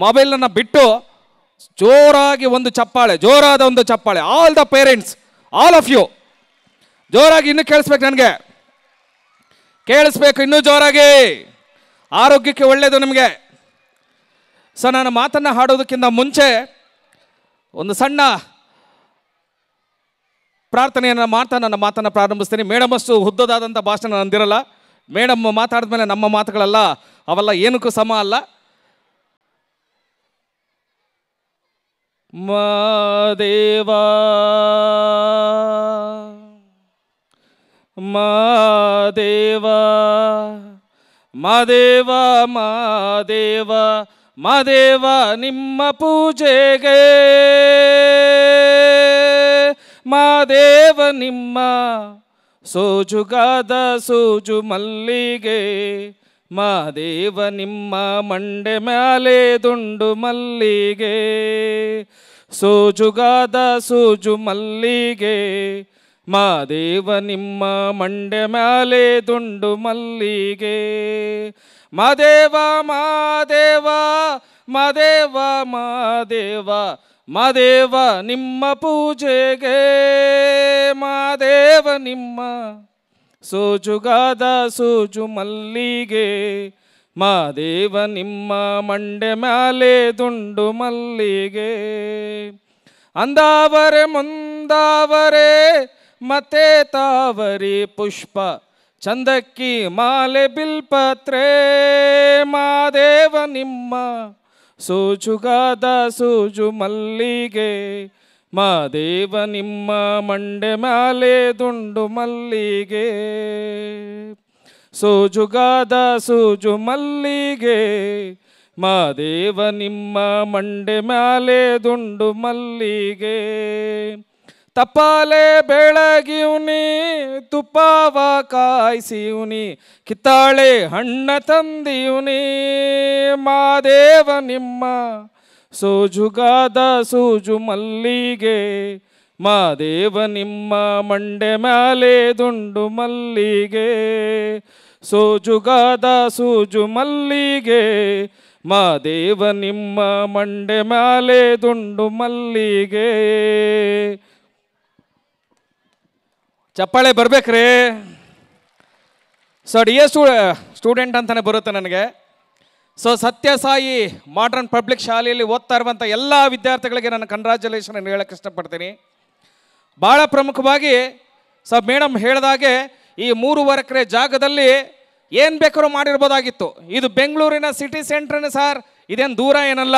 ಮೊಬೈಲನ್ನು ಬಿಟ್ಟು ಜೋರಾಗಿ ಒಂದು ಚಪ್ಪಾಳೆ, ಜೋರಾದ ಒಂದು ಚಪ್ಪಾಳೆ. All the parents, all of you, ಜೋರಾಗಿ ಇನ್ನೂ ಕೇಳಿಸ್ಬೇಕು, ನನಗೆ ಕೇಳಿಸ್ಬೇಕು ಇನ್ನೂ ಜೋರಾಗಿ. ಆರೋಗ್ಯಕ್ಕೆ ಒಳ್ಳೆಯದು ನಿಮಗೆ. ಸೊ ನಾನು ಮಾತನ್ನು ಹಾಡೋದಕ್ಕಿಂತ ಮುಂಚೆ ಒಂದು ಸಣ್ಣ ಪ್ರಾರ್ಥನೆಯನ್ನು ಮಾಡ್ತಾ ನನ್ನ ಮಾತನ್ನು ಪ್ರಾರಂಭಿಸ್ತೀನಿ. ಮೇಡಮ್ ಅಷ್ಟು ಉದ್ದದಾದಂಥ ಭಾಷಣ ನಂದಿರಲ್ಲ. ಮೇಡಮ್ ಮಾತಾಡಿದ ಮೇಲೆ ನಮ್ಮ ಮಾತುಗಳೆಲ್ಲ ಅವೆಲ್ಲ ಏನಕ್ಕೂ ಸಮ ಅಲ್ಲ. ಮಾದೇವಾ ಮಾದೇವಾ ಮಾದೇವಾ ಮಾದೇವಾ ಮಾದೇವ ನಿಮ್ಮ ಪೂಜೆಗೆ, ಮಾದೇವ ನಿಮ್ಮ ಸೋಜುಗಾದ ಸೂಜು ಮಲ್ಲಿಗೆ, ಮಾದೇವ ನಿಮ್ಮ ಮಂಡೆ ಮ್ಯಾಲೆ ದುಂಡು ಮಲ್ಲಿಗೆ, ಸೋಜುಗಾದ ಸೂಜು ಮಲ್ಲಿಗೆ, ಮಾದೇವ ನಿಮ್ಮ ಮಂಡೆ ಮ್ಯಾಲೆ ದುಂಡು ಮಲ್ಲಿಗೆ, ಮಾದೇವ ಮಾದೇವ ಮಾದೇವ ಮಾದೇವ ಮಾದೇವ ನಿಮ್ಮ ಪೂಜೆಗೆ, ಮಾದೇವ ನಿಮ್ಮ ಸೋಜುಗಾದ ಸೂಜು ಮಲ್ಲಿಗೆ, ಮಾದೇವ ನಿಮ್ಮ ಮಂಡೆ ಮ್ಯಾಲೆ ದುಂಡು ಮಲ್ಲಿಗೆ ಅಂದಾವರೆ ಮುಂದಾವರೆ ಮತ್ತೆ ತಾವರಿ ಪುಷ್ಪ ಚಂದಕ್ಕಿ ಮಾಲೆ ಬಿಲ್ಪತ್ರೆ ಮಾದೇವ ನಿಮ್ಮ ಸೋಜುಗಾದ ಸೂಜು ಮಲ್ಲಿಗೆ ಮಾದೇವ ನಿಮ್ಮ ಮಂಡೆ ಮ್ಯಾಲೆ ದುಂಡು ಮಲ್ಲಿಗೆ ಸೋಜುಗಾದ ಸೂಜು ಮಲ್ಲಿಗೆ ಮಾದೇವ ನಿಮ್ಮ ಮಂಡೆ ಮ್ಯಾಲೆ ದುಂಡು ಮಲ್ಲಿಗೆ ತಪ್ಪಾಲೆ ಬೆಳಗಿವ್ನಿ ತುಪ್ಪವ ಕಾಯಿಸಿವ್ನಿ ಕಿತ್ತಾಳೆ ಹಣ್ಣ ತಂದಿವ್ನಿ ಮಾದೇವ ನಿಮ್ಮ ಸೋಜುಗಾದ ಸೂಜು ಮಲ್ಲಿಗೆ ಮಾದೇವ ನಿಮ್ಮ ಮಂಡೆ ಮ್ಯಾಲೆ ದುಂಡು ಮಲ್ಲಿಗೆ ಸೋಜುಗಾದ ಸೂಜು ಮಲ್ಲಿಗೆ ಮಾದೇವ ನಿಮ್ಮ ಮಂಡೆ ಮ್ಯಾಲೆ ದುಂಡು ಮಲ್ಲಿಗೆ. ಚಪ್ಪಾಳೆ ಬರ್ಬೇಕ್ರಿ. ಸೊ ಡಿ ಎ ಸ್ಟೂಡೆಂಟ್ ಅಂತಾನೆ ಬರುತ್ತೆ ನನಗೆ. ಸೊ ಸತ್ಯಸಾಯಿ ಮಾಡರ್ನ್ ಪಬ್ಲಿಕ್ ಶಾಲೆಯಲ್ಲಿ ಓದ್ತಾ ಇರುವಂಥ ಎಲ್ಲ ವಿದ್ಯಾರ್ಥಿಗಳಿಗೆ ನಾನು ಕಂಗ್ರ್ಯಾಚುಲೇಷನ್ ಹೇಳಕ್ಕೆ ಇಷ್ಟಪಡ್ತೀನಿ. ಭಾಳ ಪ್ರಮುಖವಾಗಿ ಮೇಡಮ್ ಹೇಳಿದಾಗೆ ಈ 3.5 ಎಕರೆ ಜಾಗದಲ್ಲಿ ಏನು ಬೇಕಾದ್ರೂ ಮಾಡಿರ್ಬೋದಾಗಿತ್ತು. ಇದು ಬೆಂಗಳೂರಿನ ಸಿಟಿ ಸೆಂಟ್ರನ್ನ ಸರ್, ಇದೇನು ದೂರ ಏನಲ್ಲ.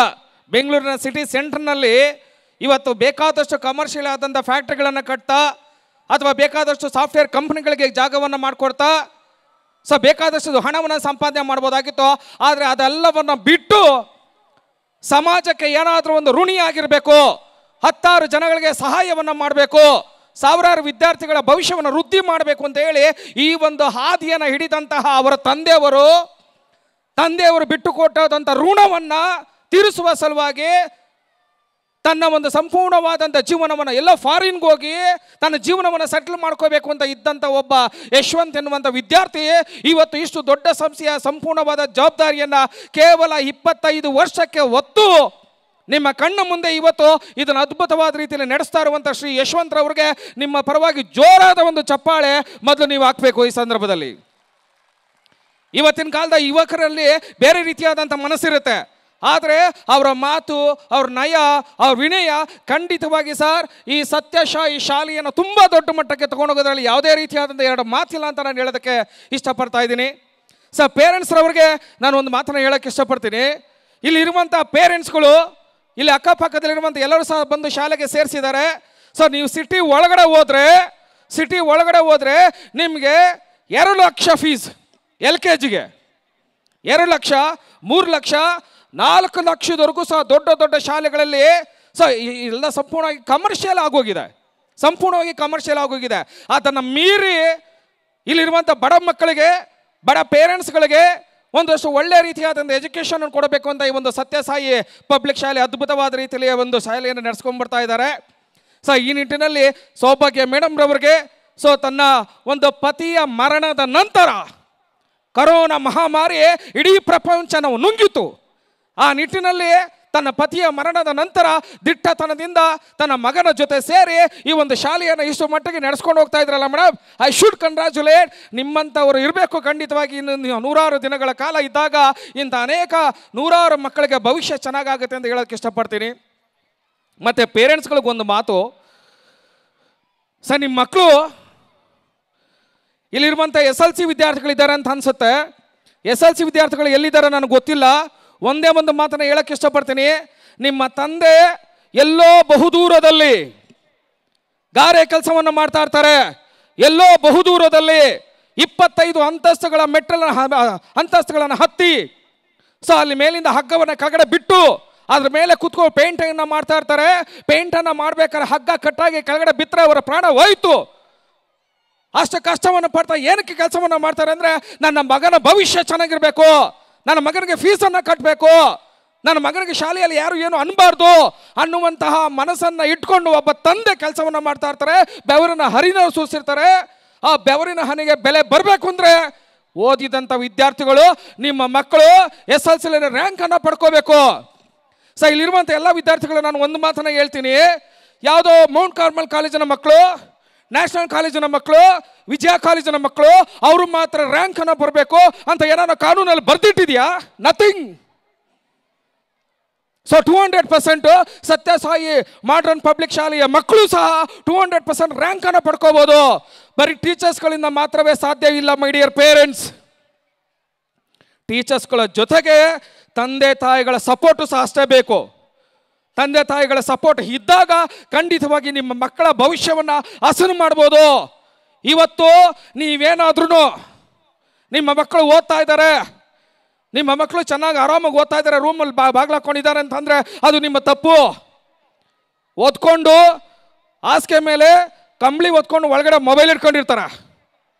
ಬೆಂಗಳೂರಿನ ಸಿಟಿ ಸೆಂಟ್ರ್ನಲ್ಲಿ ಇವತ್ತು ಬೇಕಾದಷ್ಟು ಕಮರ್ಷಿಯಲ್ ಆದಂಥ ಫ್ಯಾಕ್ಟ್ರಿಗಳನ್ನು ಕಟ್ತಾ ಅಥವಾ ಬೇಕಾದಷ್ಟು ಸಾಫ್ಟ್ವೇರ್ ಕಂಪ್ನಿಗಳಿಗೆ ಜಾಗವನ್ನು ಮಾಡಿಕೊಡ್ತಾ ಬೇಕಾದಷ್ಟು ಹಣವನ್ನು ಸಂಪಾದನೆ ಮಾಡ್ಬೋದಾಗಿತ್ತು. ಆದರೆ ಅದೆಲ್ಲವನ್ನು ಬಿಟ್ಟು ಸಮಾಜಕ್ಕೆ ಏನಾದರೂ ಒಂದು ಋಣಿಯಾಗಿರಬೇಕು, 10 ಜನಗಳಿಗೆ ಸಹಾಯವನ್ನು ಮಾಡಬೇಕು, ಸಾವಿರಾರು ವಿದ್ಯಾರ್ಥಿಗಳ ಭವಿಷ್ಯವನ್ನು ವೃದ್ಧಿ ಮಾಡಬೇಕು ಅಂತ ಹೇಳಿ ಈ ಒಂದು ಹಾದಿಯನ್ನು ಹಿಡಿದಂತಹ ಅವರ ತಂದೆಯವರು ಬಿಟ್ಟುಕೊಟ್ಟಂಥ ಋಣವನ್ನು ತೀರಿಸುವ ಸಲುವಾಗಿ ತನ್ನ ಒಂದು ಸಂಪೂರ್ಣವಾದಂಥ ಜೀವನವನ್ನು ಎಲ್ಲ ಫಾರಿನ್ಗೆ ಹೋಗಿ ತನ್ನ ಜೀವನವನ್ನು ಸೆಟ್ಲ್ ಮಾಡ್ಕೋಬೇಕು ಅಂತ ಇದ್ದಂಥ ಒಬ್ಬ ಯಶವಂತ್ ಎನ್ನುವಂಥ ವಿದ್ಯಾರ್ಥಿ ಇವತ್ತು ಇಷ್ಟು ದೊಡ್ಡ ಸಂಸ್ಥೆಯ ಸಂಪೂರ್ಣವಾದ ಜವಾಬ್ದಾರಿಯನ್ನು ಕೇವಲ 25 ವರ್ಷಕ್ಕೆ ಹೊತ್ತು ನಿಮ್ಮ ಕಣ್ಣ ಮುಂದೆ ಇವತ್ತು ಇದನ್ನು ಅದ್ಭುತವಾದ ರೀತಿಯಲ್ಲಿ ನಡೆಸ್ತಾ ಇರುವಂಥ ಶ್ರೀ ಯಶವಂತ್ರವ್ರಿಗೆ ನಿಮ್ಮ ಪರವಾಗಿ ಜೋರಾದ ಒಂದು ಚಪ್ಪಾಳೆ ಮೊದಲು ನೀವು ಹಾಕಬೇಕು. ಈ ಸಂದರ್ಭದಲ್ಲಿ ಇವತ್ತಿನ ಕಾಲದ ಯುವಕರಲ್ಲಿ ಬೇರೆ ರೀತಿಯಾದಂಥ ಮನಸ್ಸಿರುತ್ತೆ, ಆದರೆ ಅವರ ಮಾತು, ಅವ್ರ ನಯ, ಅವ್ರ ವಿನಯ ಖಂಡಿತವಾಗಿ ಸರ್ ಈ ಸತ್ಯಸಾಯಿ ಶಾಲೆಯನ್ನು ತುಂಬ ದೊಡ್ಡ ಮಟ್ಟಕ್ಕೆ ತೊಗೊಂಡೋಗೋದ್ರಲ್ಲಿ ಯಾವುದೇ ರೀತಿಯಾದಂಥ 2 ಮಾತಿಲ್ಲ ಅಂತ ನಾನು ಹೇಳೋದಕ್ಕೆ ಇಷ್ಟಪಡ್ತಾ ಇದ್ದೀನಿ. ಪೇರೆಂಟ್ಸ್ರವ್ರಿಗೆ ನಾನು ಒಂದು ಮಾತನ್ನು ಹೇಳೋಕ್ಕೆ ಇಷ್ಟಪಡ್ತೀನಿ. ಇಲ್ಲಿರುವಂಥ ಪೇರೆಂಟ್ಸ್ಗಳು ಇಲ್ಲಿ ಅಕ್ಕಪಕ್ಕದಲ್ಲಿರುವಂಥ ಎಲ್ಲರೂ ಸಹ ಬಂದು ಶಾಲೆಗೆ ಸೇರಿಸಿದ್ದಾರೆ. ನೀವು ಸಿಟಿ ಒಳಗಡೆ ಹೋದರೆ ನಿಮಗೆ 2 ಲಕ್ಷ ಫೀಸ್, LKGಗೆ 2 ಲಕ್ಷ, 3 ಲಕ್ಷ, 4 ಲಕ್ಷದವರೆಗೂ ಸಹ ದೊಡ್ಡ ಶಾಲೆಗಳಲ್ಲಿ ಎಲ್ಲ ಸಂಪೂರ್ಣವಾಗಿ ಕಮರ್ಷಿಯಲ್ ಆಗೋಗಿದೆ. ಅದನ್ನು ಮೀರಿ ಇಲ್ಲಿರುವಂಥ ಬಡ ಮಕ್ಕಳಿಗೆ, ಬಡ ಪೇರೆಂಟ್ಸ್ಗಳಿಗೆ ಒಂದಷ್ಟು ಒಳ್ಳೆಯ ರೀತಿಯಾದಂಥ ಎಜುಕೇಷನ್ ಕೊಡಬೇಕು ಅಂತ ಈ ಒಂದು ಸತ್ಯಸಾಯಿ ಪಬ್ಲಿಕ್ ಶಾಲೆ ಅದ್ಭುತವಾದ ರೀತಿಯಲ್ಲಿ ಒಂದು ಶಾಲೆಯನ್ನು ನಡೆಸ್ಕೊಂಡ್ಬರ್ತಾ ಇದ್ದಾರೆ. ಈ ನಿಟ್ಟಿನಲ್ಲಿ ಸೌಭಾಗ್ಯ ಮೇಡಮ್ರವ್ರಿಗೆ ತನ್ನ ಒಂದು ಪತಿಯ ಮರಣದ ನಂತರ ಕರೋನಾ ಮಹಾಮಾರಿ ಇಡೀ ಪ್ರಪಂಚನ ನುಂಗಿತು. ಆ ನಿಟ್ಟಿನಲ್ಲಿ ತನ್ನ ಪತಿಯ ಮರಣದ ನಂತರ ದಿಟ್ಟತನದಿಂದ ತನ್ನ ಮಗನ ಜೊತೆ ಸೇರಿ ಈ ಒಂದು ಶಾಲೆಯನ್ನು ಇಷ್ಟು ಮಟ್ಟಿಗೆ ನಡೆಸ್ಕೊಂಡು ಹೋಗ್ತಾ ಇದ್ರಲ್ಲ ಮೇಡಮ್, ಐ ಶುಡ್ ಕಂಗ್ರ್ಯಾಚುಲೇಟ್. ನಿಮ್ಮಂಥವರು ಇರಬೇಕು ಖಂಡಿತವಾಗಿ. ಇನ್ನು 100 ದಿನಗಳ ಕಾಲ ಇದ್ದಾಗ ಇಂಥ ಅನೇಕ 100 ಮಕ್ಕಳಿಗೆ ಭವಿಷ್ಯ ಚೆನ್ನಾಗಾಗುತ್ತೆ ಅಂತ ಹೇಳೋಕ್ಕೆ ಇಷ್ಟಪಡ್ತೀನಿ. ಮತ್ತು ಪೇರೆಂಟ್ಸ್ಗಳಿಗೊಂದು ಮಾತು, ನಿಮ್ಮ ಮಕ್ಕಳು ಇಲ್ಲಿರುವಂಥ SLC ವಿದ್ಯಾರ್ಥಿಗಳಿದ್ದಾರೆ ಅಂತ ಅನಿಸುತ್ತೆ. SLC ವಿದ್ಯಾರ್ಥಿಗಳು ಎಲ್ಲಿದ್ದಾರೆ ನನಗೆ ಗೊತ್ತಿಲ್ಲ. ಒಂದೇ ಒಂದು ಮಾತನ್ನು ಹೇಳಕ್ಕೆ ಇಷ್ಟಪಡ್ತೀನಿ. ನಿಮ್ಮ ತಂದೆ ಎಲ್ಲೋ ಬಹುದೂರದಲ್ಲಿ ಗಾರೆ ಕೆಲಸವನ್ನು ಮಾಡ್ತಾ ಇರ್ತಾರೆ. ಎಲ್ಲೋ ಬಹುದೂರದಲ್ಲಿ 25 ಅಂತಸ್ತುಗಳನ್ನು ಹತ್ತಿ ಅಲ್ಲಿ ಮೇಲಿಂದ ಹಗ್ಗವನ್ನು ಕೆಳಗಡೆ ಬಿಟ್ಟು ಅದ್ರ ಮೇಲೆ ಕುತ್ಕೊಂಡು ಪೇಂಟನ್ನು ಮಾಡ್ತಾ ಇರ್ತಾರೆ. ಪೇಂಟನ್ನು ಮಾಡ್ಬೇಕಾದ್ರೆ ಹಗ್ಗ ಕಟ್ಟಾಗಿ ಕೆಳಗಡೆ ಬಿತ್ತರೆ ಅವರ ಪ್ರಾಣ ಹೋಯ್ತು. ಅಷ್ಟು ಕಷ್ಟವನ್ನು ಪಡ್ತಾ ಏನಕ್ಕೆ ಕೆಲಸವನ್ನು ಮಾಡ್ತಾರೆ ಅಂದರೆ ನನ್ನ ಮಗನ ಭವಿಷ್ಯ ಚೆನ್ನಾಗಿರಬೇಕು, ನನ್ನ ಮಗನಿಗೆ ಫೀಸನ್ನು ಕಟ್ಟಬೇಕು, ನನ್ನ ಮಗನಿಗೆ ಶಾಲೆಯಲ್ಲಿ ಯಾರು ಏನು ಅನ್ನಬಾರ್ದು ಅನ್ನುವಂತಹ ಮನಸ್ಸನ್ನು ಇಟ್ಕೊಂಡು ಒಬ್ಬ ತಂದೆ ಕೆಲಸವನ್ನು ಮಾಡ್ತಾ ಇರ್ತಾರೆ. ಬೆವರಿನ ಹರಿನ ಸೂಸಿರ್ತಾರೆ. ಆ ಬೆವರಿನ ಹನಿಗೆ ಬೆಲೆ ಬರಬೇಕು ಅಂದರೆ ಓದಿದಂಥ ವಿದ್ಯಾರ್ಥಿಗಳು, ನಿಮ್ಮ ಮಕ್ಕಳು SLC ರ್ಯಾಂಕನ್ನು ಪಡ್ಕೋಬೇಕು. ಇಲ್ಲಿರುವಂಥ ಎಲ್ಲ ವಿದ್ಯಾರ್ಥಿಗಳು ನಾನು ಒಂದು ಮಾತನ್ನು ಹೇಳ್ತೀನಿ. ಯಾವುದೋ ಮೌಂಟ್ ಕಾರ್ಮಲ್ ಕಾಲೇಜಿನ ಮಕ್ಕಳು, ನ್ಯಾಷನಲ್ ಕಾಲೇಜಿನ ಮಕ್ಕಳು, ವಿಜಯ ಕಾಲೇಜಿನ ಮಕ್ಕಳು ಅವರು ಮಾತ್ರ ರ್ಯಾಂಕ್ ಅನ್ನ ಬರಬೇಕು ಅಂತ ಏನಾರ ಕಾನೂನಲ್ಲಿ ಬರ್ದಿಟ್ಟಿದ್ಯಾ? Nothing. So 200% Sathyasai modern public ಶಾಲೆಯ ಮಕ್ಕಳು ಸಹ 200% ರ್ಯಾಂಕ್ ಅನ್ನು ಪಡ್ಕೋಬಹುದು. ಬರೀ ಟೀಚರ್ಸ್ಗಳಿಂದ ಮಾತ್ರವೇ ಸಾಧ್ಯ ಇಲ್ಲ ಮೈ ಡಿಯರ್ ಪೇರೆಂಟ್ಸ್. ಟೀಚರ್ಸ್ಗಳ ಜೊತೆಗೆ ತಂದೆ ತಾಯಿಗಳ ಸಪೋರ್ಟು ಸಹ ಅಷ್ಟೇ ಬೇಕು. ತಂದೆ ತಾಯಿಗಳ ಸಪೋರ್ಟ್ ಇದ್ದಾಗ ಖಂಡಿತವಾಗಿ ನಿಮ್ಮ ಮಕ್ಕಳ ಭವಿಷ್ಯವನ್ನು ಹಸನು ಮಾಡ್ಬೋದು. ಇವತ್ತು ನೀವೇನಾದ್ರೂ ನಿಮ್ಮ ಮಕ್ಕಳು ಓದ್ತಾ ಇದ್ದಾರೆ, ನಿಮ್ಮ ಮಕ್ಕಳು ಚೆನ್ನಾಗಿ ಆರಾಮಾಗಿ ಓದ್ತಾ ಇದ್ದಾರೆ, ರೂಮಲ್ಲಿ ಬಾಗಿಲು ಹಾಕೊಂಡಿದ್ದಾರೆ ಅಂತಂದರೆ ಅದು ನಿಮ್ಮ ತಪ್ಪು. ಓದ್ಕೊಂಡು ಹಾಸಿಗೆ ಮೇಲೆ ಕಂಬಳಿ ಓದ್ಕೊಂಡು ಒಳಗಡೆ ಮೊಬೈಲ್ ಇಟ್ಕೊಂಡಿರ್ತಾರೆ.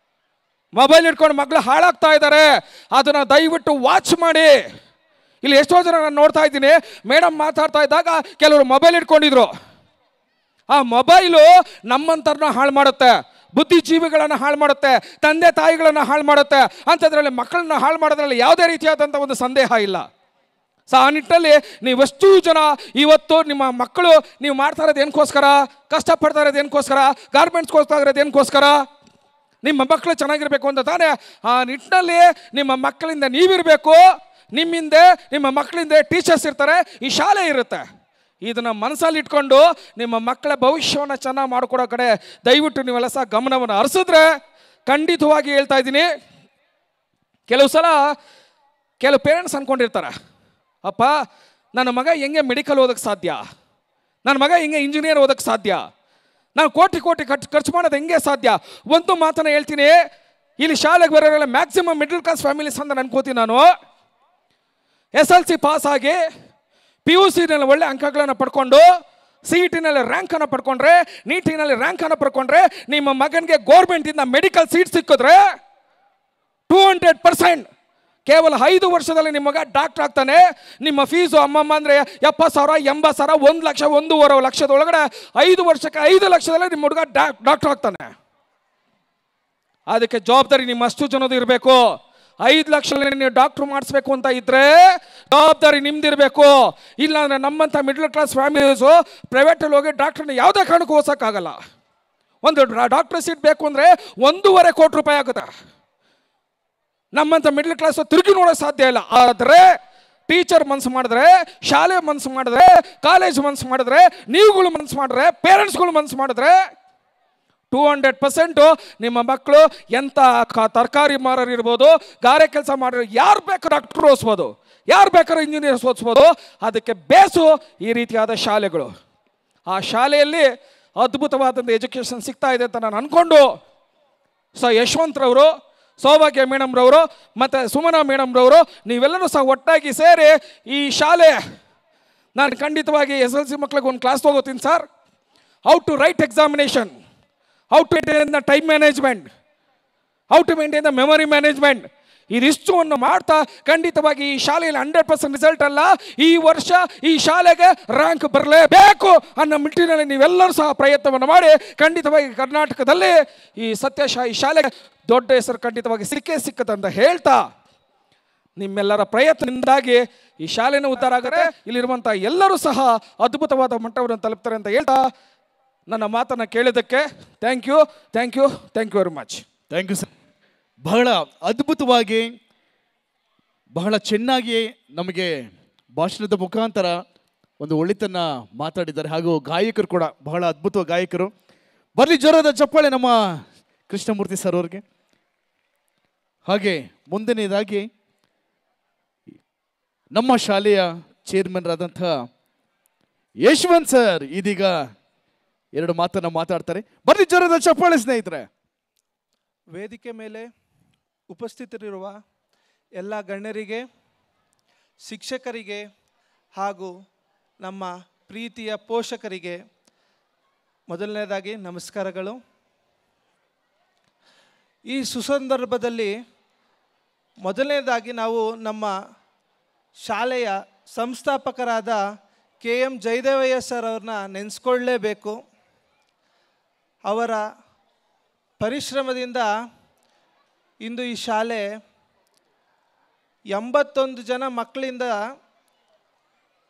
ಮೊಬೈಲ್ ಇಟ್ಕೊಂಡು ಮಕ್ಕಳು ಹಾಳಾಗ್ತಾ ಇದ್ದಾರೆ. ಅದನ್ನು ದಯವಿಟ್ಟು ವಾಚ್ ಮಾಡಿ. ಇಲ್ಲಿ ಎಷ್ಟೋ ಜನ ನಾನು ನೋಡ್ತಾ ಇದ್ದೀನಿ, ಮೇಡಮ್ ಮಾತಾಡ್ತಾ ಇದ್ದಾಗ ಕೆಲವರು ಮೊಬೈಲ್ ಇಟ್ಕೊಂಡಿದ್ರು. ಆ ಮೊಬೈಲು ನಮ್ಮಂತರನ್ನ ಹಾಳು ಮಾಡುತ್ತೆ, ಬುದ್ಧಿಜೀವಿಗಳನ್ನು ಹಾಳು ಮಾಡುತ್ತೆ, ತಂದೆ ತಾಯಿಗಳನ್ನು ಹಾಳು ಮಾಡುತ್ತೆ. ಅಂಥದ್ರಲ್ಲಿ ಮಕ್ಕಳನ್ನ ಹಾಳು ಮಾಡೋದ್ರಲ್ಲಿ ಯಾವುದೇ ರೀತಿಯಾದಂಥ ಒಂದು ಸಂದೇಹ ಇಲ್ಲ. ಸೊ ಆ ನಿಟ್ಟಿನಲ್ಲಿ ನೀವೆಷ್ಟು ಜನ ಇವತ್ತು ನಿಮ್ಮ ಮಕ್ಕಳು ನೀವು ಮಾಡ್ತಾ ಇರೋದು ಏನಕ್ಕೋಸ್ಕರ, ಕಷ್ಟಪಡ್ತಾ ಇರೋದು ಏನಕ್ಕೋಸ್ಕರ, ಗಾರ್ಮೆಂಟ್ಸ್ಗೋಸ್ಕರ ಇರೋದು ಏನಕ್ಕೋಸ್ಕರ, ನಿಮ್ಮ ಮಕ್ಕಳು ಚೆನ್ನಾಗಿರಬೇಕು ಅಂತ ತಾನೇ. ಆ ನಿಟ್ಟಿನಲ್ಲಿ ನಿಮ್ಮ ಮಕ್ಕಳಿಂದ ನೀವಿರಬೇಕು, ನಿಮ್ಮಿಂದ ನಿಮ್ಮ ಮಕ್ಕಳಿಂದ ಟೀಚರ್ಸ್ ಇರ್ತಾರೆ, ಈ ಶಾಲೆ ಇರುತ್ತೆ. ಇದನ್ನು ಮನಸ್ಸಲ್ಲಿ ಇಟ್ಕೊಂಡು ನಿಮ್ಮ ಮಕ್ಕಳ ಭವಿಷ್ಯವನ್ನು ಚೆನ್ನಾಗಿ ಮಾಡಿಕೊಡೋ ಕಡೆ ದಯವಿಟ್ಟು ನೀವೆಲ್ಲ ಸಹ ಗಮನವನ್ನು ಹರಿಸಿದ್ರೆ ಖಂಡಿತವಾಗಿ ಹೇಳ್ತಾ ಇದ್ದೀನಿ. ಕೆಲವು ಸಲ ಕೆಲವು ಪೇರೆಂಟ್ಸ್ ಅಂದ್ಕೊಂಡಿರ್ತಾರೆ, ಅಪ್ಪ ನನ್ನ ಮಗ ಹೆಂಗೆ ಮೆಡಿಕಲ್ ಓದೋಕ್ಕೆ ಸಾಧ್ಯ, ನನ್ನ ಮಗ ಹೆಂಗೆ ಇಂಜಿನಿಯರ್ ಓದೋಕ್ಕೆ ಸಾಧ್ಯ, ನಾನು ಕೋಟಿ ಖರ್ಚು ಮಾಡೋದು ಹೆಂಗೆ ಸಾಧ್ಯ? ಒಂದು ಮಾತನ್ನು ಹೇಳ್ತೀನಿ, ಇಲ್ಲಿ ಶಾಲೆಗೆ ಬರೋರೆಲ್ಲ ಮ್ಯಾಕ್ಸಿಮಮ್ ಮಿಡಲ್ ಕ್ಲಾಸ್ ಫ್ಯಾಮಿಲೀಸ್ ಅಂತ ಅನ್ಕೋತೀನಿ ನಾನು. SLC ಪಾಸ್ ಆಗಿ PUC ನಲ್ಲಿ ಒಳ್ಳೆ ಅಂಕಗಳನ್ನು ಪಡ್ಕೊಂಡು CET ನಲ್ಲಿ ರ್ಯಾಂಕನ್ನು ಪಡ್ಕೊಂಡ್ರೆ, ನೀಟಿನಲ್ಲಿ ರ್ಯಾಂಕನ್ನು ಪಡ್ಕೊಂಡ್ರೆ, ನಿಮ್ಮ ಮಗನಿಗೆ ಗೌರ್ಮೆಂಟಿಂದ ಮೆಡಿಕಲ್ ಸೀಟ್ ಸಿಕ್ಕಿದ್ರೆ 200% ಕೇವಲ 5 ವರ್ಷದಲ್ಲಿ ನಿಮ್ಮ ಮಗ ಡಾಕ್ಟರ್ ಆಗ್ತಾನೆ. ನಿಮ್ಮ ಫೀಸು ಅಮ್ಮಮ್ಮ ಅಂದರೆ 70,000, 80,000, 1 ಲಕ್ಷ, 1.5 ಲಕ್ಷದೊಳಗಡೆ 5 ವರ್ಷಕ್ಕೆ 5 ಲಕ್ಷದಲ್ಲೇ ನಿಮ್ಮ ಹುಡುಗ ಡಾಕ್ಟರ್ ಆಗ್ತಾನೆ. ಅದಕ್ಕೆ ಜವಾಬ್ದಾರಿ ನಿಮ್ಮಷ್ಟು ಜನದು ಇರಬೇಕು. 5 ಲಕ್ಷದಲ್ಲಿ ನೀವು ಡಾಕ್ಟ್ರು ಮಾಡಿಸ್ಬೇಕು ಅಂತ ಇದ್ರೆ ಜವಾಬ್ದಾರಿ ನಿಮ್ದಿರಬೇಕು. ಇಲ್ಲಾಂದ್ರೆ ನಮ್ಮಂಥ ಮಿಡ್ಲ್ ಕ್ಲಾಸ್ ಫ್ಯಾಮಿಲೀಸು ಪ್ರೈವೇಟಲ್ಲಿ ಹೋಗಿ ಡಾಕ್ಟ್ರನ್ನ ಯಾವುದೇ ಕಾರಣಕ್ಕೂ ಓದಿಸೋಕ್ಕಾಗಲ್ಲ. ಒಂದು ಡಾಕ್ಟರ್ ಸೀಟ್ ಬೇಕು ಅಂದರೆ 1.5 ಕೋಟಿ ರೂಪಾಯಿ ಆಗುತ್ತೆ. ನಮ್ಮಂಥ ಮಿಡ್ಲ್ ಕ್ಲಾಸ್ ತಿರುಗಿ ನೋಡೋಕೆ ಸಾಧ್ಯ ಇಲ್ಲ. ಆದರೆ ಟೀಚರ್ ಮನಸ್ಸು ಮಾಡಿದ್ರೆ, ಶಾಲೆ ಮನಸ್ಸು ಮಾಡಿದ್ರೆ, ಕಾಲೇಜ್ ಮನಸ್ಸು ಮಾಡಿದ್ರೆ, ನೀವುಗಳು ಮನಸ್ಸು ಮಾಡಿದ್ರೆ, ಪೇರೆಂಟ್ಸ್ಗಳು ಮನಸ್ಸು ಮಾಡಿದ್ರೆ 200% ನಿಮ್ಮ ಮಕ್ಕಳು ಎಂಥ ತರಕಾರಿ ಮಾರರು ಇರ್ಬೋದು, ಗಾರೆ ಕೆಲಸ ಮಾಡೋರು, ಯಾರು ಬೇಕಾದ್ರೂ ಡಾಕ್ಟರ್ ಓದಿಸ್ಬೋದು, ಯಾರು ಬೇಕಾದ್ರೂ ಇಂಜಿನಿಯರ್ಸ್ ಓದಿಸ್ಬೋದು. ಅದಕ್ಕೆ ಬೇಸು ಈ ರೀತಿಯಾದ ಶಾಲೆಗಳು. ಆ ಶಾಲೆಯಲ್ಲಿ ಅದ್ಭುತವಾದಂಥ ಎಜುಕೇಷನ್ ಸಿಗ್ತಾ ಇದೆ ಅಂತ ನಾನು ಅಂದ್ಕೊಂಡು ಯಶವಂತರವರು, ಸೌಭಾಗ್ಯ ಮೇಡಮ್ರವರು ಮತ್ತು ಸುಮನಾ ಮೇಡಮ್ರವರು ನೀವೆಲ್ಲರೂ ಸಹ ಒಟ್ಟಾಗಿ ಸೇರಿ ಈ ಶಾಲೆ, ನಾನು ಖಂಡಿತವಾಗಿ SLC ಮಕ್ಕಳಿಗೆ ಒಂದು ಕ್ಲಾಸ್ ತಗೋತೀನಿ sir. How to write examination, how to maintain the time management, how to maintain the memory management, ಇದಿಷ್ಟನ್ನು ಮಾಡ್ತಾ ಖಂಡಿತವಾಗಿ ಈ ಶಾಲೆಯಲ್ಲಿ 100% ರಿಸಲ್ಟ್ ಅಲ್ಲ, ಈ ವರ್ಷ ಈ ಶಾಲೆಗೆ ರ್ಯಾಂಕ್ ಬರಲೇಬೇಕು ಅನ್ನೋ ನಿಟ್ಟಿನಲ್ಲಿ ನೀವೆಲ್ಲರೂ ಸಹ ಪ್ರಯತ್ನವನ್ನು ಮಾಡಿ ಖಂಡಿತವಾಗಿ ಕರ್ನಾಟಕದಲ್ಲಿ ಈ ಸತ್ಯಸಾಯಿ ಶಾಲೆಗೆ ದೊಡ್ಡ ಹೆಸರು ಖಂಡಿತವಾಗಿ ಸಿಕ್ಕತ್ತಂತ ಹೇಳ್ತಾ, ನಿಮ್ಮೆಲ್ಲರ ಪ್ರಯತ್ನದಿಂದಾಗಿ ಈ ಶಾಲೆನೂ ಉದ್ಧಾರ ಆಗುತ್ತೆ, ಇಲ್ಲಿರುವಂಥ ಎಲ್ಲರೂ ಸಹ ಅದ್ಭುತವಾದ ಮಟ್ಟವನ್ನು ತಲುಪ್ತಾರೆ ಅಂತ ಹೇಳ್ತಾ ನನ್ನ ಮಾತನ್ನು ಕೇಳಿದ್ದಕ್ಕೆ thank you very much. Thank you sir. ಬಹಳ ಅದ್ಭುತವಾಗಿ, ಬಹಳ ಚೆನ್ನಾಗಿ ನಮಗೆ ಭಾಷಣದ ಮುಖಾಂತರ ಒಂದು ಒಳಿತನ್ನ ಮಾತಾಡಿದ್ದಾರೆ. ಹಾಗೂ ಗಾಯಕರು ಕೂಡ ಬಹಳ ಅದ್ಭುತ ಗಾಯಕರು. ಬರಲಿ ಜೋರಾದ ಚಪ್ಪಾಳೆ ನಮ್ಮ ಕೃಷ್ಣಮೂರ್ತಿ ಸರ್ ಅವ್ರಿಗೆ. ಹಾಗೆ ಮುಂದಿನದಾಗಿ ನಮ್ಮ ಶಾಲೆಯ ಚೇರ್ಮನ್ ಆದಂಥ ಯಶವಂತ್ ಸರ್ ಇದೀಗ 2 ಮಾತನ್ನ ಮಾತಾಡ್ತಾರೆ. ಬರಲಿ ಜೋರಾದ ಚಪ್ಪಾಳೆ ಸ್ನೇಹಿತರೆ. ವೇದಿಕೆ ಮೇಲೆ ಉಪಸ್ಥಿತರಿರುವ ಎಲ್ಲ ಗಣ್ಯರಿಗೆ, ಶಿಕ್ಷಕರಿಗೆ ಹಾಗೂ ನಮ್ಮ ಪ್ರೀತಿಯ ಪೋಷಕರಿಗೆ ಮೊದಲನೇದಾಗಿ ನಮಸ್ಕಾರಗಳು. ಈ ಸುಸಂದರ್ಭದಲ್ಲಿ ಮೊದಲನೇದಾಗಿ ನಾವು ನಮ್ಮ ಶಾಲೆಯ ಸಂಸ್ಥಾಪಕರಾದ KM ಜಯದೇವಯ್ಯ ಸರ್ ಅವ್ರನ್ನ ನೆನೆಸ್ಕೊಳ್ಳೇಬೇಕು. ಅವರ ಪರಿಶ್ರಮದಿಂದ ಇಂದು ಈ ಶಾಲೆ 81 ಜನ ಮಕ್ಕಳಿಂದ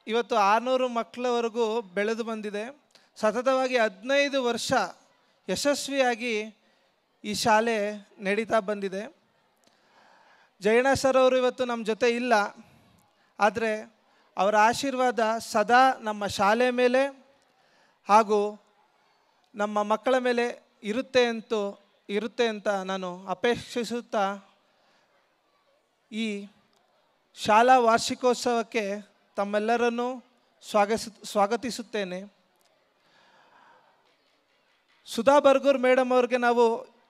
ಇವತ್ತು 600 ಮಕ್ಕಳವರೆಗೂ ಬೆಳೆದು ಬಂದಿದೆ. ಸತತವಾಗಿ 15 ವರ್ಷ ಯಶಸ್ವಿಯಾಗಿ ಈ ಶಾಲೆ ನಡೀತಾ ಬಂದಿದೆ. ಜಯಣ್ಣ ಸರ್ ಅವರು ಇವತ್ತು ನಮ್ಮ ಜೊತೆ ಇಲ್ಲ, ಆದರೆ ಅವರ ಆಶೀರ್ವಾದ ಸದಾ ನಮ್ಮ ಶಾಲೆ ಮೇಲೆ ಹಾಗೂ ನಮ್ಮ ಮಕ್ಕಳ ಮೇಲೆ ಇರುತ್ತೆ ಅಂತ ನಾನು ಅಪೇಕ್ಷಿಸುತ್ತಾ ಈ ಶಾಲಾ ವಾರ್ಷಿಕೋತ್ಸವಕ್ಕೆ ತಮ್ಮೆಲ್ಲರನ್ನೂ ಸ್ವಾಗತಿಸುತ್ತೇನೆ. ಸುಧಾ ಬರ್ಗೂರ್ ಮೇಡಮ್ ಅವ್ರಿಗೆ ನಾವು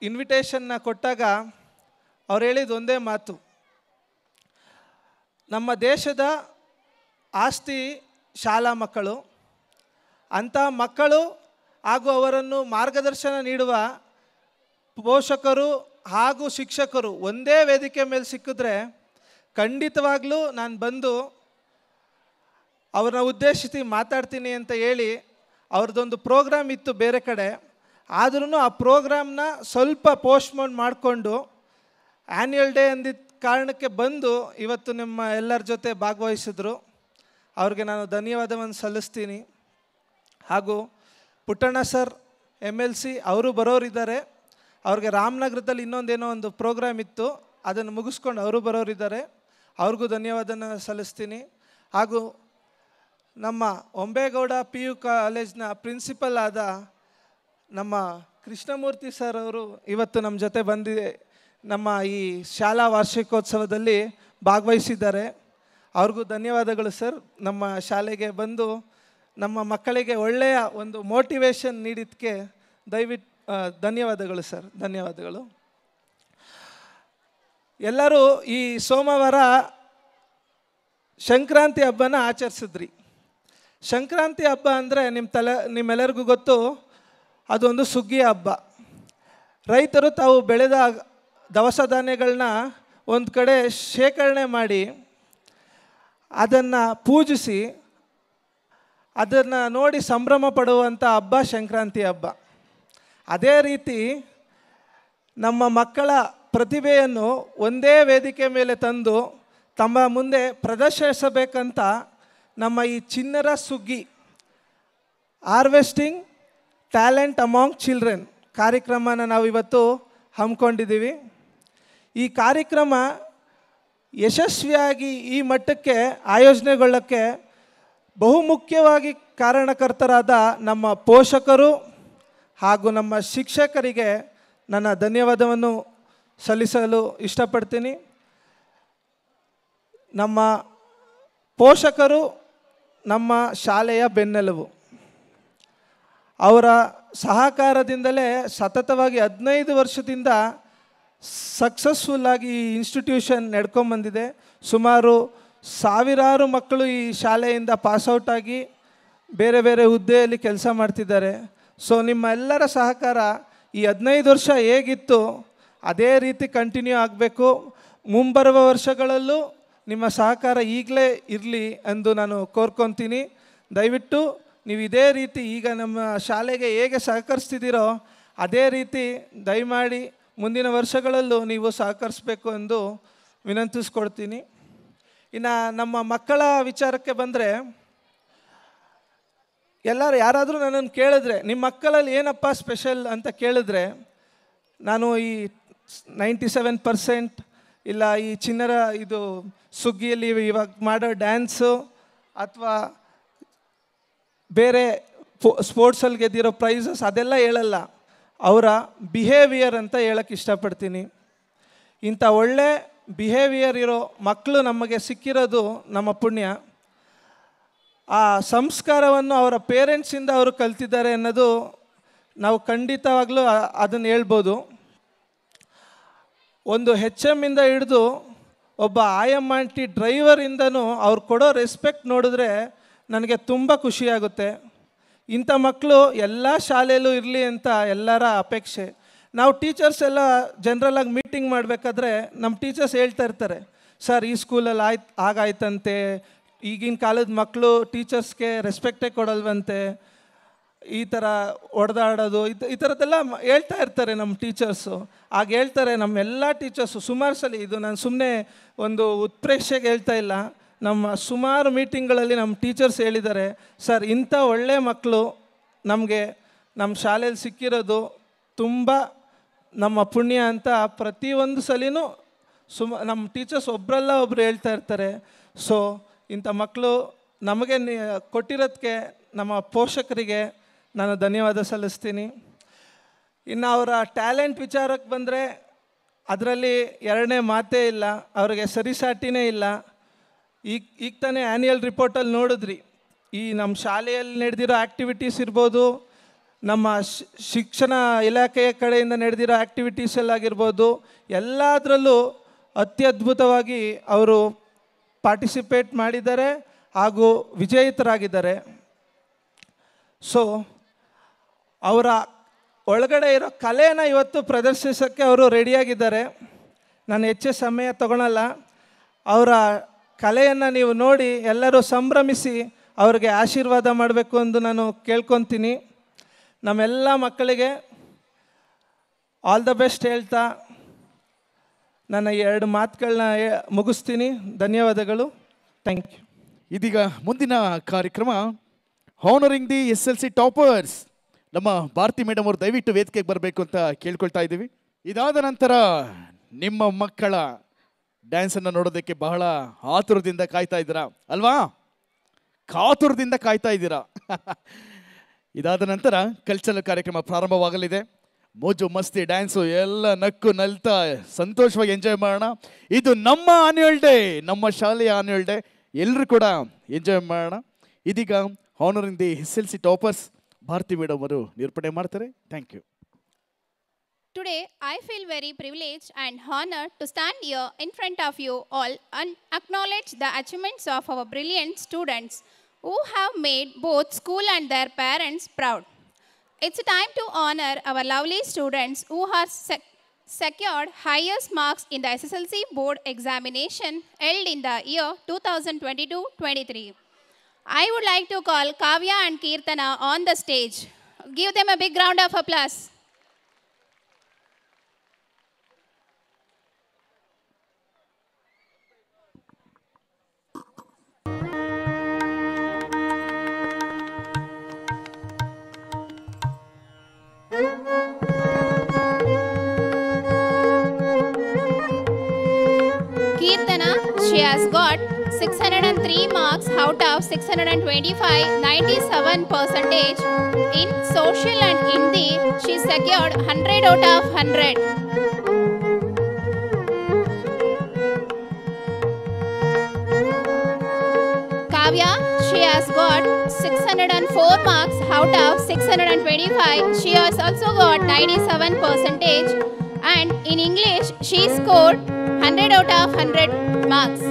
ಇನ್ವಿಟೇಷನ್ನ ಕೊಟ್ಟಾಗ ಅವ್ರು ಹೇಳಿದ ಒಂದೇ ಮಾತು, ನಮ್ಮ ದೇಶದ ಆಸ್ತಿ ಶಾಲಾ ಮಕ್ಕಳು, ಅಂಥ ಮಕ್ಕಳು ಹಾಗೂ ಅವರನ್ನು ಮಾರ್ಗದರ್ಶನ ನೀಡುವ ಪೋಷಕರು ಹಾಗೂ ಶಿಕ್ಷಕರು ಒಂದೇ ವೇದಿಕೆ ಮೇಲೆ ಸಿಕ್ಕಿದ್ರೆ ಖಂಡಿತವಾಗ್ಲೂ ನಾನು ಬಂದು ಅವ್ರನ್ನ ಉದ್ದೇಶಿಸಿ ಮಾತಾಡ್ತೀನಿ ಅಂತ ಹೇಳಿ ಅವ್ರದ್ದೊಂದು ಪ್ರೋಗ್ರಾಮ್ ಇತ್ತು ಬೇರೆ ಕಡೆ. ಆದ್ರೂ ಆ ಪ್ರೋಗ್ರಾಮ್ನ ಸ್ವಲ್ಪ ಪೋಸ್ಟ್ಪೋನ್ ಮಾಡಿಕೊಂಡು ಆ್ಯನ್ಯುವಲ್ ಡೇ ಅಂದಿದ್ದ ಕಾರಣಕ್ಕೆ ಬಂದು ಇವತ್ತು ನಿಮ್ಮ ಎಲ್ಲರ ಜೊತೆ ಭಾಗವಹಿಸಿದ್ರು. ಅವ್ರಿಗೆ ನಾನು ಧನ್ಯವಾದವನ್ನು ಸಲ್ಲಿಸ್ತೀನಿ. ಹಾಗೂ ಪುಟ್ಟಣ್ಣ ಸರ್ MLC ಅವರು ಬರೋರಿದ್ದಾರೆ. ಅವ್ರಿಗೆ ರಾಮನಗರದಲ್ಲಿ ಇನ್ನೊಂದೇನೋ ಒಂದು ಪ್ರೋಗ್ರಾಮ್ ಇತ್ತು, ಅದನ್ನು ಮುಗಿಸ್ಕೊಂಡು ಅವರು ಬರೋರಿದ್ದಾರೆ. ಅವ್ರಿಗೂ ಧನ್ಯವಾದನ ಸಲ್ಲಿಸ್ತೀನಿ. ಹಾಗೂ ನಮ್ಮ ಒಂಬೇಗೌಡ PU ಕಾಲೇಜ್ನ ಪ್ರಿನ್ಸಿಪಲ್ ಆದ ನಮ್ಮ ಕೃಷ್ಣಮೂರ್ತಿ ಸರ್ ಅವರು ಇವತ್ತು ನಮ್ಮ ಜೊತೆ ಬಂದಿದೆ, ನಮ್ಮ ಈ ಶಾಲಾ ವಾರ್ಷಿಕೋತ್ಸವದಲ್ಲಿ ಭಾಗವಹಿಸಿದ್ದಾರೆ. ಅವ್ರಿಗೂ ಧನ್ಯವಾದಗಳು ಸರ್. ನಮ್ಮ ಶಾಲೆಗೆ ಬಂದು ನಮ್ಮ ಮಕ್ಕಳಿಗೆ ಒಳ್ಳೆಯ ಒಂದು ಮೋಟಿವೇಶನ್ ನೀಡಿದ್ದಕ್ಕೆ ದಯವಿಟ್ಟು ಧನ್ಯವಾದಗಳು ಸರ್, ಧನ್ಯವಾದಗಳು. ಎಲ್ಲರೂ ಈ ಸೋಮವಾರ ಸಂಕ್ರಾಂತಿ ಹಬ್ಬನ ಆಚರಿಸಿದ್ರಿ. ಸಂಕ್ರಾಂತಿ ಹಬ್ಬ ಅಂದರೆ ನಿಮ್ಮೆಲ್ಲರಿಗೂ ಗೊತ್ತು, ಅದೊಂದು ಸುಗ್ಗಿಯ ಹಬ್ಬ. ರೈತರು ತಾವು ಬೆಳೆದ ದವಸ ಧಾನ್ಯಗಳನ್ನ ಒಂದು ಕಡೆ ಶೇಖರಣೆ ಮಾಡಿ ಅದನ್ನು ಪೂಜಿಸಿ ಅದನ್ನು ನೋಡಿ ಸಂಭ್ರಮ ಪಡುವಂಥ ಹಬ್ಬ ಸಂಕ್ರಾಂತಿ ಹಬ್ಬ. ಅದೇ ರೀತಿ ನಮ್ಮ ಮಕ್ಕಳ ಪ್ರತಿಭೆಯನ್ನು ಒಂದೇ ವೇದಿಕೆ ಮೇಲೆ ತಂದು ತಮ್ಮ ಮುಂದೆ ಪ್ರದರ್ಶಿಸಬೇಕಂತ ನಮ್ಮ ಈ ಚಿಣ್ಣರ ಸುಗ್ಗಿ ಹಾರ್ವೆಸ್ಟಿಂಗ್ ಟ್ಯಾಲೆಂಟ್ ಅಮಾಂಗ್ ಚಿಲ್ಡ್ರನ್ ಕಾರ್ಯಕ್ರಮನ ನಾವು ಇವತ್ತು ಹಮ್ಮಿಕೊಂಡಿದ್ದೀವಿ. ಈ ಕಾರ್ಯಕ್ರಮ ಯಶಸ್ವಿಯಾಗಿ ಈ ಮಟ್ಟಕ್ಕೆ ಆಯೋಜನೆಗೊಳ್ಳೋಕ್ಕೆ ಬಹುಮುಖ್ಯವಾಗಿ ಕಾರಣಕರ್ತರಾದ ನಮ್ಮ ಪೋಷಕರು ಹಾಗೂ ನಮ್ಮ ಶಿಕ್ಷಕರಿಗೆ ನನ್ನ ಧನ್ಯವಾದವನ್ನು ಸಲ್ಲಿಸಲು ಇಷ್ಟಪಡ್ತೀನಿ. ನಮ್ಮ ಪೋಷಕರು ನಮ್ಮ ಶಾಲೆಯ ಬೆನ್ನೆಲುಬು. ಅವರ ಸಹಕಾರದಿಂದಲೇ ಸತತವಾಗಿ 15 ವರ್ಷದಿಂದ ಸಕ್ಸಸ್ಫುಲ್ಲಾಗಿ ಈ ಇನ್ಸ್ಟಿಟ್ಯೂಷನ್ ನಡ್ಕೊಂಬಂದಿದೆ. ಸುಮಾರು ಸಾವಿರಾರು ಮಕ್ಕಳು ಈ ಶಾಲೆಯಿಂದ ಪಾಸ್ಔಟ್ ಆಗಿ ಬೇರೆ ಬೇರೆ ಹುದ್ದೆಯಲ್ಲಿ ಕೆಲಸ ಮಾಡ್ತಿದ್ದಾರೆ. ಸೊ ನಿಮ್ಮ ಎಲ್ಲರ ಸಹಕಾರ ಈ 15 ವರ್ಷ ಹೇಗಿತ್ತು ಅದೇ ರೀತಿ ಕಂಟಿನ್ಯೂ ಆಗಬೇಕು. ಮುಂಬರುವ ವರ್ಷಗಳಲ್ಲೂ ನಿಮ್ಮ ಸಹಕಾರ ಈಗಲೇ ಇರಲಿ ಎಂದು ನಾನು ಕೋರ್ಕೊತೀನಿ. ದಯವಿಟ್ಟು ನೀವು ಇದೇ ರೀತಿ ಈಗ ನಮ್ಮ ಶಾಲೆಗೆ ಹೇಗೆ ಸಹಕರಿಸ್ತಿದ್ದೀರೋ ಅದೇ ರೀತಿ ದಯಮಾಡಿ ಮುಂದಿನ ವರ್ಷಗಳಲ್ಲೂ ನೀವು ಸಹಕರಿಸಬೇಕು ಎಂದು ವಿನಂತಿಸ್ಕೊಡ್ತೀನಿ. ಇನ್ನು ನಮ್ಮ ಮಕ್ಕಳ ವಿಚಾರಕ್ಕೆ ಬಂದರೆ, ಯಾರಾದರೂ ನನ್ನನ್ನು ಕೇಳಿದ್ರೆ ನಿಮ್ಮ ಮಕ್ಕಳಲ್ಲಿ ಏನಪ್ಪ ಸ್ಪೆಷಲ್ ಅಂತ ಕೇಳಿದ್ರೆ, ನಾನು ಈ 97% ಇಲ್ಲ ಈ ಚಿಣ್ಣರ ಇದು ಸುಗ್ಗಿಯಲ್ಲಿ ಇವಾಗ ಮಾಡೋ ಡ್ಯಾನ್ಸು ಅಥವಾ ಬೇರೆ ಸ್ಪೋರ್ಟ್ಸಲ್ಲಿ ಗೆದ್ದಿರೋ ಪ್ರೈಸಸ್ ಅದೆಲ್ಲ ಹೇಳಲ್ಲ, ಅವರ ಬಿಹೇವಿಯರ್ ಅಂತ ಹೇಳಕ್ಕೆ ಇಷ್ಟಪಡ್ತೀನಿ. ಇಂಥ ಒಳ್ಳೆ ಬಿಹೇವಿಯರ್ ಇರೋ ಮಕ್ಕಳು ನಮಗೆ ಸಿಕ್ಕಿರೋದು ನಮ್ಮ ಪುಣ್ಯ. ಆ ಸಂಸ್ಕಾರವನ್ನು ಅವರ ಪೇರೆಂಟ್ಸಿಂದ ಅವರು ಕಲ್ತಿದ್ದಾರೆ ಅನ್ನೋದು ನಾವು ಖಂಡಿತವಾಗ್ಲೂ ಅದನ್ನು ಹೇಳ್ಬೋದು. ಒಂದು HM ಇಂದ ಹಿಡಿದು ಒಬ್ಬ ಆಯಮ್ಮಾಂಟಿ ಡ್ರೈವರಿಂದನೂ ಅವ್ರು ಕೊಡೋ ರೆಸ್ಪೆಕ್ಟ್ ನೋಡಿದ್ರೆ ನನಗೆ ತುಂಬ ಖುಷಿಯಾಗುತ್ತೆ. ಇಂಥ ಮಕ್ಕಳು ಎಲ್ಲ ಶಾಲೆಯಲ್ಲೂ ಇರಲಿ ಅಂತ ಎಲ್ಲರ ಅಪೇಕ್ಷೆ. ನಾವು ಟೀಚರ್ಸ್ ಎಲ್ಲ ಜನರಲಾಗಿ ಮೀಟಿಂಗ್ ಮಾಡಬೇಕಾದ್ರೆ ನಮ್ಮ ಟೀಚರ್ಸ್ ಹೇಳ್ತಾ ಇರ್ತಾರೆ, ಸರ್ ಈ ಸ್ಕೂಲಲ್ಲಿ ಹಾಗಾಯ್ತಂತೆ, ಈಗಿನ ಕಾಲದ ಮಕ್ಕಳು ಟೀಚರ್ಸ್ಗೆ ರೆಸ್ಪೆಕ್ಟೇ ಕೊಡಲ್ವಂತೆ, ಈ ಥರ ಹೊಡೆದಾಡೋದು ಈ ಥರದ್ದೆಲ್ಲ ಹೇಳ್ತಾ ಇರ್ತಾರೆ ನಮ್ಮ ಟೀಚರ್ಸು. ಆಗ ಹೇಳ್ತಾರೆ ನಮ್ಮೆಲ್ಲ ಟೀಚರ್ಸು ಸುಮಾರು ಸಲ, ಇದು ನಾನು ಸುಮ್ಮನೆ ಒಂದು ಉತ್ಪ್ರೇಕ್ಷೆಗೆ ಹೇಳ್ತಾ ಇಲ್ಲ, ನಮ್ಮ ಸುಮಾರು ಮೀಟಿಂಗ್ಗಳಲ್ಲಿ ನಮ್ಮ ಟೀಚರ್ಸ್ ಹೇಳಿದ್ದಾರೆ, ಸರ್ ಇಂಥ ಒಳ್ಳೆ ಮಕ್ಕಳು ನಮಗೆ ನಮ್ಮ ಶಾಲೆಯಲ್ಲಿ ಸಿಕ್ಕಿರೋದು ತುಂಬ ನಮ್ಮ ಪುಣ್ಯ ಅಂತ ಪ್ರತಿಯೊಂದು ಸಲಿನೂ ನಮ್ಮ ಟೀಚರ್ಸ್ ಒಬ್ಬರಲ್ಲ ಒಬ್ಬರು ಹೇಳ್ತಾ ಇರ್ತಾರೆ. ಸೊ ಇಂಥ ಮಕ್ಕಳು ನಮಗೆ ಕೊಟ್ಟಿರೋದಕ್ಕೆ ನಮ್ಮ ಪೋಷಕರಿಗೆ ನಾನು ಧನ್ಯವಾದ ಸಲ್ಲಿಸ್ತೀನಿ. ಇನ್ನು ಅವರ ಟ್ಯಾಲೆಂಟ್ ವಿಚಾರಕ್ಕೆ ಬಂದರೆ ಅದರಲ್ಲಿ ಎರಡನೇ ಮಾತೇ ಇಲ್ಲ, ಅವ್ರಿಗೆ ಸರಿಸಾಟಿನೇ ಇಲ್ಲ. ಈಗ ತಾನೇ ಆ್ಯನ್ಯಲ್ ರಿಪೋರ್ಟಲ್ಲಿ ನೋಡಿದ್ರಿ, ಈ ನಮ್ಮ ಶಾಲೆಯಲ್ಲಿ ನಡೆದಿರೋ ಆ್ಯಕ್ಟಿವಿಟೀಸ್ ಇರ್ಬೋದು, ನಮ್ಮ ಶಿಕ್ಷಣ ಇಲಾಖೆಯ ಕಡೆಯಿಂದ ನಡೆದಿರೋ ಆ್ಯಕ್ಟಿವಿಟೀಸಲ್ಲಾಗಿರ್ಬೋದು, ಎಲ್ಲದರಲ್ಲೂ ಅತ್ಯದ್ಭುತವಾಗಿ ಅವರು ಪಾರ್ಟಿಸಿಪೇಟ್ ಮಾಡಿದ್ದಾರೆ ಹಾಗೂ ವಿಜೇತರಾಗಿದ್ದಾರೆ. ಸೊ ಅವರ ಒಳಗಡೆ ಇರೋ ಕಲೆಯನ್ನು ಇವತ್ತು ಪ್ರದರ್ಶಿಸೋಕ್ಕೆ ಅವರು ರೆಡಿಯಾಗಿದ್ದಾರೆ. ನಾನು ಹೆಚ್ಚು ಸಮಯ ತಗೊಳ್ಳಲ್ಲ. ಅವರ ಕಲೆಯನ್ನು ನೀವು ನೋಡಿ ಎಲ್ಲರೂ ಸಂಭ್ರಮಿಸಿ ಅವ್ರಿಗೆ ಆಶೀರ್ವಾದ ಮಾಡಬೇಕು ಎಂದು ನಾನು ಕೇಳ್ಕೊತೀನಿ. ನಮ್ಮೆಲ್ಲ ಮಕ್ಕಳಿಗೆ ಆಲ್ ದ ಬೆಸ್ಟ್ ಹೇಳ್ತಾ ನನ್ನ 2 ಮಾತುಗಳನ್ನ ಮುಗಿಸ್ತೀನಿ. ಧನ್ಯವಾದಗಳು. Thank you. ಇದೀಗ ಮುಂದಿನ ಕಾರ್ಯಕ್ರಮ ಹಾನರಿಂಗ್ ದಿ SLC ಟಾಪರ್ಸ್. ನಮ್ಮ ಭಾರತಿ ಮೇಡಮ್ ಅವರು ದಯವಿಟ್ಟು ವೇದಿಕೆಗೆ ಬರಬೇಕು ಅಂತ ಕೇಳ್ಕೊಳ್ತಾ ಇದ್ದೀವಿ. ಇದಾದ ನಂತರ ನಿಮ್ಮ ಮಕ್ಕಳ ಡ್ಯಾನ್ಸನ್ನು ನೋಡೋದಕ್ಕೆ ಬಹಳ ಆತುರದಿಂದ ಕಾಯ್ತಾ ಇದ್ದೀರಾ ಅಲ್ವಾ? ಕಾತುರದಿಂದ ಕಾಯ್ತಾ ಇದ್ದೀರಾ. ಇದಾದ ನಂತರ ಕಲ್ಚರಲ್ ಕಾರ್ಯಕ್ರಮ ಪ್ರಾರಂಭವಾಗಲಿದೆ. ಮೋಜು ಮಸ್ತಿ ಡ್ಯಾನ್ಸು ಎಲ್ಲ ನಕ್ಕು ನಲ್ತಾ ಸಂತೋಷವಾಗಿ ಎಂಜಾಯ್ ಮಾಡೋಣ. ಇದು ನಮ್ಮ ಆನ್ಯುವಲ್ ಡೇ, ನಮ್ಮ ಶಾಲೆಯ ಆನ್ಯುವಲ್ ಡೇ. ಎಲ್ಲರೂ ಕೂಡ ಎಂಜಾಯ್ ಮಾಡೋಣ. ಇದೀಗ honouring the SLC toppers Bharathi madam ಅವರು ನಿರೂಪಣೆ ಮಾಡ್ತಾರೆ. Thank you. Today, I feel very privileged and honored to stand here in front of you all and acknowledge the achievements of our brilliant students who have made both school and their parents proud. It's time to honor our lovely students who have secured highest marks in the SSLC board examination held in the year 2022-23. I would like to call Kavya and Kirtana on the stage. Give them a big round of applause. Kirtana, she has got 603 marks out of 625, 97%. In social and Hindi, she secured 100 out of 100. Kavya, she has got 604 marks out of 625. She has also got 97%. And in English, she scored 100 out of 100 marks.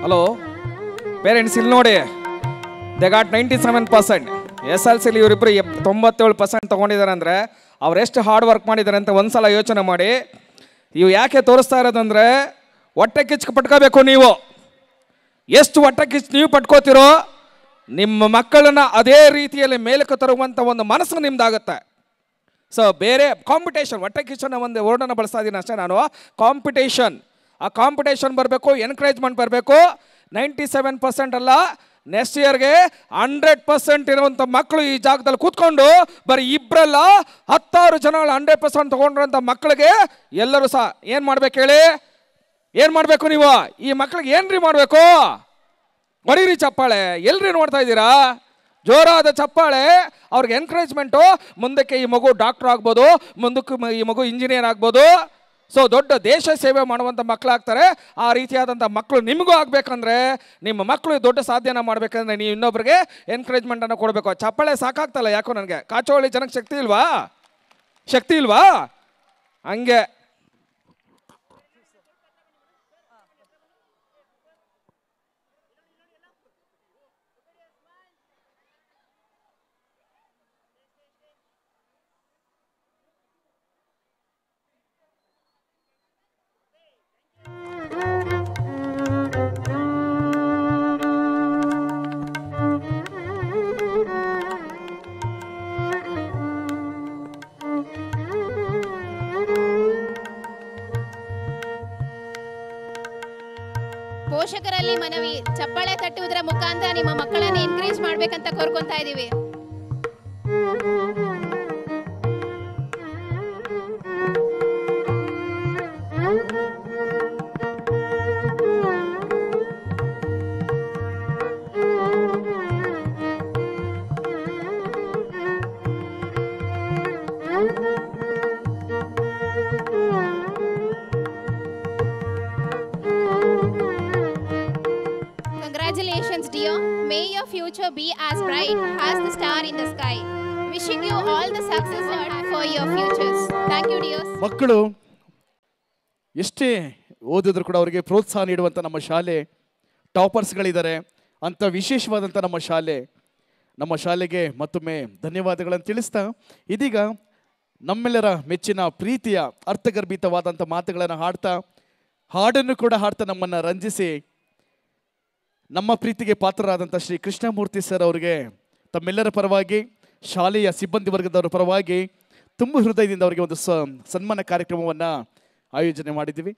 Hello parents, ಇಲ್ಲಿ ನೋಡಿ, ದೇ ಗಾಟ್ 97%. SLC ಇವರಿಬ್ಬರು 97% ತೊಗೊಂಡಿದ್ದಾರೆ ಅಂದರೆ ಅವರೆಷ್ಟು ಹಾರ್ಡ್ ವರ್ಕ್ ಮಾಡಿದ್ದಾರೆ ಅಂತ ಒಂದ್ಸಲ ಯೋಚನೆ ಮಾಡಿ. ಇವು ಯಾಕೆ ತೋರಿಸ್ತಾ ಇರೋದಂದರೆ ಹೊಟ್ಟೆ ಕಿಚ್ಚು ಪಟ್ಕೋಬೇಕು. ನೀವು ಎಷ್ಟು ಹೊಟ್ಟೆ ಕಿಚ್ಚು ನೀವು ಪಟ್ಕೋತಿರೋ ನಿಮ್ಮ ಮಕ್ಕಳನ್ನು ಅದೇ ರೀತಿಯಲ್ಲಿ ಮೇಲಕ್ಕೆ ತರುವಂಥ ಒಂದು ಮನಸ್ಸು ನಿಮ್ದಾಗುತ್ತೆ. ಸೊ ಬೇರೆ ಕಾಂಪಿಟೇಷನ್, ಹೊಟ್ಟೆ ಕಿಚ್ಚನ್ನ ಒಂದು ವರ್ಡನ್ನು ಬಳಸ್ತಾ ಇದ್ದೀನಿ ಅಷ್ಟೇ ನಾನು. ಕಾಂಪಿಟೇಷನ್, ಆ ಕಾಂಪಿಟೇಷನ್ ಬರಬೇಕು, ಎನ್ಕರೇಜ್ಮೆಂಟ್ ಬರಬೇಕು. 97% ಅಲ್ಲ, ನೆಕ್ಸ್ಟ್ ಇಯರ್ಗೆ 100% ಇರುವಂಥ ಮಕ್ಕಳು ಈ ಜಾಗದಲ್ಲಿ ಕೂತ್ಕೊಂಡು ಬರೀ ಇಬ್ಬರಲ್ಲ 10,000 ಜನ 100% ತೊಗೊಂಡ್ರಂಥ ಮಕ್ಕಳಿಗೆ ಎಲ್ಲರೂ ಸಹ ಏನು ಮಾಡ್ಬೇಕು ಹೇಳಿ? ಏನು ಮಾಡಬೇಕು ನೀವು? ಈ ಮಕ್ಕಳಿಗೆ ಏನ್ರಿ ಮಾಡಬೇಕು? ಹೊಡೀರಿ ಚಪ್ಪಾಳೆ. ಎಲ್ರಿ ನೋಡ್ತಾ ಇದ್ದೀರಾ? ಜೋರಾದ ಚಪ್ಪಾಳೆ. ಅವ್ರಿಗೆ ಎನ್ಕರೇಜ್ಮೆಂಟು. ಮುಂದಕ್ಕೆ ಈ ಮಗು ಡಾಕ್ಟರ್ ಆಗ್ಬೋದು, ಮುಂದಕ್ಕೆ ಈ ಮಗು ಇಂಜಿನಿಯರ್ ಆಗ್ಬೋದು. ಸೊ ದೊಡ್ಡ ದೇಶ ಸೇವೆ ಮಾಡುವಂಥ ಮಕ್ಕಳಾಗ್ತಾರೆ. ಆ ರೀತಿಯಾದಂಥ ಮಕ್ಕಳು ನಿಮಗೂ ಆಗಬೇಕಂದ್ರೆ, ನಿಮ್ಮ ಮಕ್ಕಳು ದೊಡ್ಡ ಸಾಧನೆ ಮಾಡಬೇಕಂದ್ರೆ ನೀವು ಇನ್ನೊಬ್ಬರಿಗೆ ಎನ್ಕರೇಜ್ಮೆಂಟನ್ನು ಕೊಡಬೇಕು. ಚಪ್ಪಾಳೆ ಸಾಕಾಗ್ತಲ್ಲ ಯಾಕೋ ನನಗೆ. ಕಾಚೋಳಿ ಜನಕ್ಕೆ ಶಕ್ತಿ ಇಲ್ವಾ? ಹಂಗೆ ಪೋಷಕರಲ್ಲಿ ಮನವಿ, ಚಪ್ಪಾಳೆ ತಟ್ಟುವುದರ ಮುಖಾಂತರ ನಿಮ್ಮ ಮಕ್ಕಳನ್ನು ಎನ್ಕರೇಜ್ ಮಾಡ್ಬೇಕಂತ ಕೋರ್ಕೊಂತಾ ಇದೀವಿ. Congratulations, dear. May your future be as bright as the star in the sky. Wishing you all the success for your futures. Thank you, dears. ಮಕ್ಕಳು ಎಷ್ಟೇ ಓದಿದ್ರು ಕೂಡ ಅವರಿಗೆ ಪ್ರೋತ್ಸಾಹ ನೀಡುವಂಥ ನಮ್ಮ ಶಾಲೆ, ಟಾಪರ್ಸ್ಗಳಿದ್ದಾರೆ ಅಂಥ ವಿಶೇಷವಾದಂಥ ನಮ್ಮ ಶಾಲೆಗೆ ಮತ್ತೊಮ್ಮೆ ಧನ್ಯವಾದಗಳನ್ನು ತಿಳಿಸ್ತಾ, ಇದೀಗ ನಮ್ಮೆಲ್ಲರ ಮೆಚ್ಚಿನ ಪ್ರೀತಿಯ ಅರ್ಥಗರ್ಭಿತವಾದಂಥ ಮಾತುಗಳನ್ನು ಹಾಡನ್ನು ಕೂಡ ಹಾಡ್ತಾ ನಮ್ಮನ್ನು ರಂಜಿಸಿ ನಮ್ಮ ಪ್ರೀತಿಗೆ ಪಾತ್ರರಾದಂಥ ಶ್ರೀ ಕೃಷ್ಣಮೂರ್ತಿ ಸರ್ ಅವರಿಗೆ ತಮ್ಮೆಲ್ಲರ ಪರವಾಗಿ, ಶಾಲೆಯ ಸಿಬ್ಬಂದಿ ವರ್ಗದವರ ಪರವಾಗಿ ತುಂಬ ಹೃದಯದಿಂದ ಅವರಿಗೆ ಒಂದು ಸನ್ಮಾನ ಕಾರ್ಯಕ್ರಮವನ್ನು ಆಯೋಜನೆ ಮಾಡಿದ್ದೀವಿ.